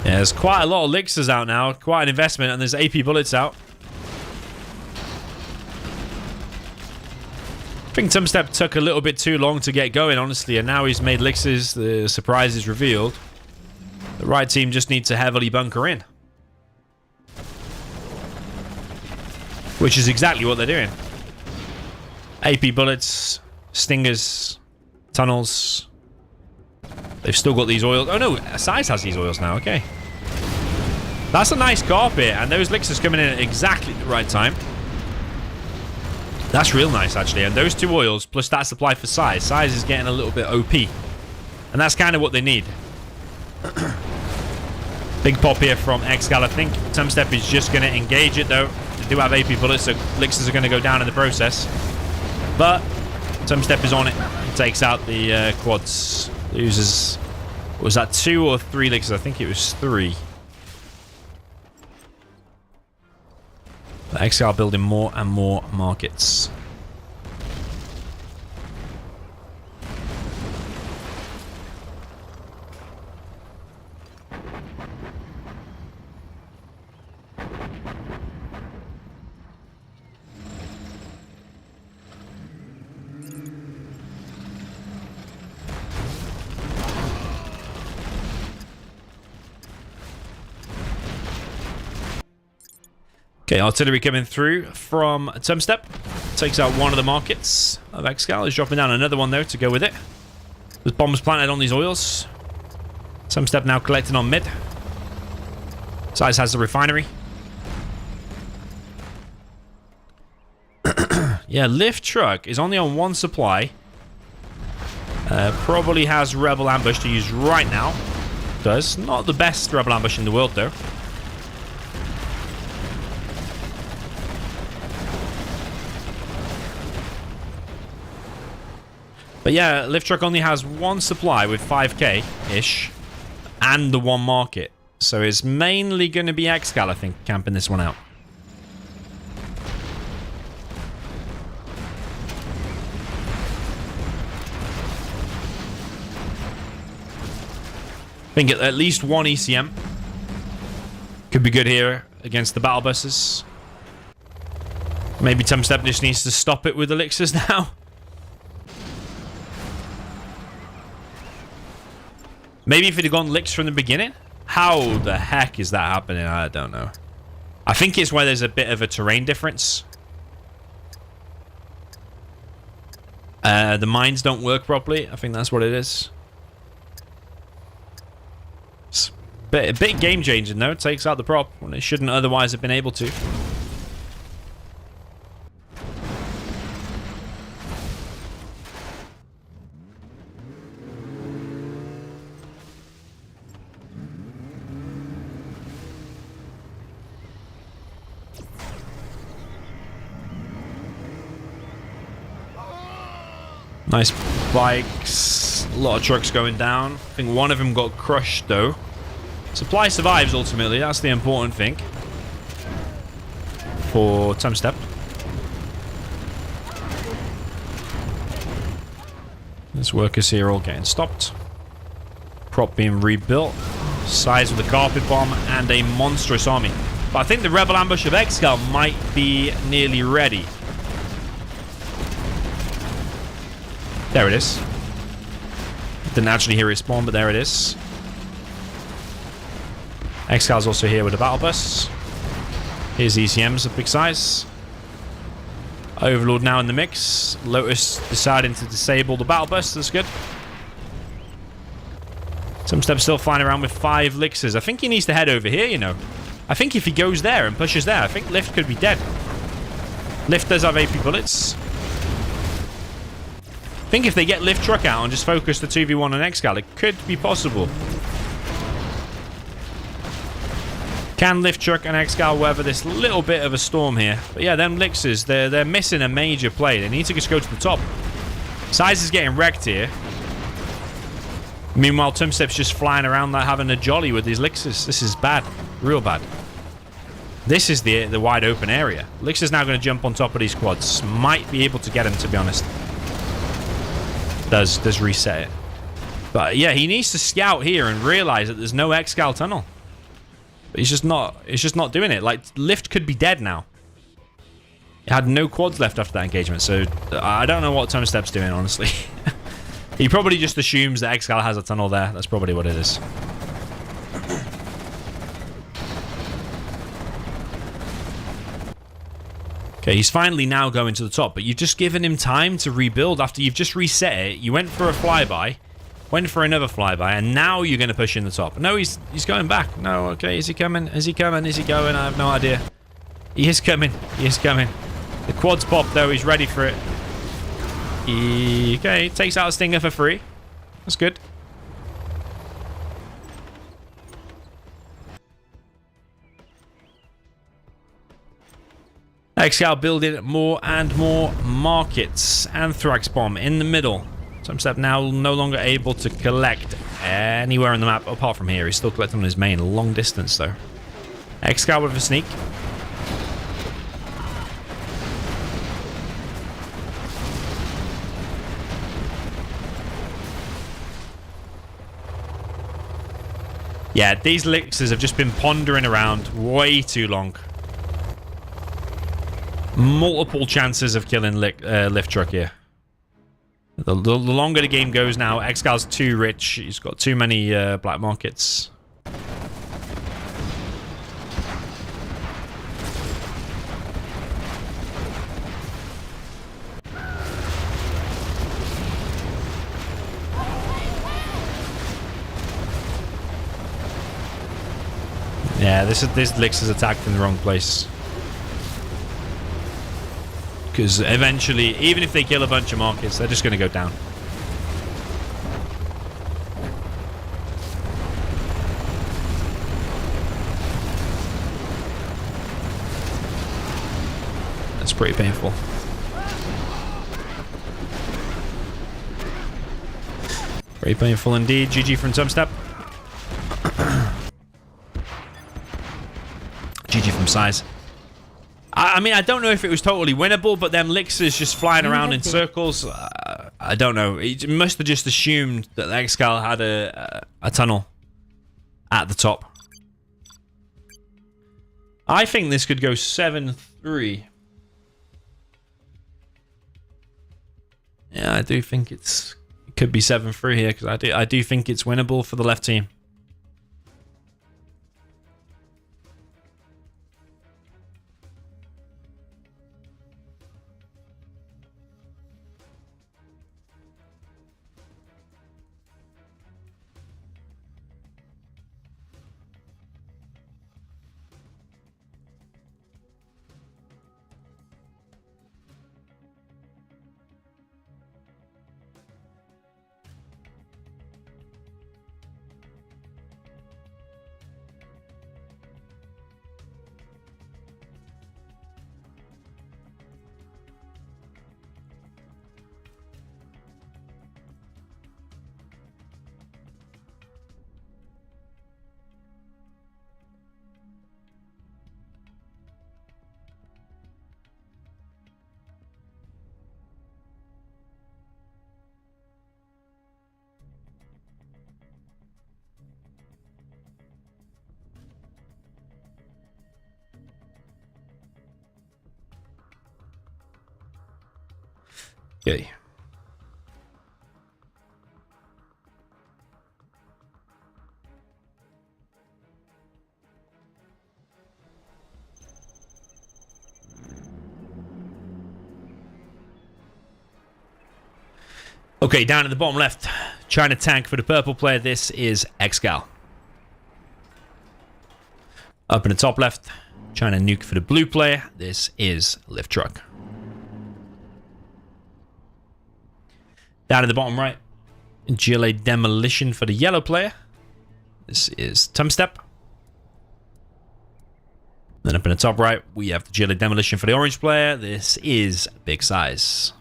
Yeah, there's quite a lot of elixirs out now. Quite an investment, and there's AP bullets out. I think Tumstep took a little bit too long to get going, honestly, and now he's made elixirs. The surprise is revealed. The right team just needs to heavily bunker in. Which is exactly what they're doing. AP bullets, stingers, tunnels. They've still got these oils. Oh no, SiZe has these oils now, okay. That's a nice carpet, and those elixirs coming in at exactly the right time. That's real nice, actually. And those two oils, plus that supply for SiZe. SiZe is getting a little bit OP. And that's kind of what they need. Big pop here from ExCaL. I think Tumstep is just going to engage it, though. They do have AP bullets, so elixirs are going to go down in the process. But Tumstep is on it. He takes out the quads. Loses, was that 2 or 3 elixirs? I think it was 3. ExCaL building more and more markets. Okay, artillery coming through from Tumstep. Takes out one of the markets of ExCaL. He's dropping down another one, though, to go with it. There's bombs planted on these oils. Tumstep now collecting on mid. SiZe has the refinery. Yeah, lift truck is only on 1 supply. Probably has Rebel ambush to use right now. Does. Not the best Rebel ambush in the world, though. But yeah, lift truck only has 1 supply with 5k-ish and the 1 market. So it's mainly going to be ExCaL, I think, camping this one out. I think at least 1 ECM could be good here against the battle buses. Maybe Tumstep just needs to stop it with elixirs now. Maybe if it had gone licks from the beginning? How the heck is that happening? I don't know. I think it's where there's a bit of a terrain difference. The mines don't work properly. I think that's what it is. It's a bit game changing though. It takes out the prop when it shouldn't otherwise have been able to. Nice bikes. A lot of trucks going down. I think one of them got crushed, though. Supply survives, ultimately. That's the important thing. For Tumstep. These workers here all getting stopped. Prop being rebuilt. SiZe with a carpet bomb and a monstrous army. But I think the Rebel ambush of ExCaL might be nearly ready. There it is. Didn't actually hear it spawn, but there it is. ExCal's also here with a battle bus. Here's ECMs of big size. Overlord now in the mix. Lotus deciding to disable the battle bus. That's good. Tumstep still flying around with 5 elixirs. I think he needs to head over here, you know. I think if he goes there and pushes there, I think Lift could be dead. Lift does have AP bullets. I think if they get Lift truck out and just focus the 2v1 on ExCaL, it could be possible. Can Lift truck and ExCaL weather this little bit of a storm here? But yeah, them elixirs, they're missing a major play. They need to just go to the top. SiZe is getting wrecked here. Meanwhile, Tumstep's just flying around there having a jolly with these Lixers. This is bad. Real bad. This is the wide open area. Lixer's now going to jump on top of these quads. Might be able to get him, to be honest. Does reset it. But yeah, he needs to scout here and realize that there's no ExCaL tunnel. But he's just not doing it. Like, Lift could be dead now. He had no quads left after that engagement, so I don't know what Tumstep's doing, honestly. He probably just assumes that ExCaL has a tunnel there. That's probably what it is. Okay, he's finally now going to the top, but you've just given him time to rebuild after you've just reset it. You went for a flyby, went for another flyby, and now you're going to push in the top. No, he's going back. No, okay, is he coming? Is he coming? Is he going? I have no idea. He is coming. He is coming. The quad's popped, though. He's ready for it. Okay, takes out a Stinger for free. That's good. ExCaL building more and more markets. Anthrax bomb in the middle. Tumstep now no longer able to collect anywhere on the map apart from here. He's still collecting on his main. Long distance, though. ExCaL with a sneak. Yeah, these Lixers have just been pondering around way too long. Multiple chances of killing Lift Truck here. The longer the game goes now, ExCal's too rich. He's got too many black markets. Yeah, this Lix is attacked in the wrong place. Because eventually, even if they kill a bunch of markets, they're just going to go down. That's pretty painful. Very painful indeed. GG from Tumstep. GG from SiZe. I mean, I don't know if it was totally winnable, but them Lixers just flying around in circles. I don't know. It must have just assumed that ExCaL had a tunnel at the top. I think this could go 7-3. Yeah, I do think it could be 7-3 here, because I do think it's winnable for the left team. Okay. Okay, down at the bottom left, trying to tank for the purple player. This is ExCaL. Up in the top left, trying to nuke for the blue player. This is Lift Truck. Down at the bottom right, GLA Demolition for the yellow player. This is Tumstep. Then up in the top right, we have the GLA Demolition for the orange player. This is Big SiZe.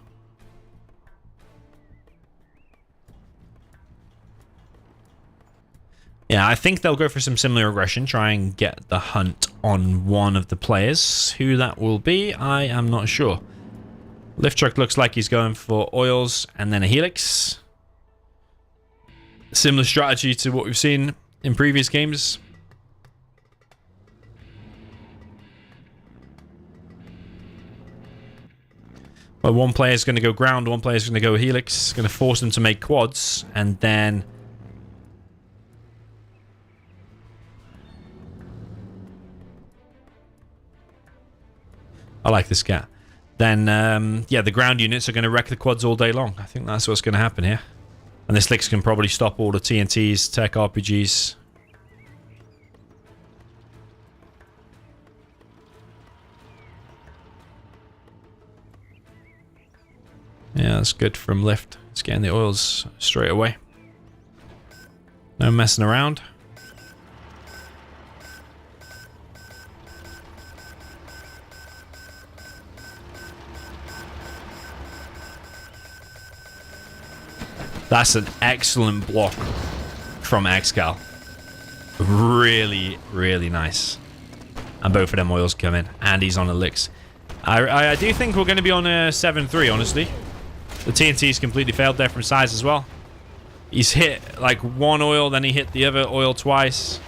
Yeah, I think they'll go for some similar aggression, try and get the hunt on one of the players. Who that will be, I am not sure. Lift truck looks like he's going for oils and then a helix. Similar strategy to what we've seen in previous games. Well, one player is going to go ground, one player is going to go helix. Going to force them to make quads, and then... I like this cat. Then, yeah, the ground units are going to wreck the quads all day long. I think that's what's going to happen here. And this Lix can probably stop all the TNTs, tech RPGs. Yeah, that's good from Lift. It's getting the oils straight away. No messing around. That's an excellent block from ExCaL. Really, really nice. And both of them oils come in. And he's on a Lix. I do think we're going to be on a 7-3, honestly. The TNT's completely failed there from SiZe as well. He's hit like one oil, then he hit the other oil twice.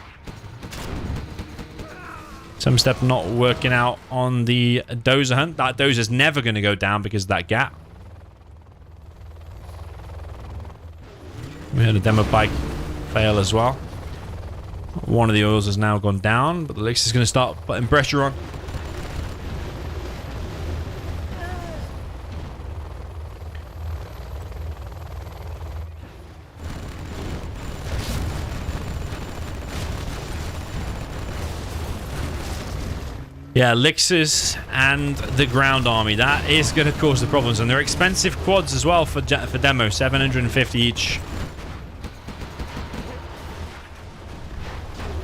Tumstep not working out on the dozer hunt. That dozer's never going to go down because of that gap. We had a demo bike fail as well. One of the oils has now gone down, but the Lix is going to start putting pressure on. Yeah, Lixers and the ground army. That is going to cause the problems. And they're expensive quads as well for demo. 750 each.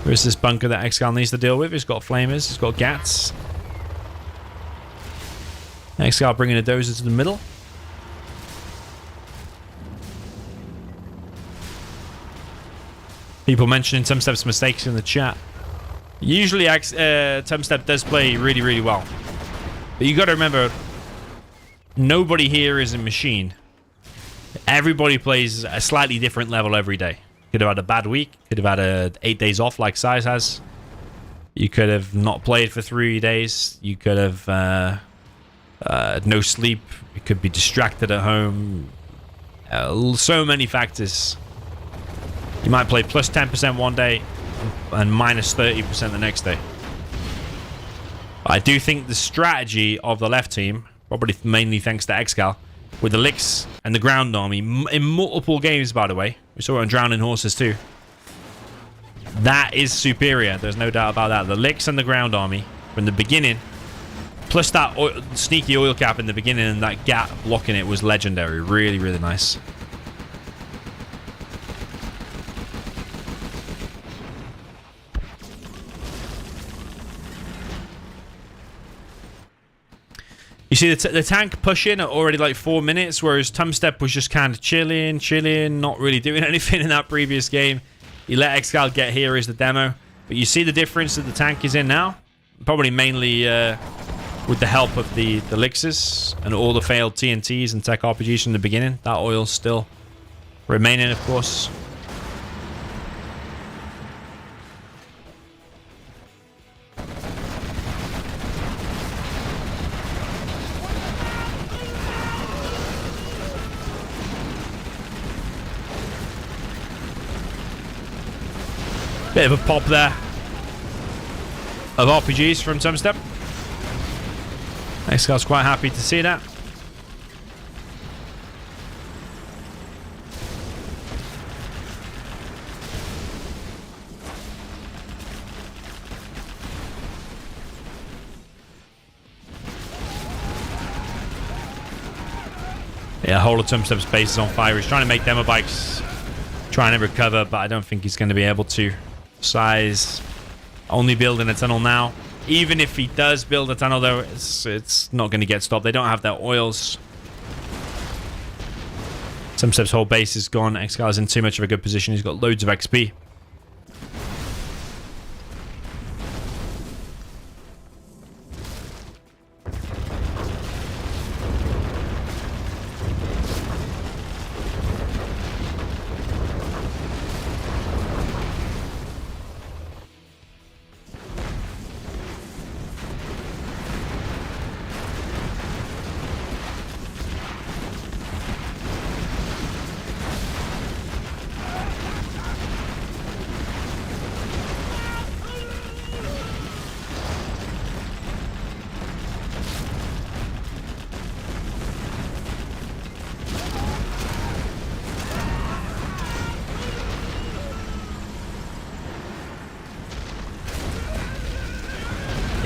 Where's this bunker that ExCaL needs to deal with? He's got flamers. He's got gats. ExCaL bringing a dozer to the middle. People mentioning Tumstep's mistakes in the chat. Usually, Tumstep does play really, really well. But you got to remember, nobody here is a machine. Everybody plays a slightly different level every day. Could have had a bad week. Could have had 8 days off like SiZe has. You could have not played for 3 days. You could have no sleep. You could be distracted at home. So many factors. You might play plus 10% one day and minus 30% the next day. I do think the strategy of the left team, probably mainly thanks to ExCaL, with the Lix and the ground army, in multiple games, by the way. We saw it on Drowning Horses too. That is superior. There's no doubt about that. The Lix and the ground army from the beginning, plus that sneaky oil cap in the beginning and that gap blocking it was legendary. Really, really nice. You see the tank pushing at already like 4 minutes, whereas Tumstep was just kind of chilling, not really doing anything in that previous game. He let ExCaL get here as the demo. But you see the difference that the tank is in now? Probably mainly with the help of the Lixers and all the failed TNTs and tech RPGs from the beginning. That oil's still remaining, of course. Bit of a pop there of RPGs from Tumstep. ExCal's quite happy to see that. Yeah, whole of Tumstep's base is on fire. He's trying to make demo bikes, trying to recover, but I don't think he's going to be able to. SiZe only building a tunnel now. Even if he does build a tunnel, though, it's not going to get stopped. They don't have their oils. Tumstep's whole base is gone. ExCaL is in too much of a good position. He's got loads of XP.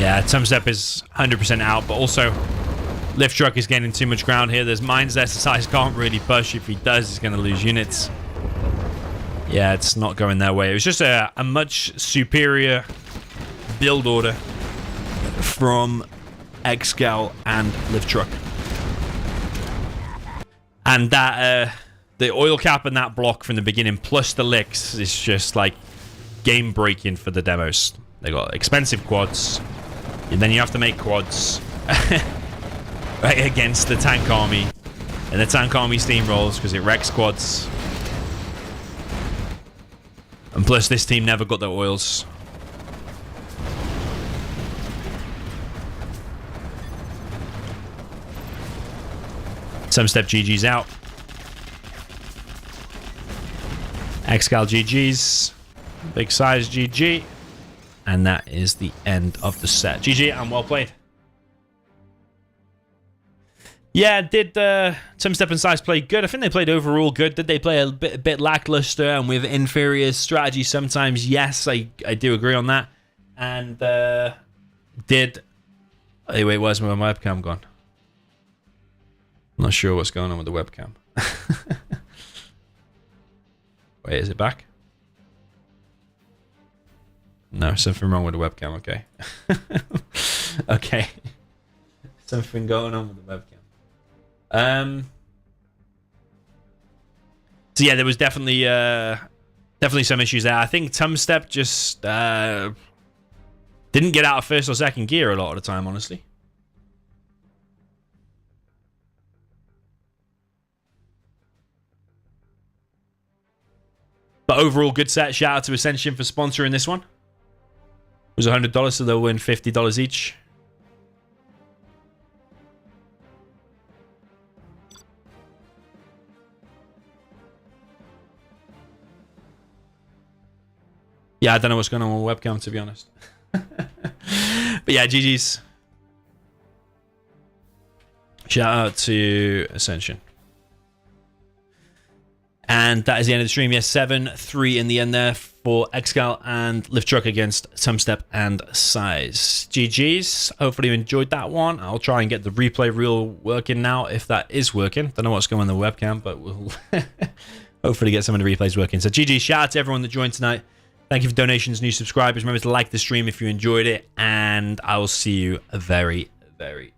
Yeah, Tumstep is 100% out, but also Lift Truck is gaining too much ground here. There's mines there, so SiZe can't really push. If he does, he's going to lose units. Yeah, it's not going their way. It was just a much superior build order from ExCaL and Lift Truck. And that, the oil cap and that block from the beginning, plus the licks, is just like game breaking for the demos. They got expensive quads, and then you have to make quads right against the tank army, and the tank army steamrolls because it wrecks quads. And plus, this team never got their oils. Tumstep GG's out. ExCaL GG's. Big SiZe GG. And that is the end of the set. GG and well played. Yeah, did Tumstep and SiZe play good? I think they played overall good. Did they play a bit lackluster and with inferior strategy sometimes? Yes, I do agree on that. And did... Hey, wait, where's my webcam gone? I'm not sure what's going on with the webcam. Wait, is it back? No, something wrong with the webcam, okay. Okay. Something going on with the webcam. So yeah, there was definitely some issues there. I think Tumstep just didn't get out of first or second gear a lot of the time, honestly. But overall, good set. Shout out to Ascension for sponsoring this one. It was $100, so they'll win $50 each. Yeah, I don't know what's going on with webcam, to be honest. But yeah, GG's. Shout out to Ascension. And that is the end of the stream. Yes, 7-3 in the end there for ExCaL and Lift Truck against Tumstep and SiZe. GG's. Hopefully you enjoyed that one. I'll try and get the replay reel working now if that is working. Don't know what's going on in the webcam, but we'll hopefully get some of the replays working. So GG. Shout out to everyone that joined tonight. Thank you for donations, new subscribers. Remember to like the stream if you enjoyed it. And I will see you very, very